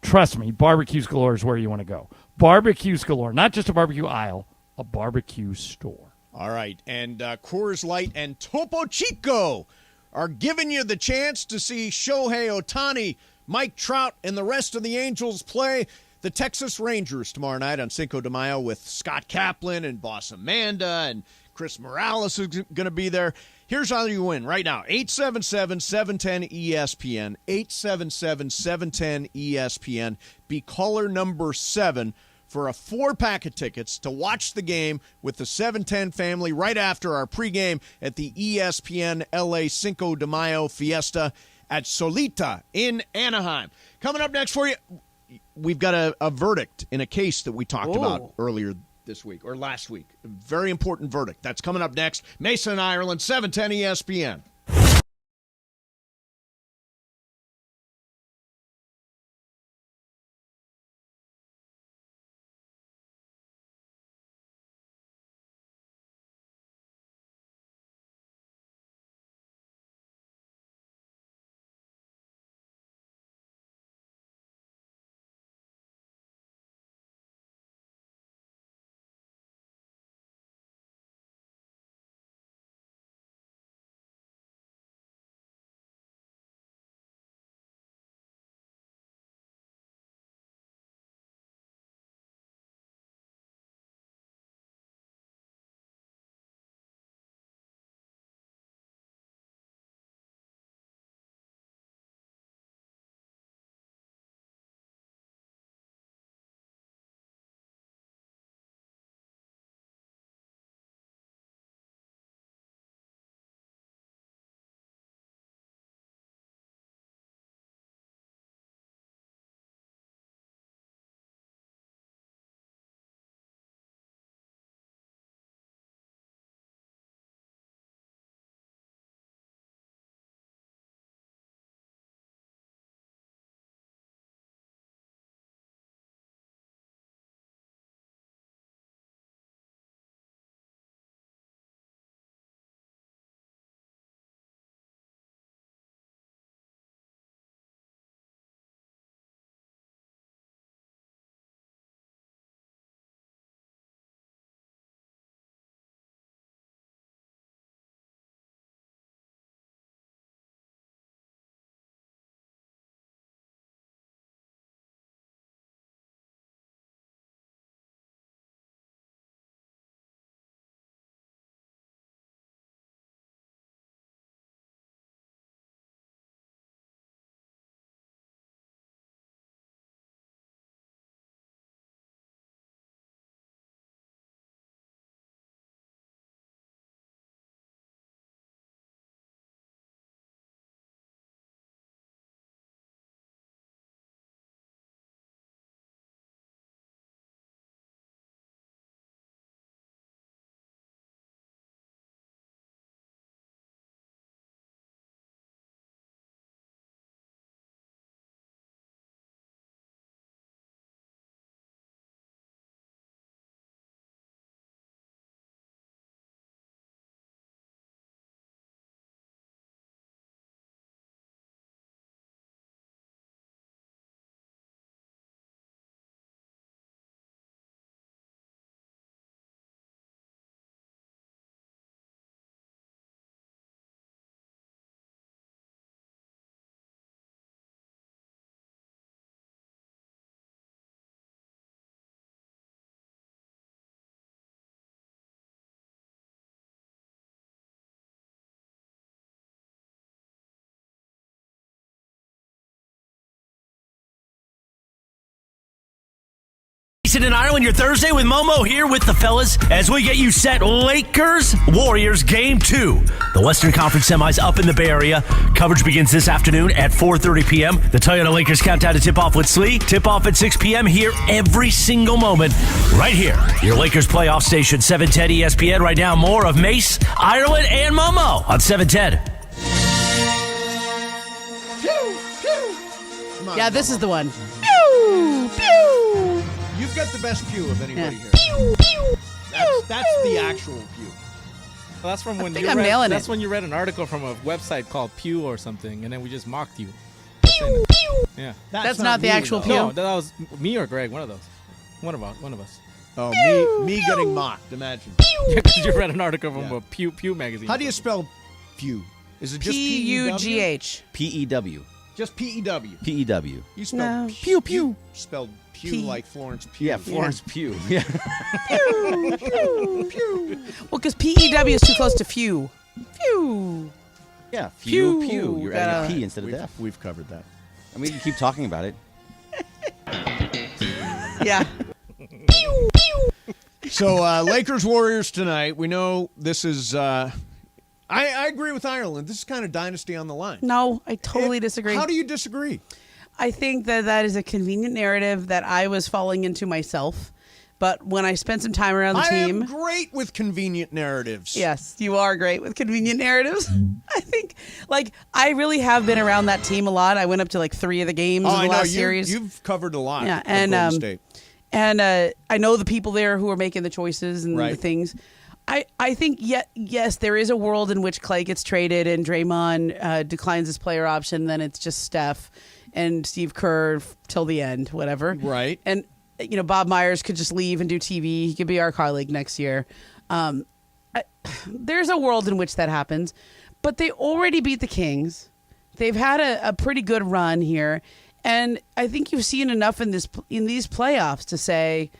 Trust me, Barbecues Galore is where you want to go. Barbecues Galore, not just a barbecue aisle, a barbecue store. All right, and Coors Light and Topo Chico are giving you the chance to see Shohei Ohtani, Mike Trout, and the rest of the Angels play the Texas Rangers tomorrow night on Cinco de Mayo with Scott Kaplan and Boss Amanda, and Chris Morales is going to be there. Here's how you win right now. 877-710-ESPN. 877-710-ESPN. Be caller number 7 for a 4-pack of tickets to watch the game with the 710 family right after our pregame at the ESPN LA Cinco de Mayo Fiesta at Solita in Anaheim. Coming up next for you, we've got a verdict in a case that we talked about earlier this week or last week. A very important verdict. That's coming up next. Mason, Ireland, 710 ESPN. Mason in Ireland, your Thursday with Momo here with the fellas as we get you set. Lakers Warriors Game 2. The Western Conference semis up in the Bay Area. Coverage begins this afternoon at 4:30 p.m. The Toyota Lakers countdown to tip-off with Slee. Tip-off at 6 p.m. here every single moment. Right here, your Lakers playoff station, 710 ESPN. Right now, more of Mace, Ireland, and Momo on 710. Yeah, this is the one. Pew, pew. You've got the best pew of anybody here. Pew, pew, that's the actual pew. Well, that's from when think you I'm read. nailing That's it. when you read an article from a website called Pew or something, and then we just mocked you. Pew, pew. Yeah, That's not the me, actual though. pew. No, that was me or Greg. One of those. One of us. Oh, me getting mocked. Imagine. Because you read an article from Yeah. a Pew magazine. How do you spell pew? Is it just P-U-G-H. P-E-W. Just P-E-W. P-E-W. You spelled No. pew. You spelled pew P. like Florence Pugh. Yeah, Florence Pugh. Yeah. Pew, pew, pew. Well, because P-E-W is too close to few. Pew. Yeah, Pew. pew. You're adding a P instead of We've, the F. we've covered that. I mean, you can keep talking about it. Yeah. So, Lakers Warriors tonight. We know this is. I agree with Ireland. This is kind of dynasty on the line. No, I totally disagree. How do you disagree? I think that is a convenient narrative that I was falling into myself. But when I spent some time around the team. I am great with convenient narratives. Yes, you are great with convenient narratives. I think, I really have been around that team a lot. I went up to 3 of the games in the last series. You've covered a lot. Yeah, of and Golden State. And I know the people there who are making the choices and the Right. things. I think, yes, there is a world in which Clay gets traded and Draymond declines his player option. Then it's just Steph and Steve Kerr till the end, whatever. Right. And, Bob Myers could just leave and do TV. He could be our colleague next year. There's a world in which that happens. But they already beat the Kings. They've had a pretty good run here. And I think you've seen enough in these playoffs to say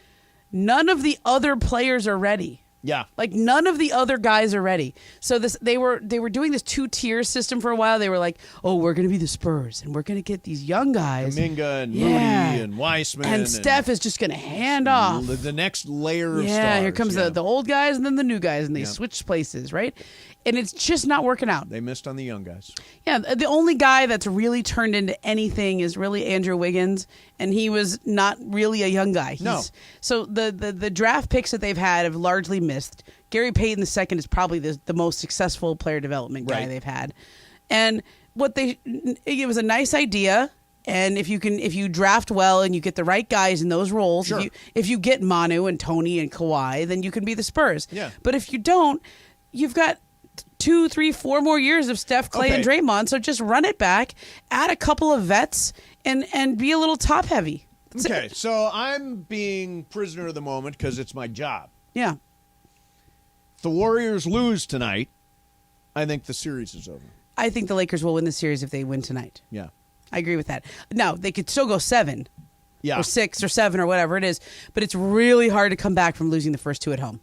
none of the other players are ready. Yeah. None of the other guys are ready. So they were doing this 2-tier system for a while. They were like, oh, we're going to be the Spurs, and we're going to get these young guys. Kuminga and Yeah. Moody and Weissman. And Steph is just going to hand off. The next layer of Yeah, stars. here comes the old guys and then the new guys, and they switch places, right? And it's just not working out. They missed on the young guys. Yeah, the only guy that's really turned into anything is really Andrew Wiggins, and he was not really a young guy. No. So the draft picks that they've had have largely missed. Gary Payton II is probably the most successful player development guy they've had. And it was a nice idea. And if you draft well and you get the right guys in those roles, Sure. if you get Manu and Tony and Kawhi, then you can be the Spurs. Yeah. But if you don't, you've got 2, 3, 4 more years of Steph, Clay, and Okay. Draymond. So just run it back, add a couple of vets, and be a little top heavy. That's Okay, it. so I'm being prisoner of the moment because it's my job. Yeah. If the Warriors lose tonight, I think the series is over. I think the Lakers will win the series if they win tonight. Yeah. I agree with that. Now, they could still go 7 Yeah. or 6 or 7 or whatever it is, but it's really hard to come back from losing the first 2 at home.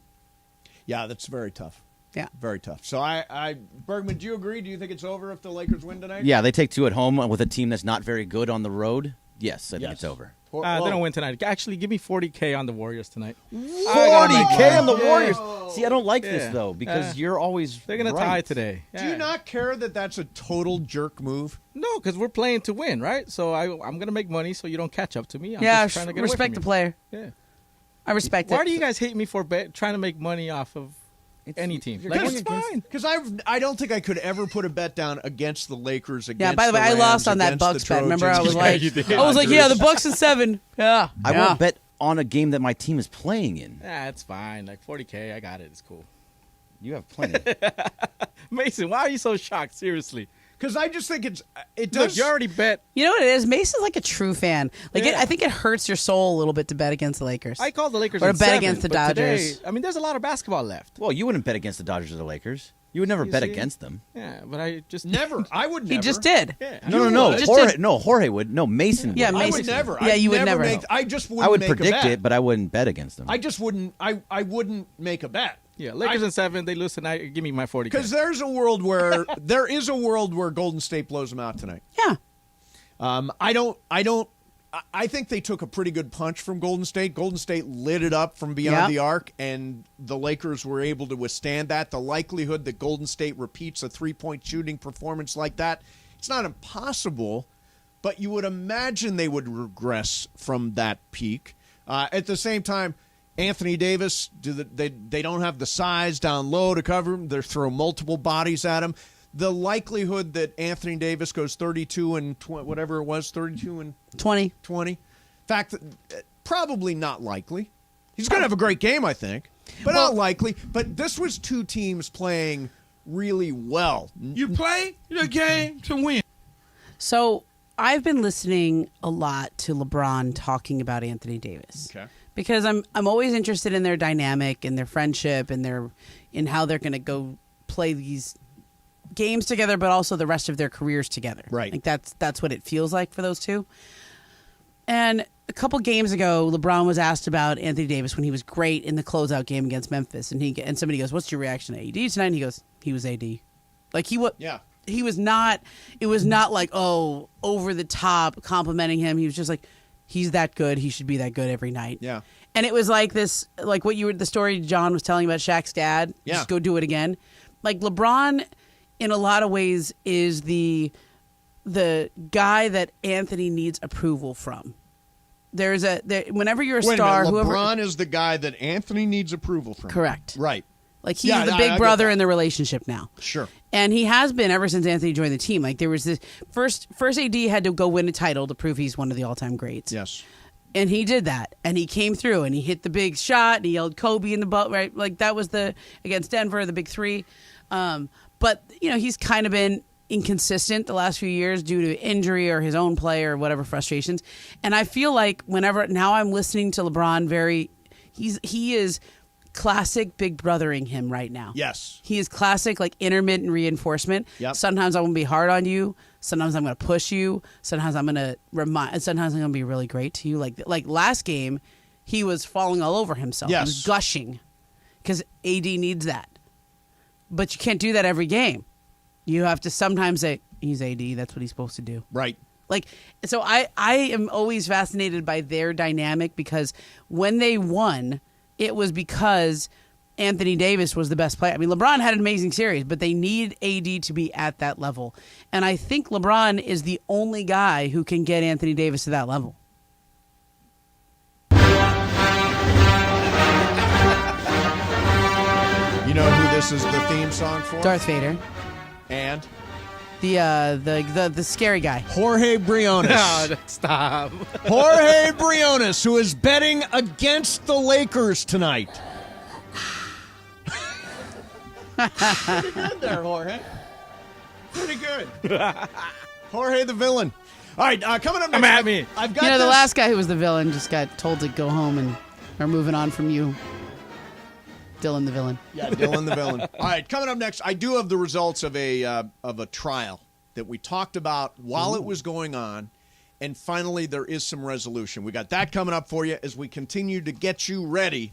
Yeah, that's very tough. Yeah. Very tough. So Bergman, do you agree? Do you think it's over if the Lakers win tonight? Yeah, they take 2 at home with a team that's not very good on the road. Yes, I think it's over. They don't win tonight. Actually, give me 40K on the Warriors tonight. 40K on the Warriors. See, I don't like Yeah. this though because you're always They're gonna right. tie today. Do you not care that that's a total jerk move? No, because we're playing to win, right? So I'm gonna make money so you don't catch up to me. I'm Yeah, just trying to get respect away the from player. you. Yeah. I respect it. Why do you guys hate me for trying to make money off of any team? Like, Because it's fine. Because I don't think I could ever put a bet down against the Lakers. Against Yeah, by the way, I Rams, lost on that against Bucks the bet. Remember, I was Trojans. like, Yeah, you did. yeah, the Bucks in 7. Yeah. I yeah. won't bet on a game that my team is playing in. Yeah, it's fine. Like 40K, I got it. It's cool. You have plenty. Mason, why are you so shocked? Seriously. Because I just think it Look, does. you already bet. You know what it is? Mason's like a true fan. Yeah. I think it hurts your soul a little bit to bet against the Lakers. I called the Lakers or in to bet 7, against the but Dodgers. Today, I mean, there's a lot of basketball left. Well, you wouldn't bet against the Dodgers or the Lakers. You would never You bet see? against them. Yeah, but I just Never. I would never. He just did. Yeah. No. Just Jorge, did. no, Jorge would. No, Mason. Yeah, would. I Mason. would never. Yeah, I'd you would never. Make, I just wouldn't I would make predict a bet. it, but I wouldn't bet against them. I just wouldn't. I wouldn't make a bet. Yeah, Lakers in 7. They lose tonight. Give me my 40K. Because there is a world where Golden State blows them out tonight. Yeah. I don't I think they took a pretty good punch from Golden State. Golden State lit it up from beyond the arc, and the Lakers were able to withstand that. The likelihood that Golden State repeats a three-point shooting performance like that, it's not impossible, but you would imagine they would regress from that peak. At the same time, Anthony Davis, they don't have the size down low to cover him. They throw multiple bodies at him. The likelihood that Anthony Davis goes 32 and whatever it was, 32 and 20. In fact, probably not likely. He's going to have a great game, I think, but not likely. But this was two teams playing really well. You play the game to win. So I've been listening a lot to LeBron talking about Anthony Davis. Okay. Because I'm always interested in their dynamic and their friendship and in how they're going to go play these games together, but also the rest of their careers together. Right. Like that's what it feels like for those two. And a couple games ago, LeBron was asked about Anthony Davis when he was great in the closeout game against Memphis, and somebody goes, "What's your reaction to AD tonight?" And he goes, "He was AD." Like he was. Yeah. He was not. It was not like over the top complimenting him. He was just like, he's that good. He should be that good every night. Yeah. And it was like this, like the story John was telling about Shaq's dad. Yeah. Just go do it again. Like LeBron, in a lot of ways, is the guy that Anthony needs approval from. Whenever you're a star, LeBron is the guy that Anthony needs approval from. Correct. Right. Like he's the big brother in the relationship now. Sure. And he has been ever since Anthony joined the team. Like there was this first AD had to go win a title to prove he's one of the all-time greats. Yes. And he did that, and he came through, and he hit the big shot, and he yelled Kobe in the butt, right? Like that was against Denver, the big three. But he's kind of been inconsistent the last few years due to injury or his own play or whatever frustrations. And I feel like now I'm listening to LeBron he is classic big brothering him right now. Yes. He is classic like intermittent reinforcement. Yep. Sometimes I'm going to be hard on you. Sometimes I'm going to push you. Sometimes I'm going to remind. Sometimes I'm going to be really great to you. Like last game, he was falling all over himself. Yes. He was gushing because AD needs that. But you can't do that every game. You have to sometimes say, he's AD. That's what he's supposed to do. Right. Like, so I am always fascinated by their dynamic because when they won, it was because Anthony Davis was the best player. I mean, LeBron had an amazing series, but they need AD to be at that level. And I think LeBron is the only guy who can get Anthony Davis to that level. You know who this is the theme song for? Darth Vader. And? The scary guy. Jorge Briones. No, stop. Jorge Briones, who is betting against the Lakers tonight. Pretty good there, Jorge. Pretty good. Jorge the villain. All right, coming up next. Come at me. I've got the last guy who was the villain just got told to go home and are moving on from you. Dylan the villain. Yeah, Dylan the villain. All right, coming up next, I do have the results of a trial that we talked about while it was going on, and finally there is some resolution. We got that coming up for you as we continue to get you ready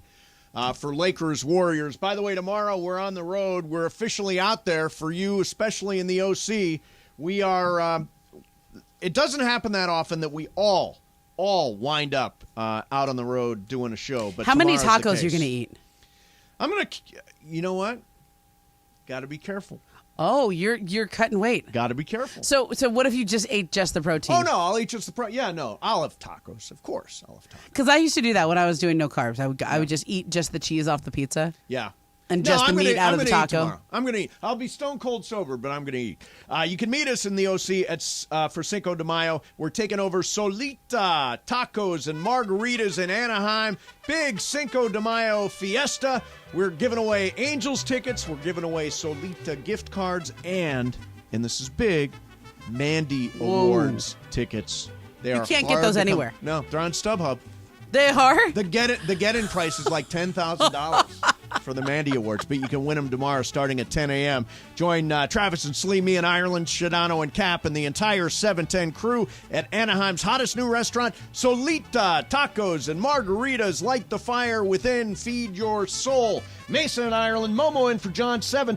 for Lakers Warriors. By the way, tomorrow we're on the road. We're officially out there for you, especially in the OC. We are. It doesn't happen that often that we all wind up out on the road doing a show. But how many tomorrow's the tacos case. you're going to eat? I'm going to, you know what? Got to be careful. Oh, you're cutting weight. Got to be careful. So what if you just ate just the protein? Oh, no, I'll eat just the protein. Yeah, no, I'll have tacos. Of course, I'll have tacos. Because I used to do that when I was doing no carbs. I would just eat just the cheese off the pizza. Yeah. And just the meat out of the taco. I'm going to eat. I'll be stone cold sober, but I'm going to eat. You can meet us in the OC for Cinco de Mayo. We're taking over Solita Tacos and Margaritas in Anaheim. Big Cinco de Mayo fiesta. We're giving away Angels tickets. We're giving away Solita gift cards. And this is big, Mandy Awards tickets. They You are can't get hard those to come- anywhere. No, they're on StubHub. They are? The get-in price is like $10,000 for the Mandy Awards, but you can win them tomorrow starting at 10 a.m. Join Travis and Slee, me and Ireland, Shadano and Cap, and the entire 710 crew at Anaheim's hottest new restaurant, Solita Tacos and Margaritas. Light the fire within, feed your soul. Mason and Ireland, Momo in for John 7.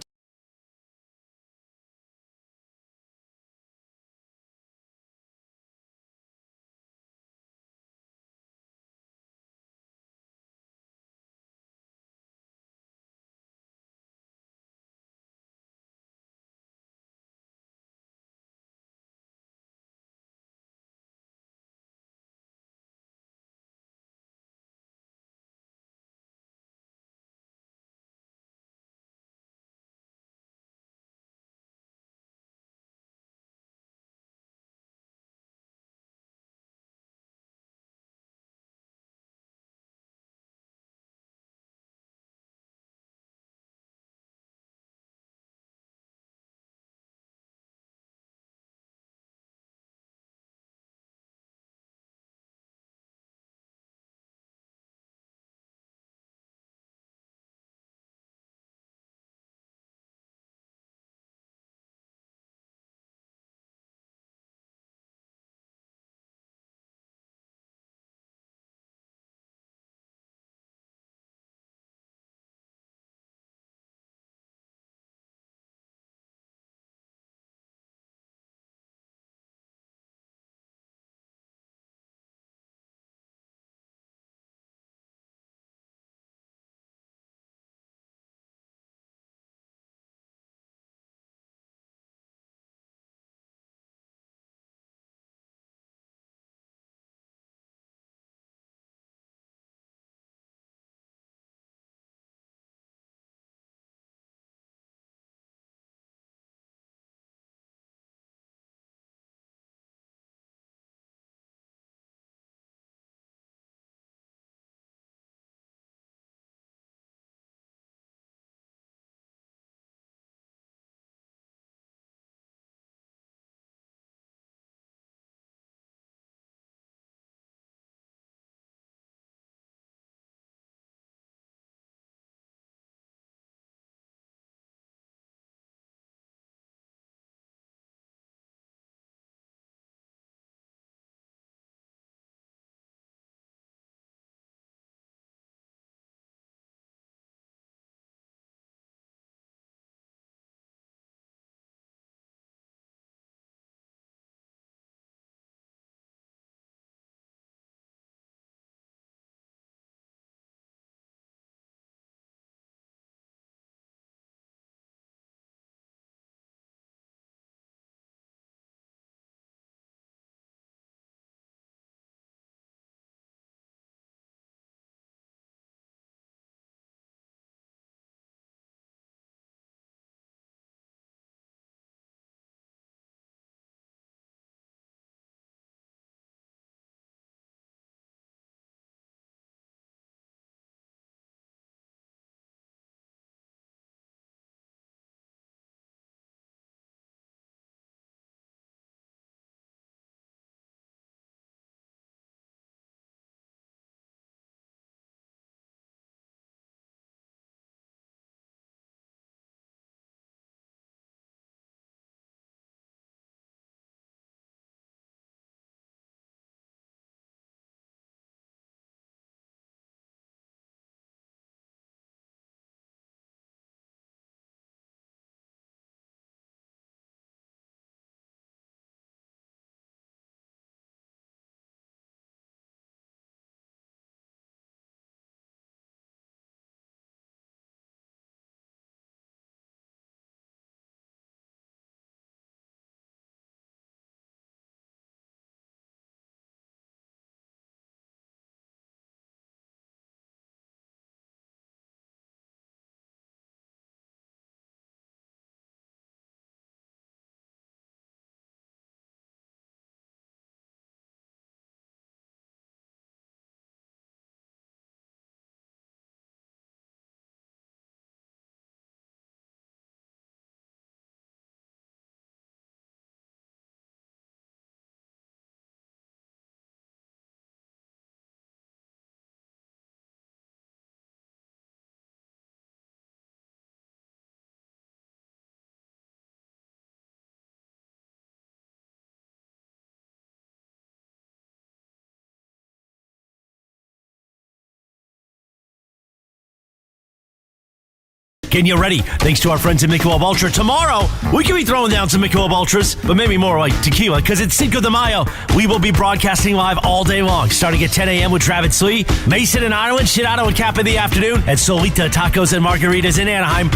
getting you ready. Thanks to our friends at Michelob Ultra. Tomorrow, we could be throwing down some Michelob Ultras, but maybe more like tequila, because it's Cinco de Mayo. We will be broadcasting live all day long, starting at 10 a.m. with Travis Lee, Mason in Ireland, Shinato and Cap in the afternoon, and Solita Tacos and Margaritas in Anaheim.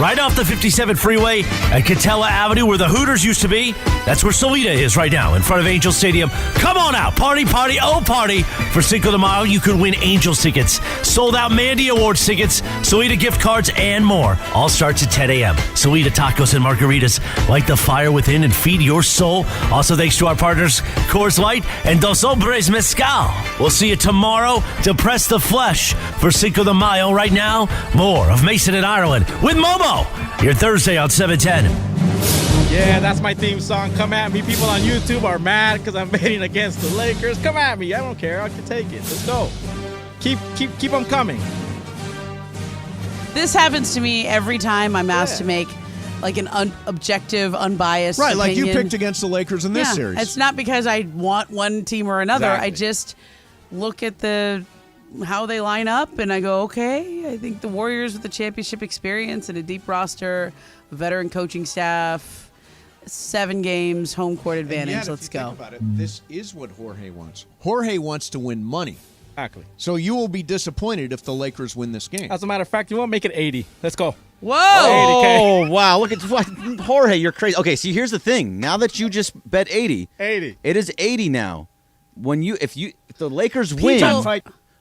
Right off the 57 freeway at Catella Avenue, where the Hooters used to be. That's where Solita is right now, in front of Angel Stadium. Come on out. Party, party, oh party. For Cinco de Mayo, you could win Angels tickets, sold out Mandy Awards tickets, Solita gift cards, and more. All starts at 10 a.m. Solita Tacos and Margaritas. Light the fire within and feed your soul. Also, thanks to our partners, Coors Light and Dos Hombres Mezcal. We'll see you tomorrow to press the flesh for Cinco de Mayo. Right now, more of Mason in Ireland with Momo. Your Thursday on 710. Yeah, that's my theme song. Come at me. People on YouTube are mad because I'm betting against the Lakers. Come at me. I don't care. I can take it. Let's go. Keep them coming. This happens to me every time I'm asked to make like an objective, unbiased Right, like you opinion. picked against the Lakers in this series. It's not because I want one team or another. Exactly. I just look at how they line up, and I go, okay, I think the Warriors with the championship experience and a deep roster, veteran coaching staff, 7 games, home court advantage. And yet, Let's if you go. think about it, this is what Jorge wants. Jorge wants to win money. Exactly. So you will be disappointed if the Lakers win this game. As a matter of fact, you won't make it 80. Let's go. Whoa! Oh, wow. Look at what Jorge, you're crazy. Okay, see, here's the thing. Now that you just bet 80. 80. It is 80 now. If the Lakers win.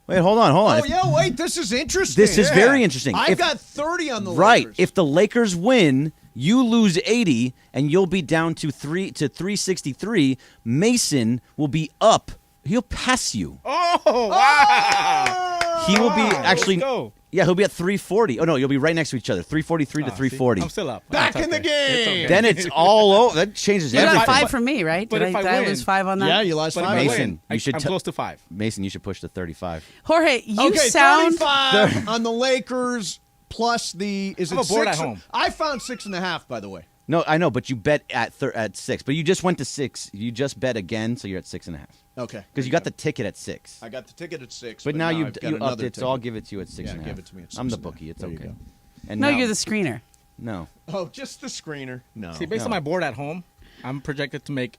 Wait, hold on. Oh, yeah, wait. This is interesting. This is very interesting. I've got 30 on the Right. Lakers. If the Lakers win, you lose 80, and you'll be down to 363. Mason will be up. He'll pass you. Oh, wow. He will be actually. Let's go. Yeah, he'll be at 340. Oh, no, you'll be right next to each other. 343 to 340. I'm still up. Back in the game. Then it's all over. That changes You everything. got 5 from me, right? But Did if I win, lose 5 on that? Yeah, you lost But if 5. I Mason, win, you should I'm close to 5. Mason, you should push to 35. Jorge, you Okay, sound 35 on the Lakers plus the, is I'm it a board 6? at home. I found 6.5, by the way. No, I know, but you bet at 6. But you just went to 6. You just bet again, so you're at 6.5. Okay. Because you got the ticket at 6. I got the ticket at 6. But now you I've got upped another it, so ticket. I'll give it to you at 6.5. Yeah, give it to me at I'm the 6.5. bookie. It's There you okay. go. And No, now- you're the screener. No. Oh, just the screener. No. See, based on my board at home, I'm projected to make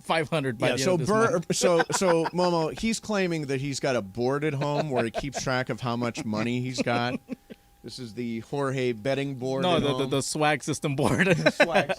500 by Yeah, the so end of this month. so Momo, he's claiming that he's got a board at home where he keeps track of how much money he's got. This is the Jorge betting board. No, at home. the swag system board.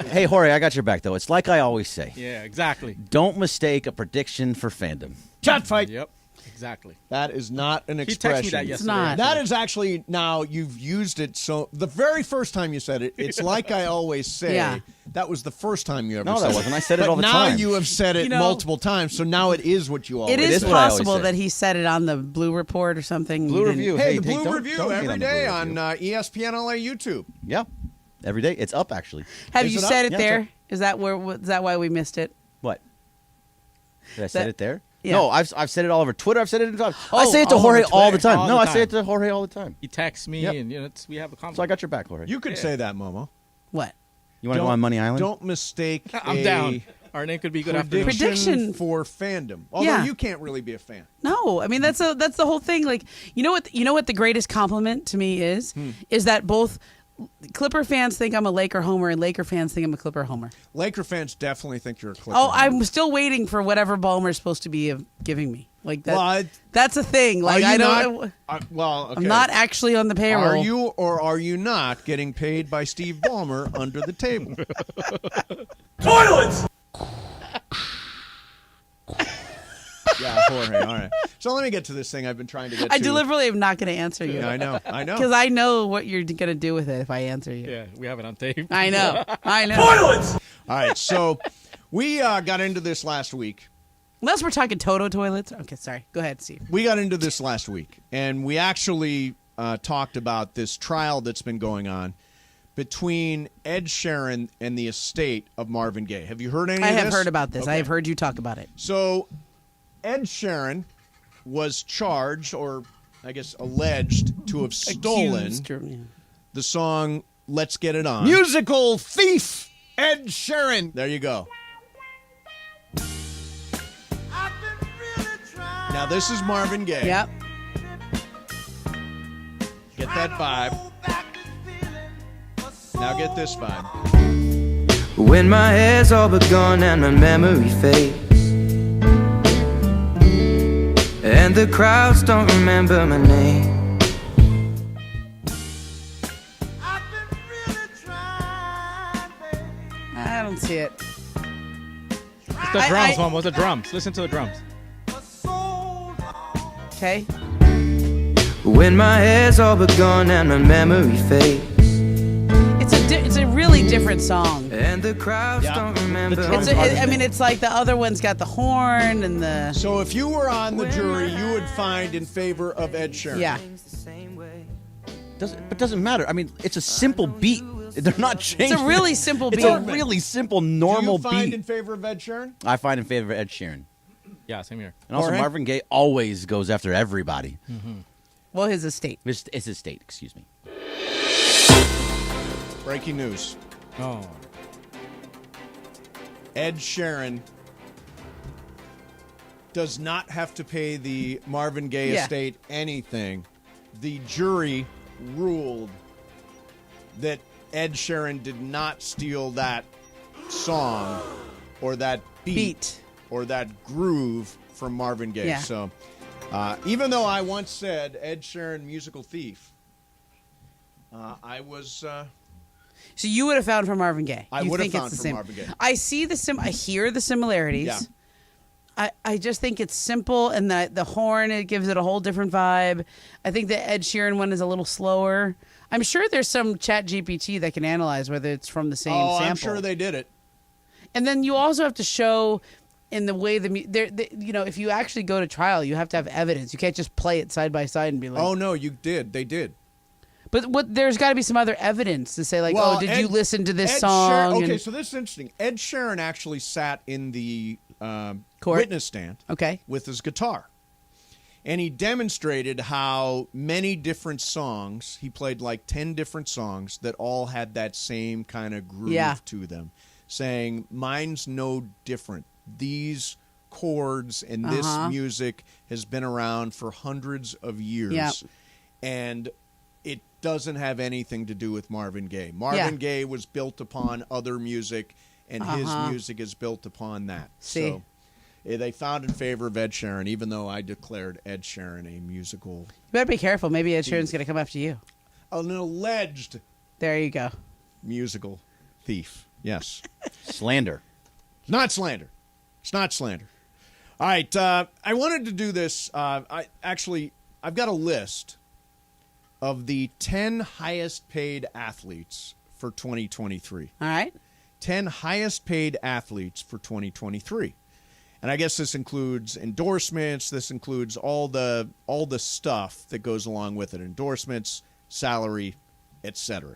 Hey, Jorge, I got your back, though. It's like I always say. Yeah, exactly. Don't mistake a prediction for fandom. Chat fight. Yep, exactly. That is not an He expression. texted me that yesterday. not. That is actually, now you've used it. So the very first time you said it, it's like I always say. Yeah. That was the first time you ever No, said that it. wasn't. I said it But all the now time. you have said it You know- multiple times, so now it is what you always It is is what I always possible say. that he said it on the Blue Report or something. Blue You didn't- Review. Hey, the don't- Blue Review don't hate every on the day Blue on Review. ESPN LA YouTube. Yeah, every day. It's up, actually. Have Is you it up? said it Yeah, it's there? up. Is that why we missed it? What? Did I say That- it there? yeah. No, I've said it all over Twitter. I've said it in time. Oh, I say it to all Jorge over all the Twitter. time. All No, the I say time. it to Jorge all the time. He texts me, Yep. and we have a So I conversation. got your back, Jorge. You could say that, Momo. What? You want to go Don't- on Money Island? Don't mistake I'm a down. Our name could be good afternoon. Prediction. for fandom. Although Yeah. you can't really be a fan. No, I mean that's the whole thing. Like you know what the greatest compliment to me is that both Clipper fans think I'm a Laker homer and Laker fans think I'm a Clipper homer. Laker fans definitely think you're a Clipper. Oh, I'm still waiting for whatever Ballmer's supposed to be giving me. Like that. Well, that's a thing. Like are I you don't. well, okay. I'm not actually on the payroll. Are you or are you not getting paid by Steve Ballmer under the table? Toilets! Yeah, Jorge. All right. So let me get to this thing I've been trying to get to. I deliberately am not going to answer you. Yeah, I know. Because I know what you're going to do with it if I answer you. Yeah, we have it on tape. I know. I know. Toilets! All right. So we got into this last week. Unless we're talking Toto toilets. Okay, sorry. Go ahead, Steve. We got into this last week, and we actually talked about this trial that's been going on between Ed Sheeran and the estate of Marvin Gaye. Have you heard any I of this? have heard about this. Okay. I have heard you talk about it. So Ed Sheeran was charged, or I guess alleged, to have stolen Accused or- yeah. the song Let's Get It On. Musical thief, Ed Sheeran. There you go. Now, this is Marvin Gaye. Yep. Get that vibe. Now get this vibe. When my hair's all but gone and my memory fades, and the crowds don't remember my name. I don't see it. It's the drums, Mom. What's the drums? Listen to the drums. Okay. When my hair's all but gone and my memory fades, It's a really different song. and the crowds don't remember. It's like the other one's got the horn and the. So if you were on the jury, you would find in favor of Ed Sheeran. Yeah. Doesn't matter. I mean, it's a simple beat. They're not changing. It's a really simple beat. It's a really simple, normal Do you find beat. in favor of Ed Sheeran? I find in favor of Ed Sheeran. Yeah, same here. And also, Jorge? Marvin Gaye always goes after everybody. Well, his estate. It's his state, excuse me. Breaking news. Oh. Ed Sheeran does not have to pay the Marvin Gaye estate anything. The jury ruled that Ed Sheeran did not steal that song or that beat. Or that groove from Marvin Gaye. Yeah. So even though I once said Ed Sheeran musical thief, I was... So you would have found from Marvin Gaye. I You would have think found it's the from same. Marvin Gaye. I see I hear the similarities. Yeah. I just think it's simple, and the horn, it gives it a whole different vibe. I think the Ed Sheeran one is a little slower. I'm sure there's some chat GPT that can analyze whether it's from the same sample. I'm sure they did it. And then you also have to show in the way if you actually go to trial, you have to have evidence. You can't just play it side by side and be like, Oh, no, you did. They did. But there's got to be some other evidence to say, like, Well, did you listen to this Ed song? Sheeran, okay, and- so this is interesting. Ed Sheeran actually sat in the Court? witness stand Okay. with his guitar. And he demonstrated how many different songs, he played like 10 different songs that all had that same kind of groove Yeah. to them, saying, mine's no different. These chords and this music has been around for hundreds of years. Yep. And it doesn't have anything to do with Marvin Gaye. Marvin Gaye was built upon other music, and his music is built upon that. See. So they found in favor of Ed Sheeran, even though I declared Ed Sheeran a musical. You better be careful. Maybe Ed Sheeran's going to come after you. An alleged There you go. musical thief. Yes. Slander. It's not slander. It's not slander. All right. I wanted to do this. I've got a list of the 10 highest paid athletes for 2023. All right. 10 highest paid athletes for 2023. And I guess this includes endorsements. This includes all the stuff that goes along with it. Endorsements, salary, etc.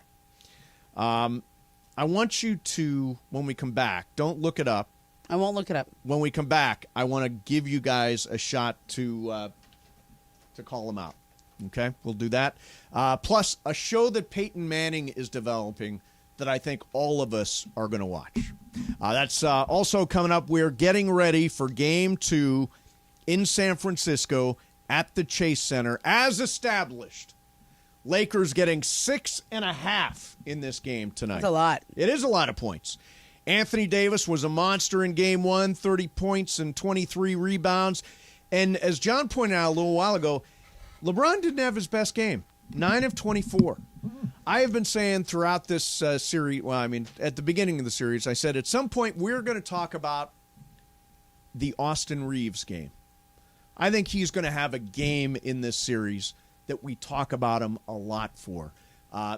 I want you to, when we come back, don't look it up. I won't look it up. When we come back, I want to give you guys a shot to call them out. Okay, we'll do that. Plus, a show that Peyton Manning is developing that I think all of us are going to watch. That's also coming up. We're getting ready for Game 2 in San Francisco at the Chase Center. As established, Lakers getting 6.5 in this game tonight. That's a lot. It is a lot of points. Anthony Davis was a monster in Game 1, 30 points and 23 rebounds. And as John pointed out a little while ago, LeBron didn't have his best game, 9 of 24. I have been saying throughout this series, at the beginning of the series, I said at some point we're going to talk about the Austin Reeves game. I think he's going to have a game in this series that we talk about him a lot for.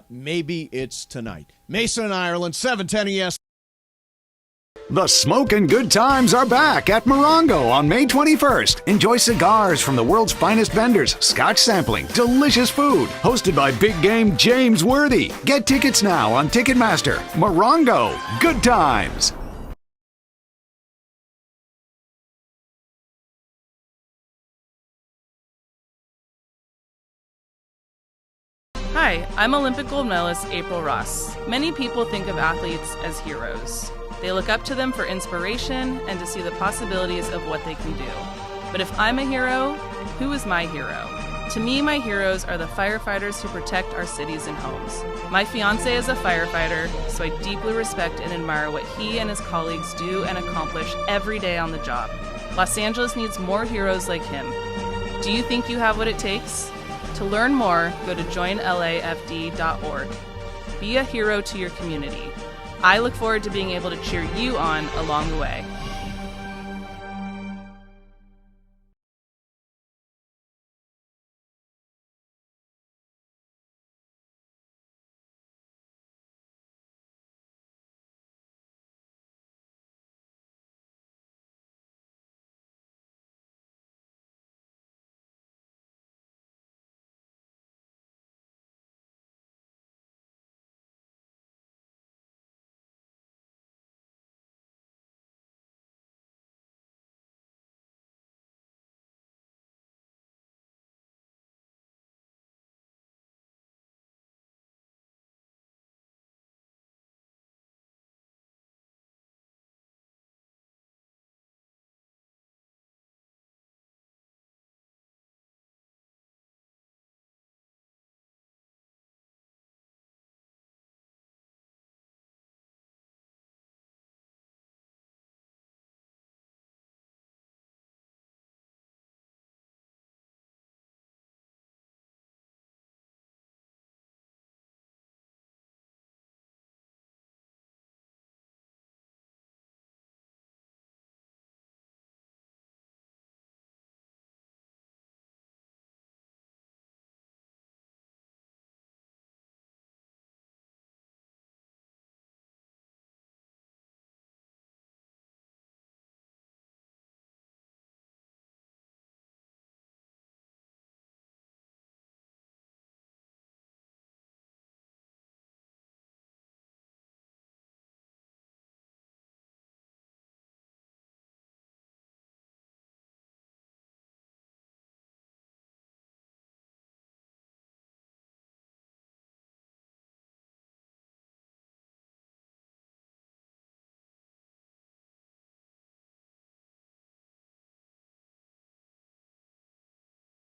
Maybe it's tonight. Mason and Ireland, 710 ES. The smoking good times are back at Morongo on May 21st. Enjoy cigars from the world's finest vendors, scotch sampling, delicious food. Hosted by big game James Worthy. Get tickets now on Ticketmaster. Morongo, good times. Hi, I'm Olympic gold medalist April Ross. Many people think of athletes as heroes. They look up to them for inspiration and to see the possibilities of what they can do. But if I'm a hero, who is my hero? To me, my heroes are the firefighters who protect our cities and homes. My fiancé is a firefighter, so I deeply respect and admire what he and his colleagues do and accomplish every day on the job. Los Angeles needs more heroes like him. Do you think you have what it takes? To learn more, go to joinlafd.org. Be a hero to your community. I look forward to being able to cheer you on along the way.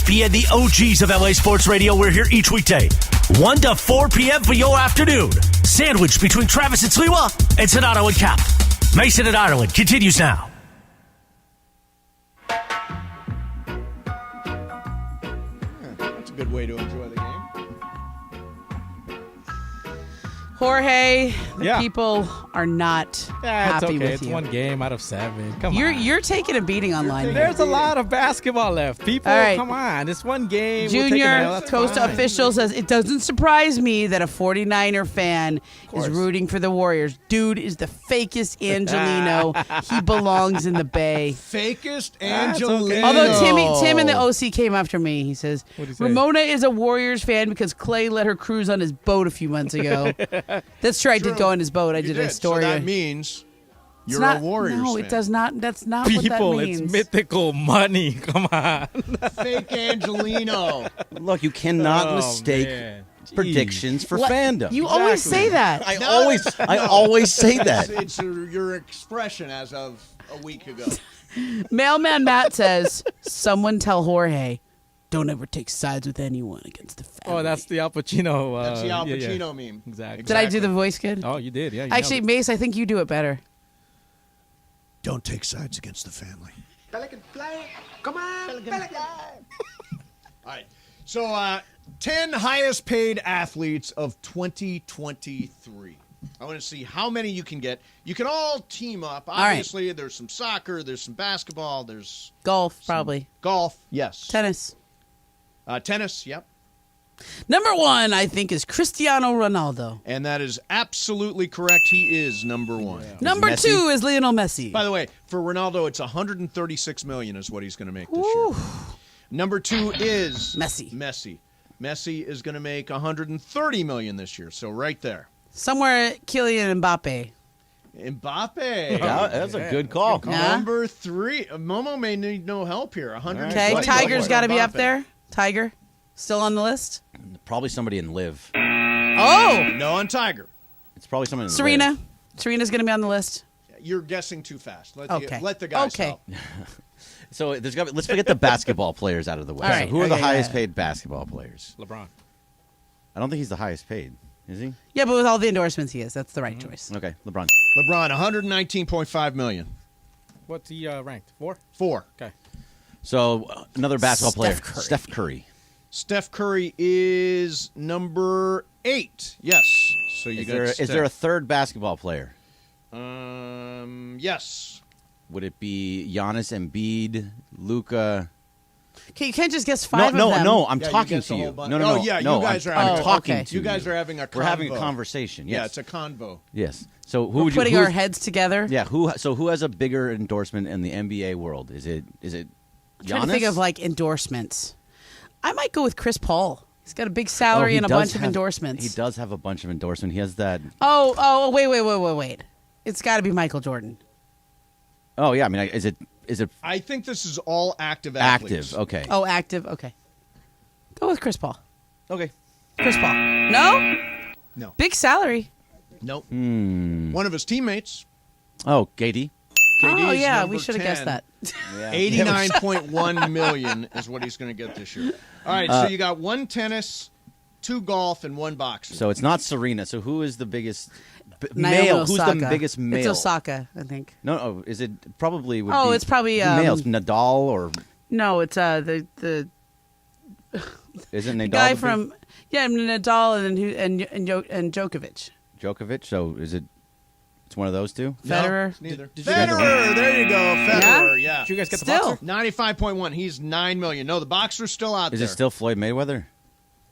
Via the OGs of LA Sports Radio, we're here each weekday, 1 to 4 p.m. for your afternoon. Sandwiched between Travis and Sliwa and Sonato and Cap. Mason and Ireland continues now. That's a good way to enjoy the game. Jorge, the Yeah. people are not happy it's okay. with It's you. one game out of 7. Come on. You're taking a beating online. There's a lot of basketball left. People, All right. come on. It's one game. We'll take an Junior L, that's Costa fine. official says it doesn't surprise me that a 49er fan is rooting for the Warriors. Dude is the fakest Angelino. He belongs in the Bay. Fakest That's Angelino. okay. Although Tim in the OC came after me. He says, What'd he say? Ramona is a Warriors fan because Clay let her cruise on his boat a few months ago. That's true. I did go on his boat. I did a story. So that means It's you're not- a Warriors No, fan. it does not. That's not People, what that means. it's mythical money. Come on. Fake Angelino. Look, you cannot Oh, mistake man. predictions for What? fandom. You always say that. I always say that. It's your expression as of a week ago. Mailman Matt says, someone tell Jorge, don't ever take sides with anyone against the family. Oh, that's the Al Pacino. That's the Al yeah, Pacino yeah. meme. Exactly. Did I do the voice good? Oh, you did. Yeah. you Actually, nailed Mace, I think you do it better. Don't take sides against the family. Pelican fly. Come on, Pelican fly. All right. So, 10 highest paid athletes of 2023. I want to see how many you can get. You can all team up. right. Obviously, there's some soccer, there's some basketball, there's Golf, probably. golf. Yes. Tennis. Tennis, yep. Number 1, I think, is Cristiano Ronaldo. And that is absolutely correct. He is number 1. Number 2 is Lionel Messi. By the way, for Ronaldo, it's $136 million is what he's going to make this year. Number 2 is Messi. Messi is going to make $130 million this year. So right there. Somewhere Kylian Mbappe. Mbappe. Yeah, that's a good call. Yeah. Number 3. Momo may need no help here. Okay, $120 Tiger's million. got to be up Mbappe. there. Tiger, still on the list. Probably somebody in Live. Oh, No on Tiger. It's probably someone in Serena. Live. Serena's going to be on the list. You're guessing too fast. Let Okay. the guys Okay. help. So let's forget the basketball players out of the way. All right. So who are the Okay, highest yeah. paid basketball players? LeBron. I don't think he's the highest paid. Is he? Yeah, but with all the endorsements he is, that's the right choice. Okay, LeBron. LeBron, $119.5 million. What's he ranked? 4? 4. Okay. So another basketball player, Steph Curry. Steph Curry. Steph Curry is number 8. Yes. So you Is there a third basketball player? Yes. Would it be Giannis, Embiid, Luka? Okay, you can't just guess 5 of them. No. I'm Yeah, you talking guessed to the you. whole bunch. No. Oh, yeah, you guys are having I'm a- talking okay. to You guys are having a convo. We're having a conversation. Yes. Yeah, it's a convo. Yes. So who We're would you putting who's- our heads together. Yeah. Who has a bigger endorsement in the NBA world? Is it I'm Giannis? trying to think of like endorsements. I might go with Chris Paul. He's got a big Oh, salary he and a does bunch of have- endorsements. He does have a bunch of endorsements. He has that. Oh, wait. It's got to be Michael Jordan. Oh yeah. I mean, is it I think this is all active athletes. active? Okay. Oh, active. Okay. Go with Chris Paul. Okay. Chris Paul. No? No. Big salary. Nope. Hmm. One of his teammates. Oh, KD. Oh, KD's yeah. number We should have guessed 10. that. Yeah. $89.1 million is what he's going to get this year. All right, so you got 1 tennis, 2 golf, and 1 boxing. So it's not Serena. So who is the biggest Naomi male? Who's Osaka. the biggest male? It's Osaka, I think. No. Is it probably? Would Oh, be it's probably, males. Nadal or No, it's the isn't Nadal guy the big- from Nadal and Djokovic. Djokovic? So is it? It's one of those two. Federer. Neither. Did you guys- Federer, there you go. Federer, yeah. Did you guys get the Still. boxer? 95.1. He's $9 million. No, the boxer's still out Is there. it still Floyd Mayweather?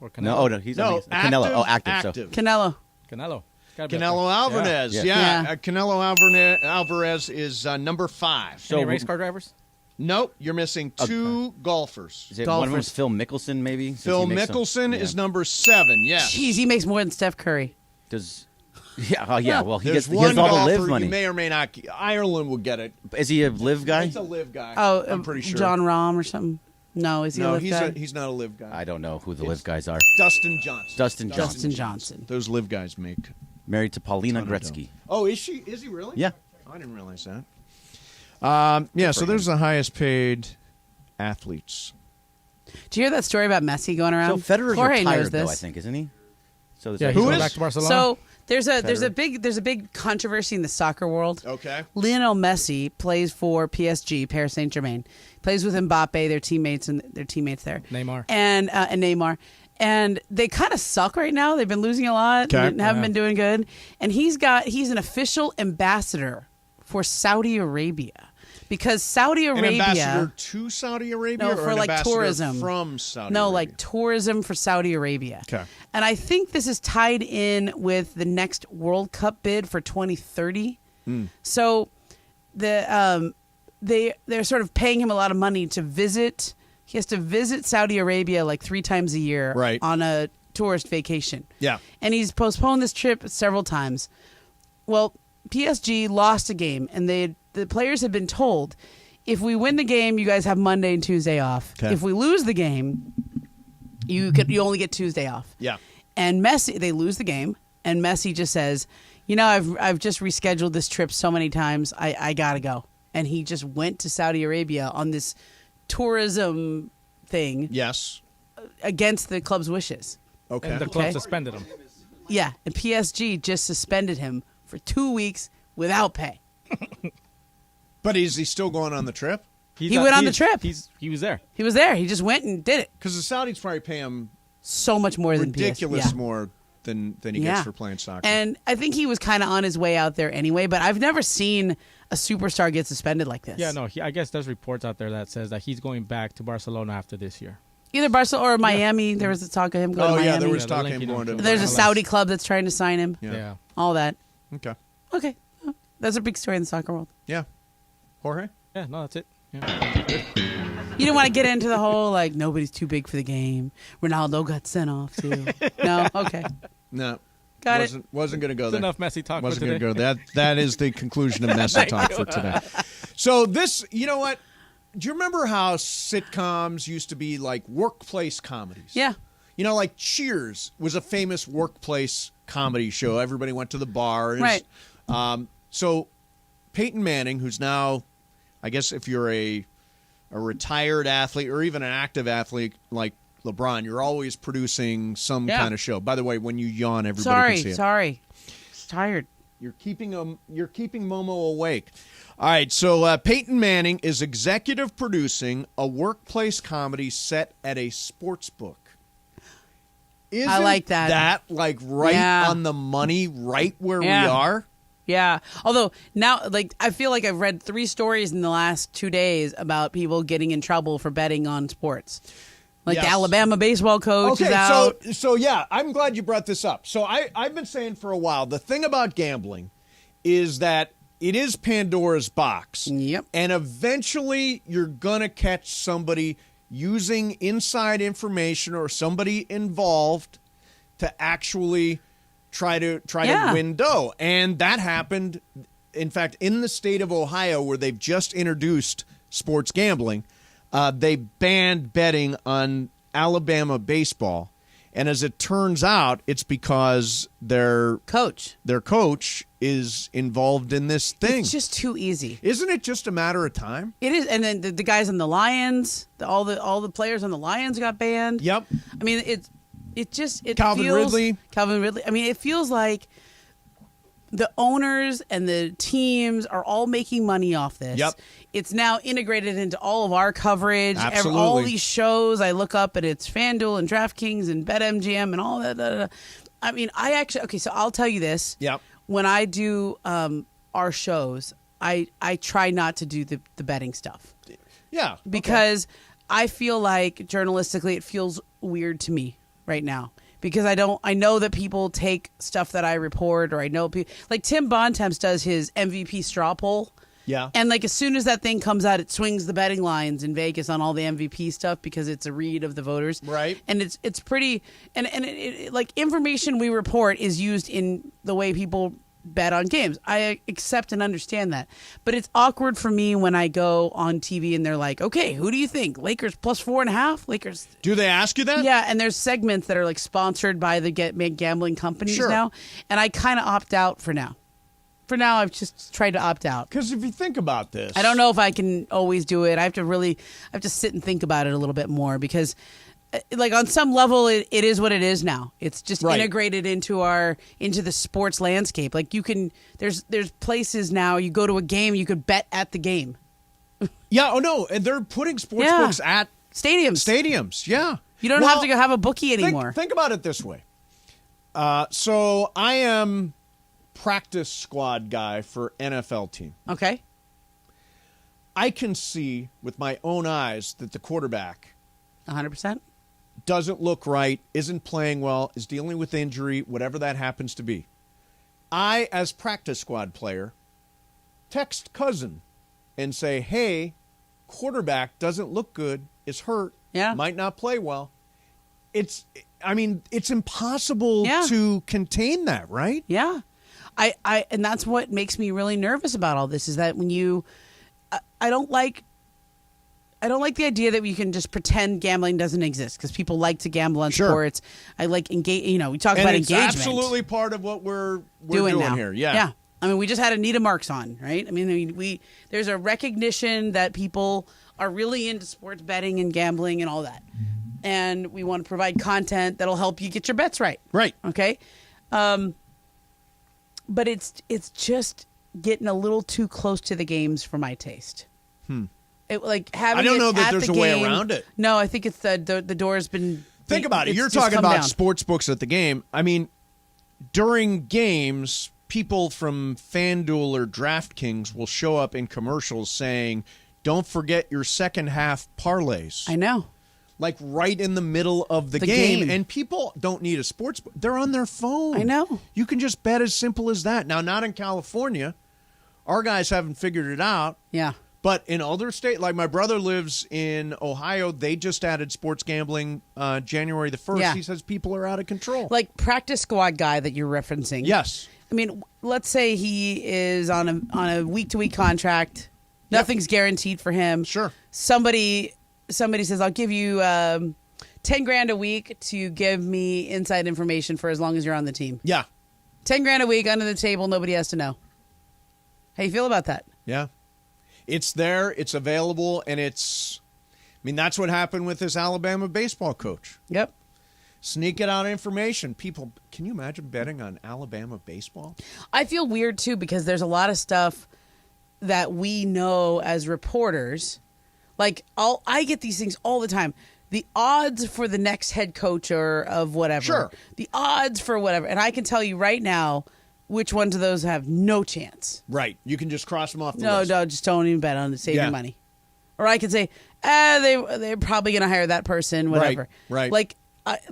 Or Canelo? No. Oh no. He's No, Canelo. active, Oh, active. active. Canelo. Canelo. Gotta be up Canelo there. Alvarez. Yeah. Yeah. Yeah. Canelo Alvarez is number 5. So Any race car drivers? Nope, you're missing 2 golfers. Is it one of them? Is Phil Mickelson? Maybe. Since Phil he makes some- Mickelson yeah. is number 7. Yeah. Jeez, he makes more than Steph Curry. Does. Yeah. Oh yeah. Well, he There's gets one all the golfer live money. you may or may not. Ireland will get it. Is he a live guy? It's a live guy. Oh, I'm pretty sure. John Rahm or something. No, is he a No, live he's guy? he's not a live guy. I don't know who the live guys are. Dustin Johnson. Dustin Johnson. Those live guys make. Married to Paulina Ton of Gretzky. Oh, is she? Is he really? Yeah. Oh, I didn't realize that. Yeah. So there's the highest paid athletes. Do you hear that story about Messi going So around? Federer's Jorge retired knows this. though, I think, isn't he? So Yeah, there's he's Who going is? back to Barcelona. So there's a Federer. big controversy in the soccer world. Okay. Lionel Messi plays for PSG, Paris Saint Germain. Plays with Mbappe, their teammates there. Neymar. And Neymar. And they kind of suck right now. They've been losing a lot Okay. and haven't been doing good. And he's an official ambassador for Saudi Arabia. Because Saudi An Arabia ambassador to Saudi Arabia, No, or for an like ambassador tourism. from Saudi No, Arabia? like tourism for Saudi Arabia. Okay. And I think this is tied in with the next World Cup bid for 2030. So they're sort of paying him a lot of money to visit. He has to visit Saudi Arabia like 3 times a year Right. on a tourist vacation. Yeah. And he's postponed this trip several times. Well, PSG lost a game, and the players had been told, if we win the game, you guys have Monday and Tuesday off. Okay. If we lose the game, you only get Tuesday off. Yeah. And Messi, they lose the game, and Messi just says, I've just rescheduled this trip so many times, I gotta go. And he just went to Saudi Arabia on this tourism thing Yes. against the club's wishes. Okay. And the club Okay. suspended him. Yeah, and PSG just suspended him for 2 weeks without pay. But is he still going on the trip? He went on the trip. He was there. He was there. He just went and did it. Because the Saudis probably pay him So much more than ridiculous PSG. Yeah. more than he Yeah. gets for playing soccer. And I think he was kind of on his way out there anyway, but I've never seen a superstar get suspended like this. Yeah, no, I guess there's reports out there that says that he's going back to Barcelona after this year. Either Barcelona or Miami. There was a talk of him going to Miami. there was Yeah, talk they're of him linking going to. him to There's a MLS. Saudi club that's trying to sign him. Yeah. All that. Okay. Okay. That's a big story in the soccer world. Yeah. Jorge? Yeah, no, that's it. Yeah. You didn't want to get into the whole, like, nobody's too big for the game. Ronaldo got sent off, too. No? Okay. No. Got it. Wasn't going to go It's there. enough Messi talk Wasn't for going to today. go there. That is the conclusion of Messi talk for today. So this, you know what? Do you remember how sitcoms used to be like workplace comedies? Yeah. You know, like Cheers was a famous workplace comedy show. Everybody went to the bar. And Right. So Peyton Manning, who's now, I guess if you're a a retired athlete or even an active athlete like LeBron, you're always producing some kind of show. By the way, when you yawn, everybody can see it. Sorry. Tired. You're keeping Momo awake. All right, so Peyton Manning is executive producing a workplace comedy set at a sports book. Isn't I like that. That on the money, right where we are? Yeah. Although now, I feel like I've read 3 stories in the last 2 days about people getting in trouble for betting on sports. The Alabama baseball coach is out. So yeah, I'm glad you brought this up. So I've been saying for a while, the thing about gambling is that it is Pandora's box. Yep. And eventually you're going to catch somebody using inside information or somebody involved to actually try to win dough. And that happened, in fact, in the state of Ohio, where they've just introduced sports gambling. They banned betting on Alabama baseball. And as it turns out, it's because their coach is involved in this thing. It's just too easy. Isn't it just a matter of time? It is. And then the guys on the Lions, all the players on the Lions got banned. Yep. I mean, Calvin Ridley. I mean, it feels like the owners and the teams are all making money off this. Yep. It's now integrated into all of our coverage. Absolutely. All these shows I look up, and it's FanDuel and DraftKings and BetMGM and all that. I mean, so I'll tell you this. Yep. When I do our shows, I try not to do the betting stuff. Yeah. Because I feel like journalistically it feels weird to me right now. Because I know that people take stuff that I report, or I know people like Tim Bontemps does his MVP straw poll. Yeah. And as soon as that thing comes out, it swings the betting lines in Vegas on all the MVP stuff because it's a read of the voters. Right. And it's pretty, and information we report is used in the way people bet on games. I accept and understand that. But it's awkward for me when I go on TV and they're like, okay, who do you think? Lakers plus 4.5? Lakers. Do they ask you that? Yeah, and there's segments that are sponsored by the gambling companies now. And I kind of opt out for now. For now, I've just tried to opt out. Because if you think about this, I don't know if I can always do it. I have to sit and think about it a little bit more because on some level, it is what it is now. It's just integrated into the sports landscape. There's places now you go to a game, you could bet at the game. Yeah. Oh no, and they're putting sports books at stadiums. Yeah. You don't have to go have a bookie anymore. Think about it this way. So I am practice squad guy for NFL team. Okay. I can see with my own eyes that the quarterback 100% doesn't look right, isn't playing well, is dealing with injury, whatever that happens to be. I, as practice squad player, text cousin and say, hey, quarterback doesn't look good, is hurt, might not play well. It's impossible to contain that, right? Yeah. And that's what makes me really nervous about all this is that when I don't like the idea that we can just pretend gambling doesn't exist because people like to gamble on sports. I like engage. We talk about engagement. It's absolutely part of what we're doing now. Here. Yeah. Yeah. I mean, we just had Anita Marks on, right? I mean, there's a recognition that people are really into sports betting and gambling and all that, and we want to provide content that'll help you get your bets right. Right. Okay. But it's just getting a little too close to the games for my taste. Having I don't know that there's a way around it. No, I think it's the door's been. Think about it. You're talking about sports books at the game. I mean, during games, people from FanDuel or DraftKings will show up in commercials saying, "Don't forget your second half parlays." I know. Right in the middle of the game. And people don't need a sports book. They're on their phone. I know. You can just bet as simple as that. Now, not in California. Our guys haven't figured it out. Yeah. But in other states, like my brother lives in Ohio, they just added sports gambling January the 1st. Yeah. He says people are out of control. Like practice squad guy that you're referencing. Yes. I mean, let's say he is on a week-to-week contract. Nothing's guaranteed for him. Sure. Somebody says, I'll give you $10,000 a week to give me inside information for as long as you're on the team. Yeah. $10,000 a week under the table. Nobody has to know. How you feel about that? Yeah. It's there, it's available, and that's what happened with this Alabama baseball coach. Yep. Sneak it out information. People, can you imagine betting on Alabama baseball? I feel weird, too, because there's a lot of stuff that we know as reporters. Like, I get these things all the time. The odds for the next head coach or of whatever. Sure. The odds for whatever. And I can tell you right now which ones of those have no chance. Right. You can just cross them off the No, list. just don't even bet on it. Save your money. Or I can say, they're probably going to hire that person, whatever. Right. Like,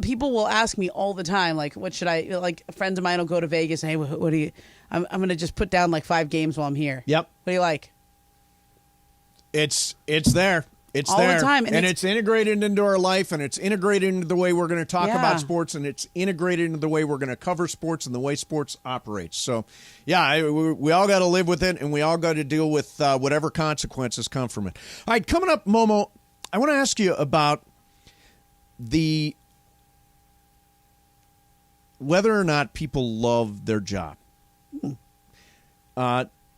people will ask me all the time, like, what should I, like, friends of mine will go to Vegas and, hey, what do you, I'm going to just put down like 5 games while I'm here. Yep. What do you like? It's there. It's all there. the time. And it's integrated into our life, and it's integrated into the way we're going to talk about sports, and it's integrated into the way we're going to cover sports and the way sports operates. So, we all got to live with it, and we all got to deal with whatever consequences come from it. All right, coming up, Momo, I want to ask you about whether or not people love their job.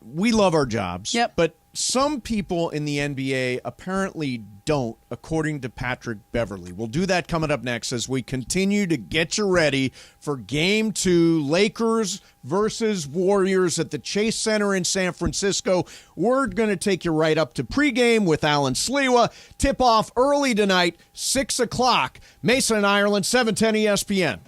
We love our jobs, but some people in the NBA apparently don't, according to Patrick Beverley. We'll do that coming up next as we continue to get you ready for Game 2, Lakers versus Warriors at the Chase Center in San Francisco. We're going to take you right up to pregame with Alan Sliwa. Tip-off early tonight, 6 o'clock. Mason and Ireland, 710 ESPN.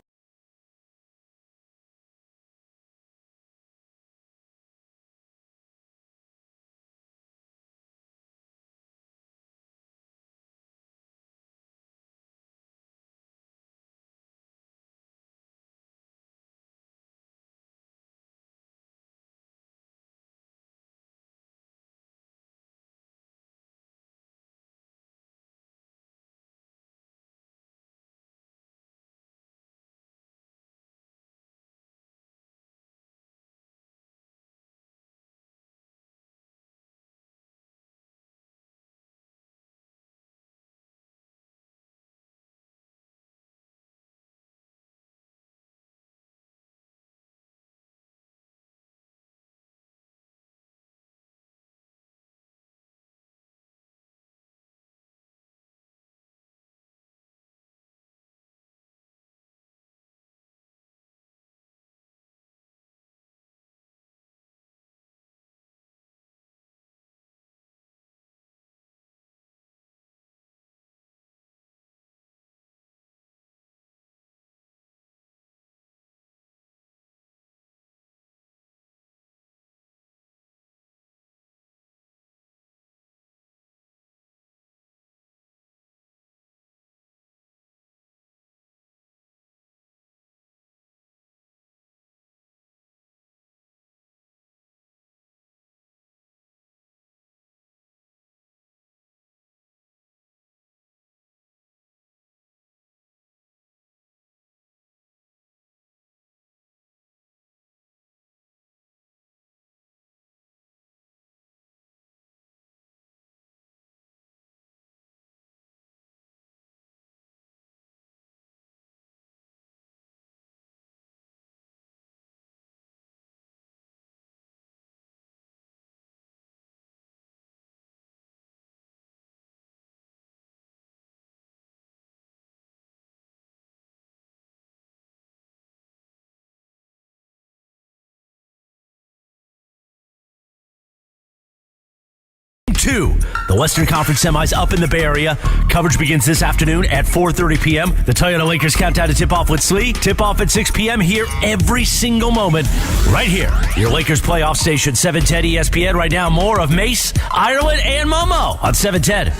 Two. The Western Conference semis up in the Bay Area. Coverage begins this afternoon at 4:30 p.m. The Toyota Lakers countdown to tip-off with Slee. Tip-off at 6 p.m. here every single moment. Right here. Your Lakers playoff station, 710 ESPN. Right now, more of Mace, Ireland, and Momo on 710.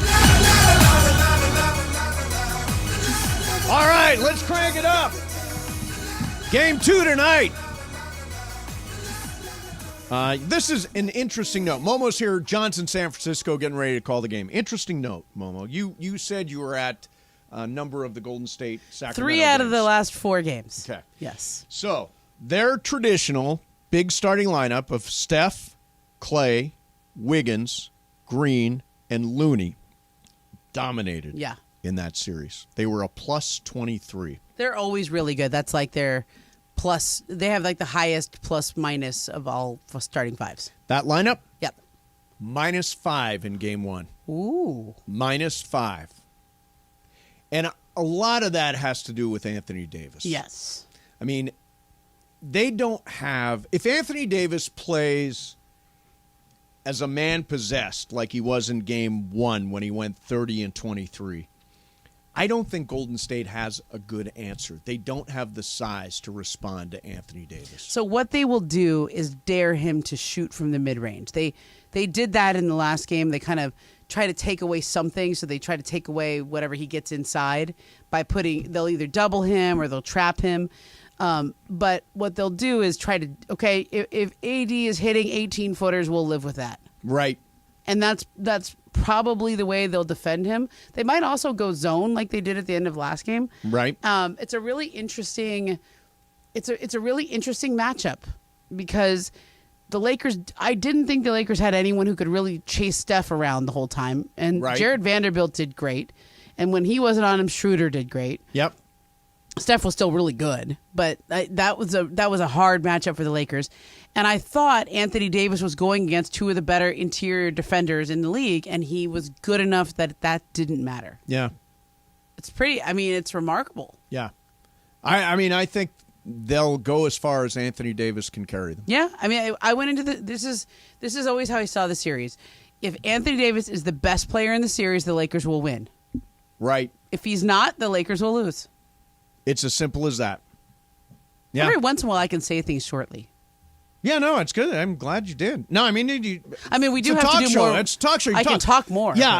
All right, let's crank it up. Game 2 tonight. This is an interesting note. Momo's here, Johnson, San Francisco, getting ready to call the game. Interesting note, Momo. You said you were at a number of the Golden State Sacramento 3 out games. of the last 4 games. Okay. Yes. So their traditional big starting lineup of Steph, Clay, Wiggins, Green, and Looney dominated in that series. They were a plus 23. They're always really good. That's like their they have like the highest plus minus of all starting fives. That lineup? Yep. -5 in game 1. Ooh. -5. And a lot of that has to do with Anthony Davis. Yes. I mean, they don't have... If Anthony Davis plays as a man possessed like he was in game 1 when he went 30 and 23, I don't think Golden State has a good answer. They don't have the size to respond to Anthony Davis. So what they will do is dare him to shoot from the mid-range. They did that in the last game. They kind of try to take away something, so they try to take away whatever he gets inside by they'll either double him or they'll trap him. But what they'll do is try to, okay, if AD is hitting 18-footers, we'll live with that. Right. And that's probably the way they'll defend him. They might also go zone like they did at the end of last game. Right. It's a really interesting matchup because the Lakers, I didn't think the Lakers had anyone who could really chase Steph around the whole time. And Right. Jared Vanderbilt did great. And when he wasn't on him, Schroeder did great. Yep. Steph was still really good, but that was a hard matchup for the Lakers. And I thought Anthony Davis was going against two of the better interior defenders in the league, and he was good enough that didn't matter. Yeah. It's remarkable. Yeah. I think they'll go as far as Anthony Davis can carry them. Yeah. I went into this is always how I saw the series. If Anthony Davis is the best player in the series, the Lakers will win. Right. If he's not, the Lakers will lose. It's as simple as that. Yeah. Every once in a while, I can say things shortly. Yeah, no, it's good. I'm glad you did. No, we do have to do more. It's a talk show. I can talk more. Yeah,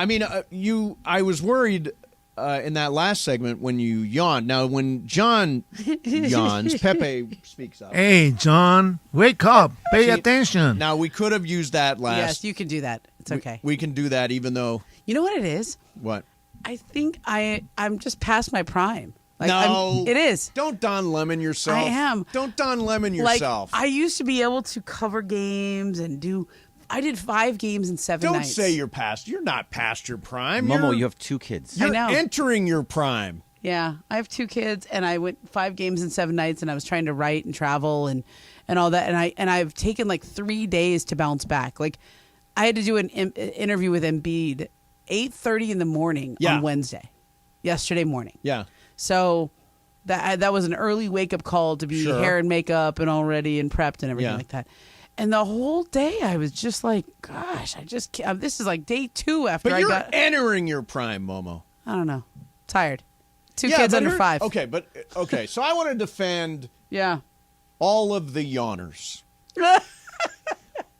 I was worried in that last segment when you yawned. Now, when John yawns, Pepe speaks up. Hey, John, wake up. Pay attention. Now, we could have used that last. Yes, you can do that. It's okay. We can do that even though. You know what it is? What? I think I'm just past my prime. No. It is. Don't Don Lemon yourself. I am. Don't Don Lemon yourself. I used to be able to cover games and I did 5 games in 7 nights. Don't say you're past. You're not past your prime. Momo, you have 2 kids. You're entering your prime. Yeah, I have 2 kids, and I went 5 games in 7 nights, and I was trying to write and travel and all that, and I've taken 3 days to bounce back. I had to do an interview with Embiid 8:30 in the morning on Wednesday, yesterday morning. Yeah. So that was an early wake up call to be hair and makeup and all ready and prepped and everything like that. And the whole day I was just like, gosh, I just can't. This is day 2 after I got entering your prime, Momo. I don't know. Tired. 2 kids under 5. Okay. So I want to defend all of the yawners.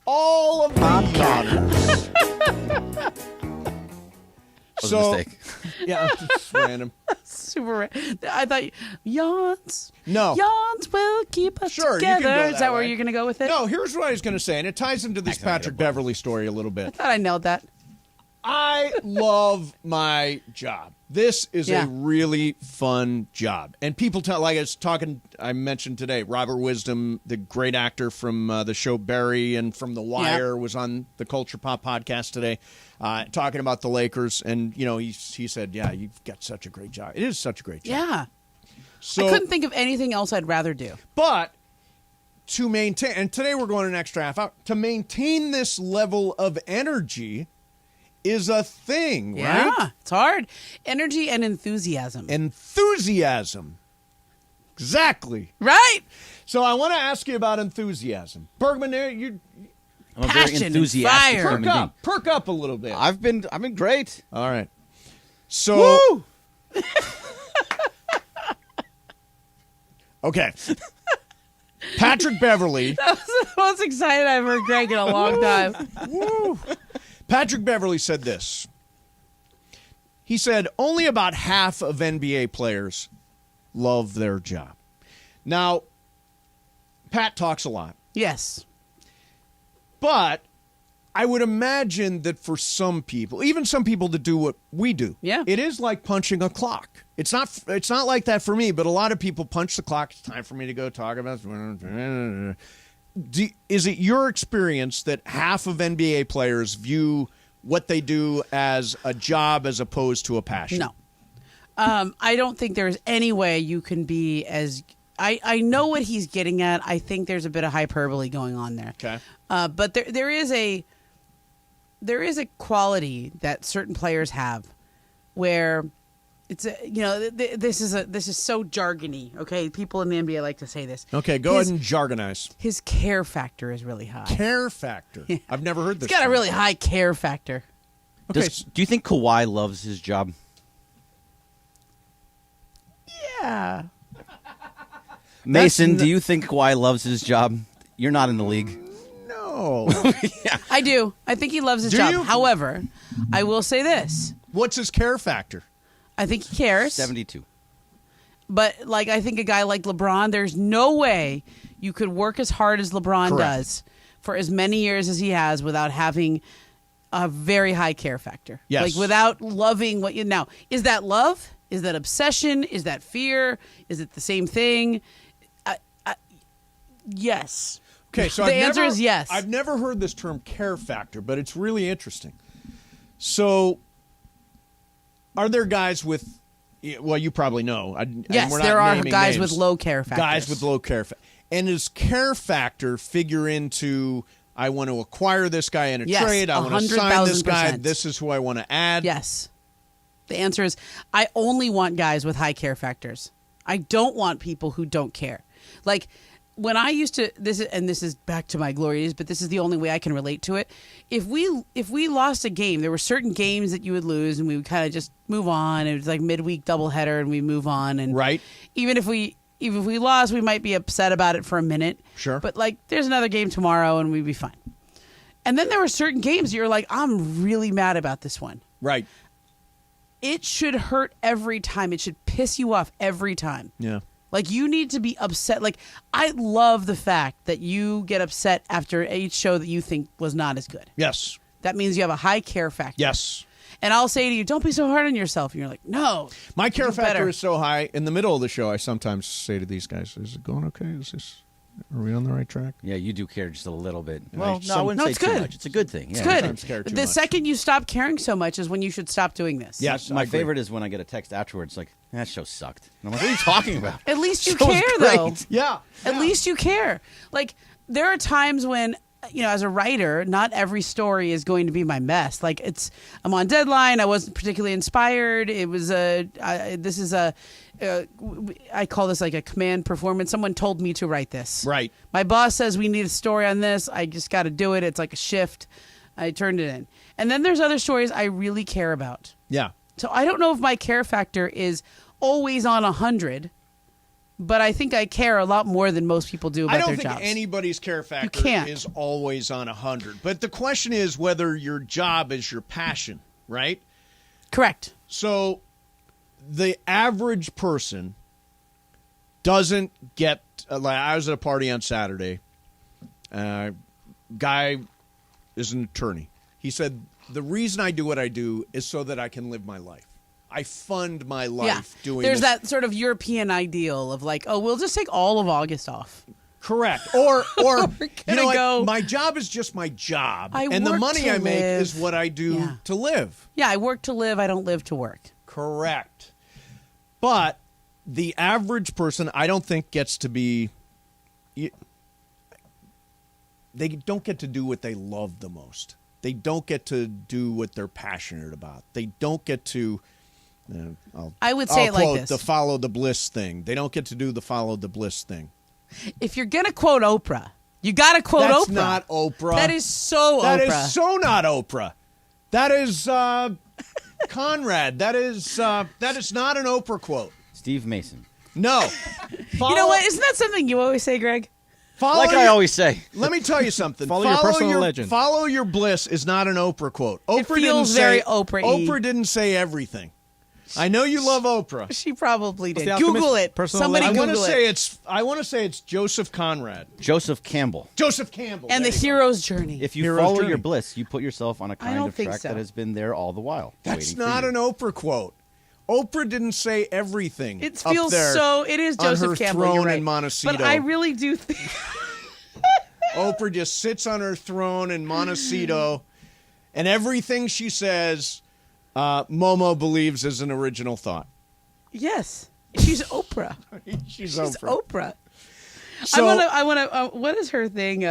All of the yawners. Was a mistake. Yeah, just random. Super. I thought yawns. No. Yawns will keep us Sure, you together. can go Is that where you're going to go with it? No, here's what I was going to say, and it ties into this Patrick Beverley story a little bit. I thought I nailed that. I love my job. This is a really fun job. And people tell, I mentioned today, Robert Wisdom, the great actor from the show Barry and from The Wire, was on the Culture Pop podcast today talking about the Lakers. And, he said, yeah, you've got such a great job. It is such a great job. Yeah. So, I couldn't think of anything else I'd rather do. But to maintain, and today we're going an extra half hour, to maintain this level of energy is a thing, right? Yeah, it's hard. Energy and enthusiasm. Enthusiasm. Exactly. Right. So I want to ask you about enthusiasm. Bergman, I'm a very enthusiastic human being. Perk up a little bit. I've been great. All right. So Woo! Okay. Patrick Beverley. That was the most excited I've heard Greg in a long time. Woo! Patrick Beverley said this. He said, only about half of NBA players love their job. Now, Pat talks a lot. Yes. But I would imagine that for some people, even some people that do what we do, it is like punching a clock. It's not like that for me, but a lot of people punch the clock. It's time for me to go talk about. Is it your experience that half of NBA players view what they do as a job as opposed to a passion? No. I don't think there's any way you can be as... I know what he's getting at. I think there's a bit of hyperbole going on there. Okay. But there is a... there is a quality that certain players have where it's this is so jargony. Okay, people in the NBA like to say this. Okay, go ahead and jargonize. His care factor is really high. Care factor. Yeah. I've never heard this. He's got a really high care factor. Okay. Do you think Kawhi loves his job? Yeah. Mason, do you think Kawhi loves his job? You're not in the league. No. Yeah. I do. I think he loves his job. However, I will say this. What's his care factor? I think he cares. 72. But, I think a guy like LeBron, there's no way you could work as hard as LeBron does for as many years as he has without having a very high care factor. Yes. Without loving what you... Now, is that love? Is that obsession? Is that fear? Is it the same thing? Yes. Okay, so the answer is yes. I've never heard this term care factor, but it's really interesting. So, are there guys with, well, you probably know. Yes, there are guys with low care factors. Guys with low care factor. And does care factor figure into, I want to acquire this guy in a trade, I want to sign this guy, this is who I want to add? Yes. The answer is, I only want guys with high care factors. I don't want people who don't care. When I used to, this is back to my glory days, but this is the only way I can relate to it. If we lost a game, there were certain games that you would lose, and we would kind of just move on. It was like midweek doubleheader, and we move on. And right. Even if we lost, we might be upset about it for a minute. Sure. But there's another game tomorrow, and we'd be fine. And then there were certain games you're like, I'm really mad about this one. Right. It should hurt every time. It should piss you off every time. Yeah. You need to be upset. I love the fact that you get upset after each show that you think was not as good. Yes. That means you have a high care factor. Yes. And I'll say to you, don't be so hard on yourself. And you're like, no. My care factor is so high. In the middle of the show, I sometimes say to these guys, is it going okay? Are we on the right track? Yeah, you do care just a little bit. Well, I wouldn't say it's too good. much. It's a good thing. It's Yeah. good. The second you stop caring so much is when you should stop doing this. Yes, my favorite is when I get a text afterwards like, that show sucked. And I'm like, what are you talking about? At least you Show was care, great. though. Yeah. At least you care. There are times when, as a writer, not every story is going to be my best. I'm on deadline. I wasn't particularly inspired. It was I call this a command performance. Someone told me to write this. Right. My boss says we need a story on this. I just got to do it. It's like a shift. I turned it in. And then there's other stories I really care about. Yeah. So I don't know if my care factor is always on 100, but I think I care a lot more than most people do about their jobs. I don't think anybody's care factor is always on 100. But the question is whether your job is your passion, right? Correct. So the average person doesn't get, I was at a party on Saturday. Guy is an attorney. He said, the reason I do what I do is so that I can live my life. I fund my life doing There's this. that sort of European ideal of we'll just take all of August off. Correct. Or go. My job is just my job. I and the work money to I make live. is what I do to live. Yeah, I work to live. I don't live to work. Correct. But the average person, I don't think, gets to be... They don't get to do what they love the most. They don't get to do what they're passionate about. They don't get to... I would say it like this. The follow the bliss thing. They don't get to do the follow the bliss thing. If you're going to quote Oprah, you got to quote Oprah. That's not Oprah. That is so Oprah. That is so not Oprah. That is Conrad. That is not an Oprah quote. Steve Mason. No. You know what? Isn't that something you always say, Greg? I always say. Let me tell you something. Follow your personal legend. Follow your bliss is not an Oprah quote. Oprah it feels very Oprah-y. Oprah didn't say everything. I know you love Oprah. She probably did. What's the Google it. personal Somebody legend? Google it. I want to say it's Joseph Conrad. Joseph Campbell. Joseph Campbell. And the hero's journey. If you follow your bliss, you put yourself on a kind of track so. that has been there all the while. That's not an Oprah quote. Oprah didn't say everything. It feels so. It is Joseph on her Campbell. Throne You're right. in Montecito. But I really do think Oprah just sits on her throne in Montecito, and everything she says, Momo believes is an original thought. yes, she's Oprah. She's Oprah. So, I want to. What is her thing?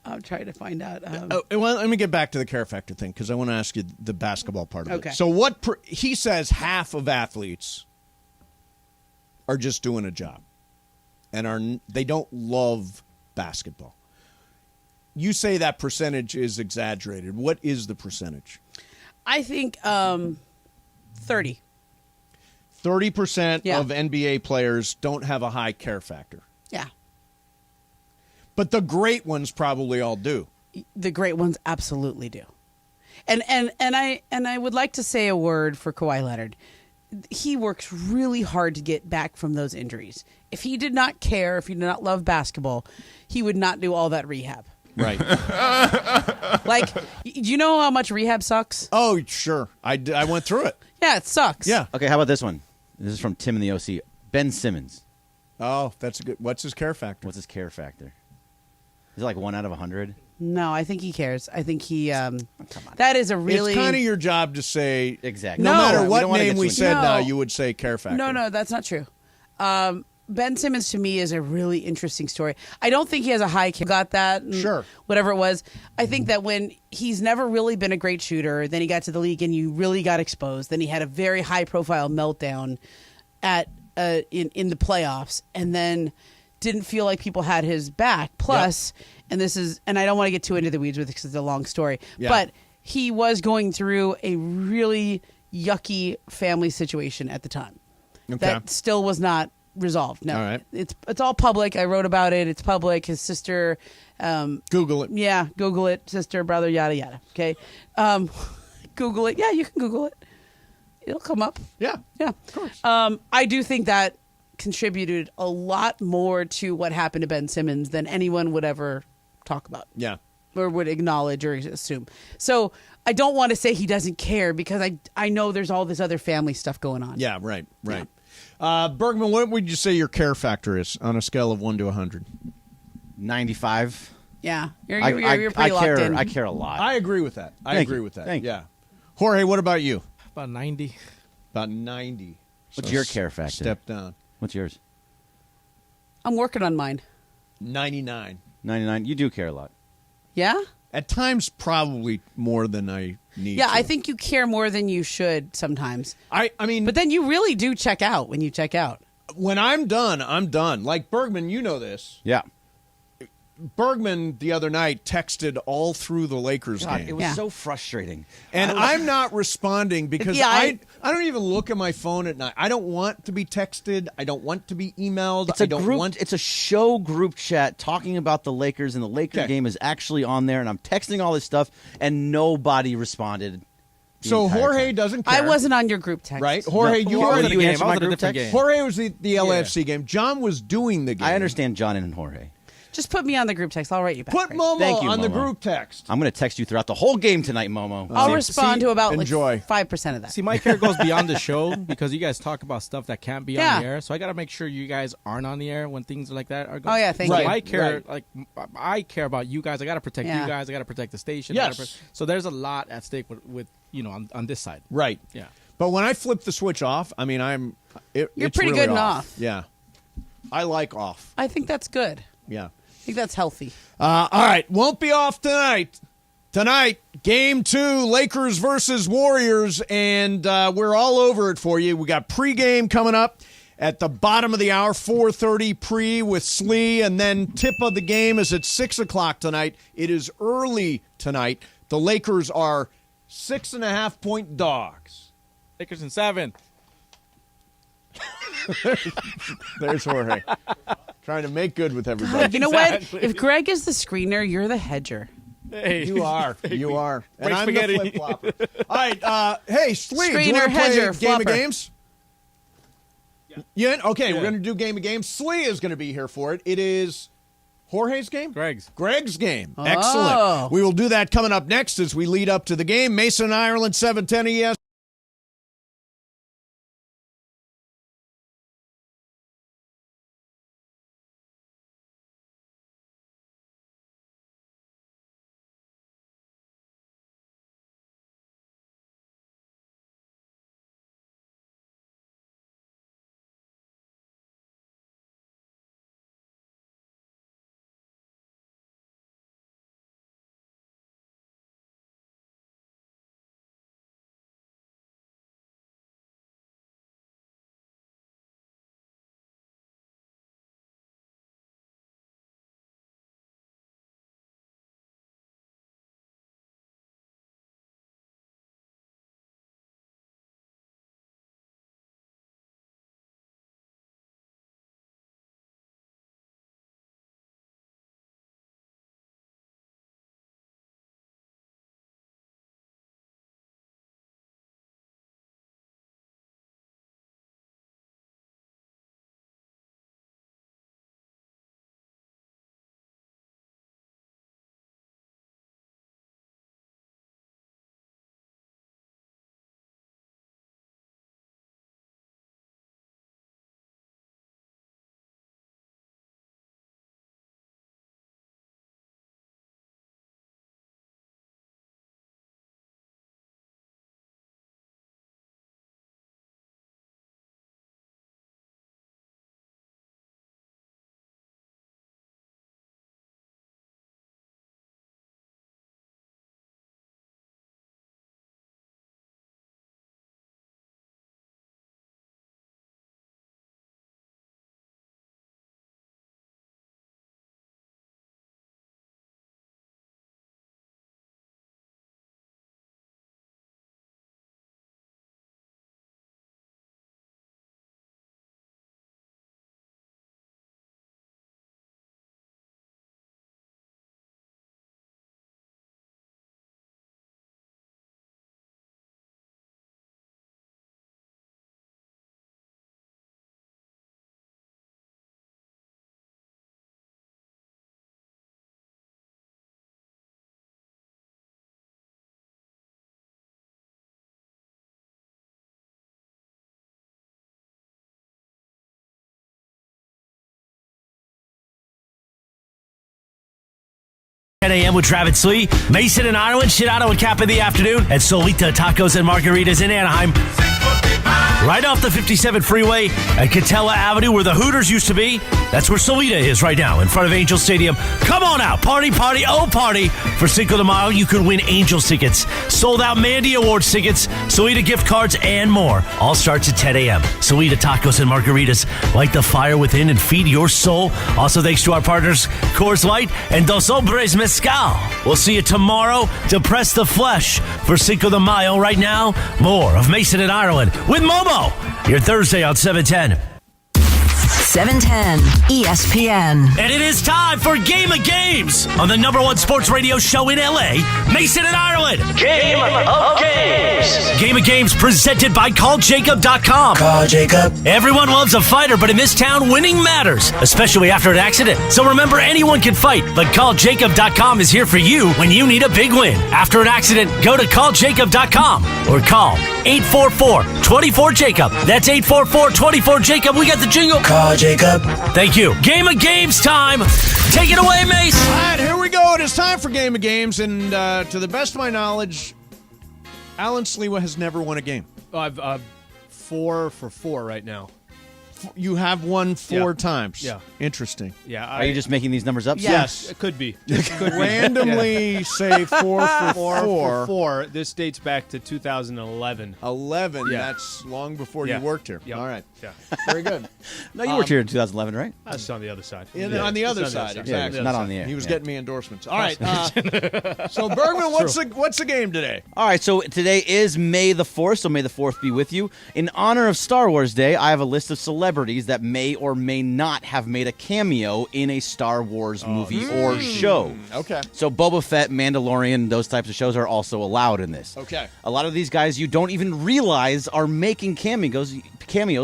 I'm trying to find out. Well, let me get back to the care factor thing because I want to ask you the basketball part of Okay. it. So he says half of athletes are just doing a job and they don't love basketball. You say that percentage is exaggerated. What is the percentage? I think 30. 30% of NBA players don't have a high care factor. Yeah. But the great ones probably all do. The great ones absolutely do. And I would like to say a word for Kawhi Leonard. He works really hard to get back from those injuries. If he did not care, if he did not love basketball, he would not do all that rehab. Right. Like, do you know how much rehab sucks? Oh, sure. I went through it. Yeah, it sucks. Yeah. Okay, how about this one? This is from Tim in the OC. Ben Simmons. Oh, that's a good. What's his care factor? What's his care factor? Is it like 1 out of 100? No, I think he cares. I think he. That is a really. It's kind of your job to say exactly. No matter We what don't wanna name get we too said into- now, you would say care factor. No, that's not true. Ben Simmons to me is a really interesting story. I don't think he has a high. Got that? Sure. Whatever it was, I think that when he's never really been a great shooter, then he got to the league and you really got exposed. Then he had a very high profile meltdown at in the playoffs, and then didn't feel like people had his back. Plus, and this is, and I don't want to get too into the weeds with it because it's a long story, but he was going through a really yucky family situation at the time that still was not resolved. No, all right. It's all public. I wrote about it. It's public. His sister, Google it. Yeah, Google it. Sister, brother, yada yada. Okay, Google it. Yeah, you can Google it. It'll come up. Yeah, of course. I do think that contributed a lot more to what happened to Ben Simmons than anyone would ever talk about. Yeah. Or would acknowledge or assume. So I don't want to say he doesn't care because I know there's all this other family stuff going on. Yeah, right. Bergman, what would you say your care factor is on a scale of 1 to 100? 95. Yeah, you're pretty locked in. I care a lot. I agree with that. Thank you. Thank you. Yeah. Jorge, what about you? About 90. About 90. What's So your care factor? Step down. What's yours? I'm working on mine. 99. 99. You do care a lot. Yeah? At times, probably more than I need. Yeah, to. I think you care more than you should sometimes. I mean, but then you really do check out when you check out. When I'm done, I'm done. Like Bergman, you know this. Yeah. Bergman the other night texted all through the Lakers game. It was so frustrating. And I'm not responding because I don't even look at my phone at night. I don't want to be texted. I don't want to be emailed. It's a show group chat talking about the Lakers, and the Laker game is actually on there, and I'm texting all this stuff, and nobody responded. So Jorge doesn't care. I wasn't on your group text. Right? Jorge, you were you answered my group text? Jorge was the LAFC game. John was doing the game. I understand John and Jorge. Just put me on the group text. I'll write you back. Put Momo Thank you, on the Momo. group text. I'm going to text you throughout the whole game tonight, Momo. I'll respond to about enjoy. like 5% of that. See, my care goes beyond the show because you guys talk about stuff that can't be Yeah. on the air. So I got to make sure you guys aren't on the air when things like that are going. Oh, yeah, thank so you. I care, Right. I care about you guys. I got to protect Yeah. you guys. I got to protect the station. Yes. So there's a lot at stake with on this side. Right. Yeah. But when I flip the switch off, I mean, You're it's pretty really good and off. Yeah. I like off. I think that's good. Yeah. I think that's healthy. All right. Won't be off tonight. Tonight, game 2, Lakers versus Warriors, and we're all over it for you. We got pregame coming up at the bottom of the hour, 4:30 pre with Slee, and then tip of the game is at 6 o'clock tonight. It is early tonight. The Lakers are 6.5-point dogs. Lakers in 7. There's Jorge. Trying to make good with everybody. You know what? If Greg is the screener, you're the hedger. Hey, You are. You are. And Break I'm spaghetti. the flip-flopper. All right. Hey, Slee, do you Screener, want to play hedger, a game flopper. of games? Yeah. Okay, Yeah. we're going to do game of games. Slee is going to be here for it. It is Jorge's game? Greg's game. Oh. Excellent. We will do that coming up next as we lead up to the game. Mason, Ireland, 710 ES. 10 a.m. with Travis Lee, Mason in Ireland, Shinato and Cap in the afternoon, and Solita Tacos and Margaritas in Anaheim. Right off the 57 freeway at Catella Avenue, where the Hooters used to be. That's where Solita is right now, in front of Angel Stadium. Come on out. Party, party, oh party. For Cinco de Mayo, you could win Angels tickets, sold out Mandy Awards tickets, Solita gift cards, and more. All starts at 10 a.m. Solita Tacos and Margaritas. Light the fire within and feed your soul. Also, thanks to our partners, Coors Light and Dos Hombres Mezcal. We'll see you tomorrow to press the flesh for Cinco de Mayo. Right now, more of Mason in Ireland with Momo. Your Thursday on 710. 710 ESPN. And it is time for Game of Games on the #1 sports radio show in LA, Mason in Ireland. Game of Games. Game of Games presented by CallJacob.com. Call Jacob. Everyone loves a fighter, but in this town, winning matters, especially after an accident. So remember, anyone can fight, but CallJacob.com is here for you when you need a big win. After an accident, go to CallJacob.com or call 844-24-JACOB. That's 844-24-JACOB. We got the jingle. Call Jacob. Thank you. Game of Games time. Take it away, Mace. All right, here we go. It is time for Game of Games, and to the best of my knowledge, Alan Sliwa has never won a game. I've 4 for 4 right now. You have won 4 times. Yeah. Interesting. Yeah. Are you just making these numbers up? Yes, it could be. Randomly say 4 for 4. This dates back to 2011. 11. Yeah. That's long before Yeah. you worked here. Yep. All right. Yeah. Very good. No, you worked here in 2011, right? That's on the other side. On the other side, exactly. Yeah, not on the air. He was Yeah. getting me endorsements. All right. So Bergman, what's the game today? All right, so today is May the 4th, so May the 4th be with you. In honor of Star Wars Day, I have a list of celebrities that may or may not have made a cameo in a Star Wars movie or show. Okay. So Boba Fett, Mandalorian, those types of shows are also allowed in this. Okay. A lot of these guys you don't even realize are making cameos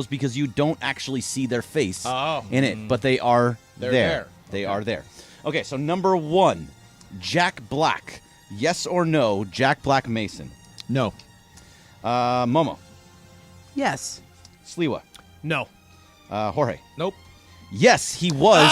because you don't actually see their face in it, but they are there. They are there. Okay, so number 1, Jack Black. Yes or no, Jack Black Mason? No. Momo? Yes. Sliwa? No. Jorge? Nope. Yes, he was.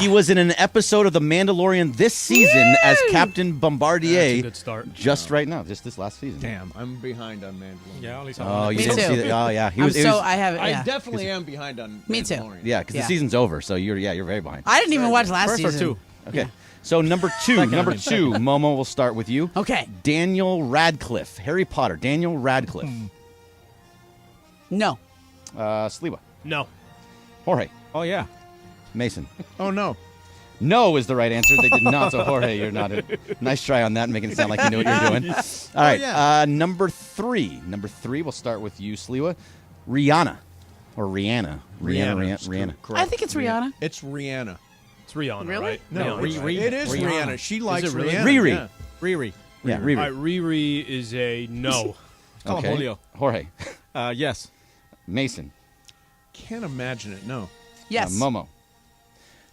He was in an episode of The Mandalorian this season as Captain Bombardier. That's a good start. Just right now, just this last season. Damn, I'm behind on Mandalorian. Yeah, I only saw Oh, you Me didn't too. see that? Oh, yeah. I have it. I Yeah. definitely am behind on Me too. Mandalorian. Yeah, because Yeah. the season's over, so you're very behind. I didn't even watch last First season. or 2? Okay. So number 2, Momo, we'll start with you. Okay. Daniel Radcliffe, Harry Potter. Daniel Radcliffe. No. Sliwa. No. Jorge. Oh, yeah. Mason. Oh, no. No is the right answer. They did not. So Jorge, you're not. Nice try on that, making it sound like you knew what you were doing. All right. yeah. Number 3. We'll start with you, Sliwa. Rihanna. Or Rihanna. Rihanna. Correct. I think it's Rihanna. It's Rihanna. It's Rihanna, Really? right? No, Rihanna. it is Rihanna. She likes it really? Rihanna. Riri. Yeah. Riri. Yeah, All Riri. right, Riri is a no. Call him Okay. Julio. Jorge. Yes. Mason. Can't imagine it. No. Yes. Momo.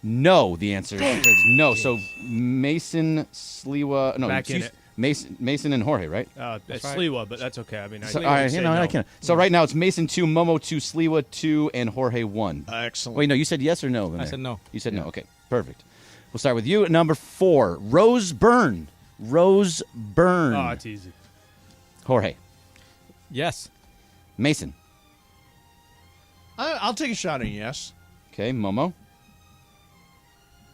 No, the answer is no. So Mason, Sliwa, no, Back in it. Mason and Jorge, right? It's Sliwa, but that's okay. I mean, So, all right, I can. So right now it's Mason 2, Momo 2, Sliwa 2, and Jorge 1. Excellent. Wait, no, you said yes or no? I said no. You said no. Okay, perfect. We'll start with you at number 4, Rose Byrne. Rose Byrne. Oh, it's easy. Jorge. Yes. Mason. I'll take a shot at yes. Okay, Momo.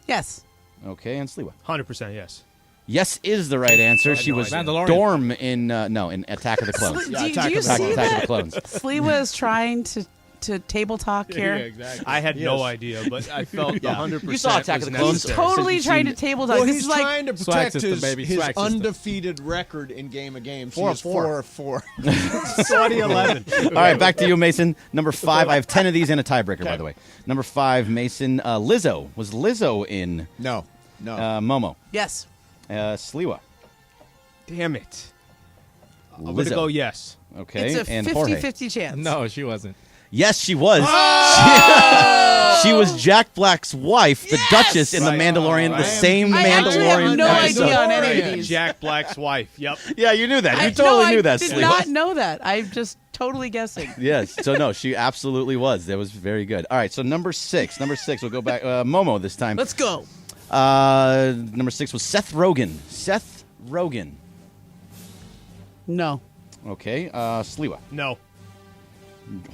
Yes. Okay, and Sliwa. 100% yes. Yes is the right answer. She was Mandalorian. Storm in in Attack of the Clones. Do you see Attack of that? the Clones. Sliwa is trying to table talk here. Yeah, exactly. I had no idea, but I felt 100%. You saw Attack of the Clones. He's totally trying to table talk. Well, This he's is like trying to Swag protect system, baby. his Swag system. undefeated record in Game of Games. 4 He is 4 of 4. 2011. All right, back to you, Mason. Number 5. I have 10 of these and a tiebreaker, by the way. Number 5, Mason. Lizzo. Was Lizzo in? No. Momo. yes. Sliwa. Damn it. I'm going to Lizzo. go yes. Okay. It's a and Jorge. 50-50 chance. No, she wasn't. Yes, she was. She was Jack Black's wife, the Duchess in The Mandalorian, the same I actually have Mandalorian no episode. idea on any of these. Jack Black's wife. Yep. Yeah, you knew that. You I totally knew that. I did Sliwa. not know that. I'm just totally guessing. Yes. So no, she absolutely was. That was very good. All right. So number 6. We'll go back. Momo this time. Let's go. Number 6 was Seth Rogen. Seth Rogen. No. Okay. Sliwa. No.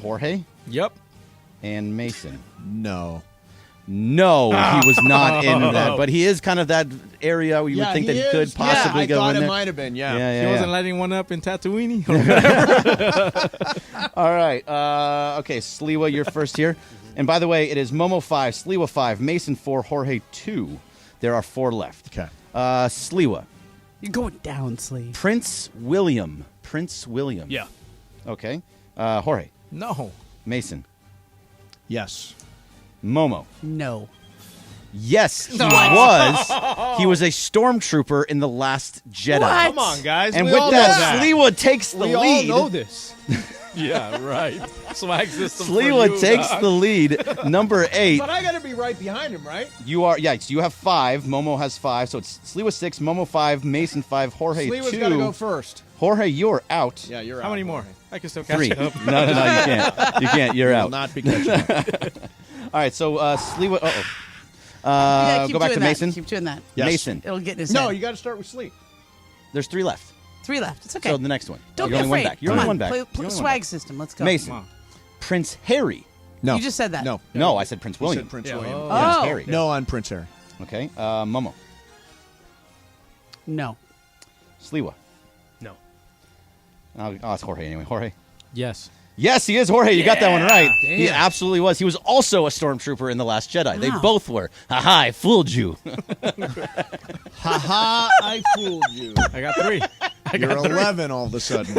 Jorge. Yep. And Mason. No. No, he was not in that, but he is kind of that area where you would think that he could possibly go in I thought there. it might have been, He wasn't lighting one up in Tatooine. All right. Okay, Sliwa, you're first here. And by the way, it is Momo 5, Sliwa 5, Mason 4, Jorge 2. There are 4 left. Okay. Sliwa. You're going down, Slee. Prince William. Prince William. Yeah. Okay. Jorge. No. Mason. Yes. Momo. No. Yes, he was. He was a stormtrooper in The Last Jedi. What? Come on, guys. And we with all that, know Sliwa takes the we lead. all know this. Yeah, right. Swag system. Sliwa takes the lead. Number 8. But I got to be right behind him, right? You are, yes, you have 5. Momo has 5. So it's Sliwa 6, Momo 5, Mason 5, Jorge 2. Sliwa's got to go first. Jorge, you're out. Yeah, you're out. How many more? I can still catch 3. up. No, you can't. You can't. You're You will out. not be catching up. All right, so Sliwa. Yeah, keep go back doing to that. Mason. Keep doing that. Yes. Mason. It'll get in his No, head. you got to start with sleep. There's 3 left. 3 left. It's okay. So the next one. Don't You're be only afraid. one back. You're Come only on. one back. Play You're only one swag back. system. Let's go. Mason. Prince Harry. No. You just said that. No. No, I said Prince William. You said Prince William. Prince Oh. Harry. No on Prince Harry. Okay. Momo. No. Sliwa. No. Oh, it's Jorge anyway. Jorge. Yes. Yes, he is Jorge. You got that one right. Damn. He absolutely was. He was also a stormtrooper in The Last Jedi. They Wow. both were. Ha-ha, I fooled you. Ha-ha, I fooled you. I got 3. You're 11 all of a sudden.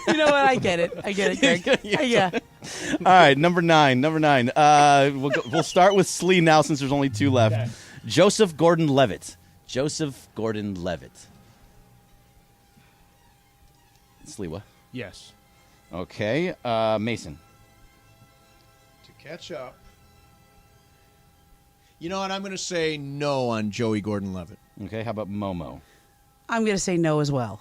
You know what? I get it. I get it, Greg. Yeah. All right, number 9. We'll start with Slee now since there's only 2 left. Okay. Joseph Gordon-Levitt. Joseph Gordon-Levitt. Sliwa. Yes. Okay. Mason. To catch up. You know what? I'm going to say no on Joey Gordon-Levitt. Okay, how about Momo? I'm going to say no as well.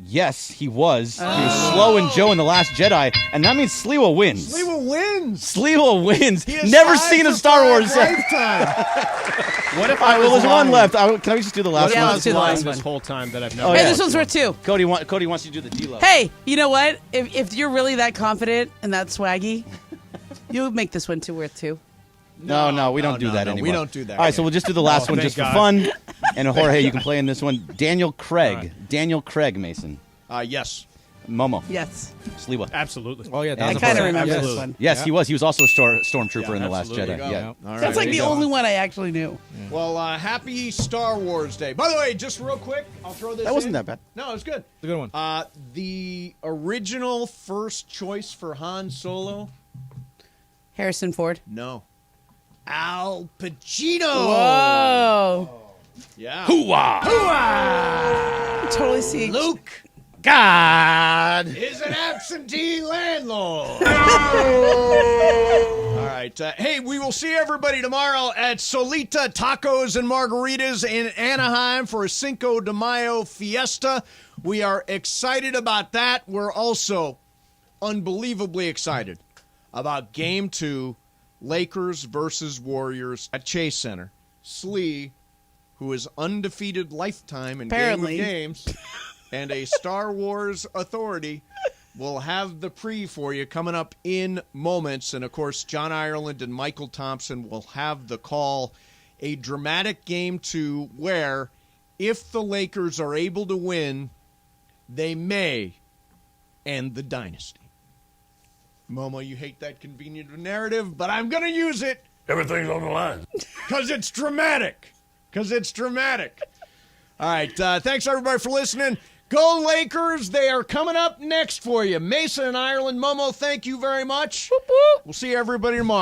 Yes, he was. He was Slow and Joe in The Last Jedi, and that means Sliwa wins. Sliwa wins. Sliwa wins. He has Never 5 seen a for Star 5 Wars. lifetime. What if All right, I well, was there's one lying? left. Can we just do the last Yeah, one? let's do the last this one. whole time that I've never. Oh, Hey, yeah. this one's worth 2. Cody wants you to do the D-Lo. Hey, you know what? If you're really that confident and that swaggy, you'll make this one worth 2. No, we don't do that no, anymore. we don't do that. All right, so we'll just do the last Oh, one thank just for God. fun. And Jorge, you can play in this one. Daniel Craig. Daniel Craig, Mason. Yes. Momo. Yes. Sliwa. Absolutely. Oh, yeah. I kind of remember this one. Yes, he was. He was also a stormtrooper in The Last absolutely. Jedi. Yeah. All right, That's like there the you go. only one I actually knew. Well, happy Star Wars Day. By the way, just real quick, I'll throw this That wasn't in. that bad. No, it was good. It's a good one. The original first choice for Han Solo? Harrison Ford. No. Al Pacino. Whoa. Yeah. Totally see. Luke God is an absentee landlord. All right. Hey, we will see everybody tomorrow at Solita Tacos and Margaritas in Anaheim for a Cinco de Mayo fiesta. We are excited about that. We're also unbelievably excited about Game 2, Lakers versus Warriors at Chase Center. Slee, who is undefeated lifetime in Apparently. Game of Games, and a Star Wars authority, will have the pre for you coming up in moments. And, of course, John Ireland and Michael Thompson will have the call. A dramatic Game 2 where, if the Lakers are able to win, they may end the dynasty. Momo, you hate that convenient narrative, but I'm going to use it. Everything's on the line. Because it's dramatic. All right. Thanks, everybody, for listening. Go Lakers. They are coming up next for you. Mason and Ireland. Momo, thank you very much. We'll see everybody tomorrow.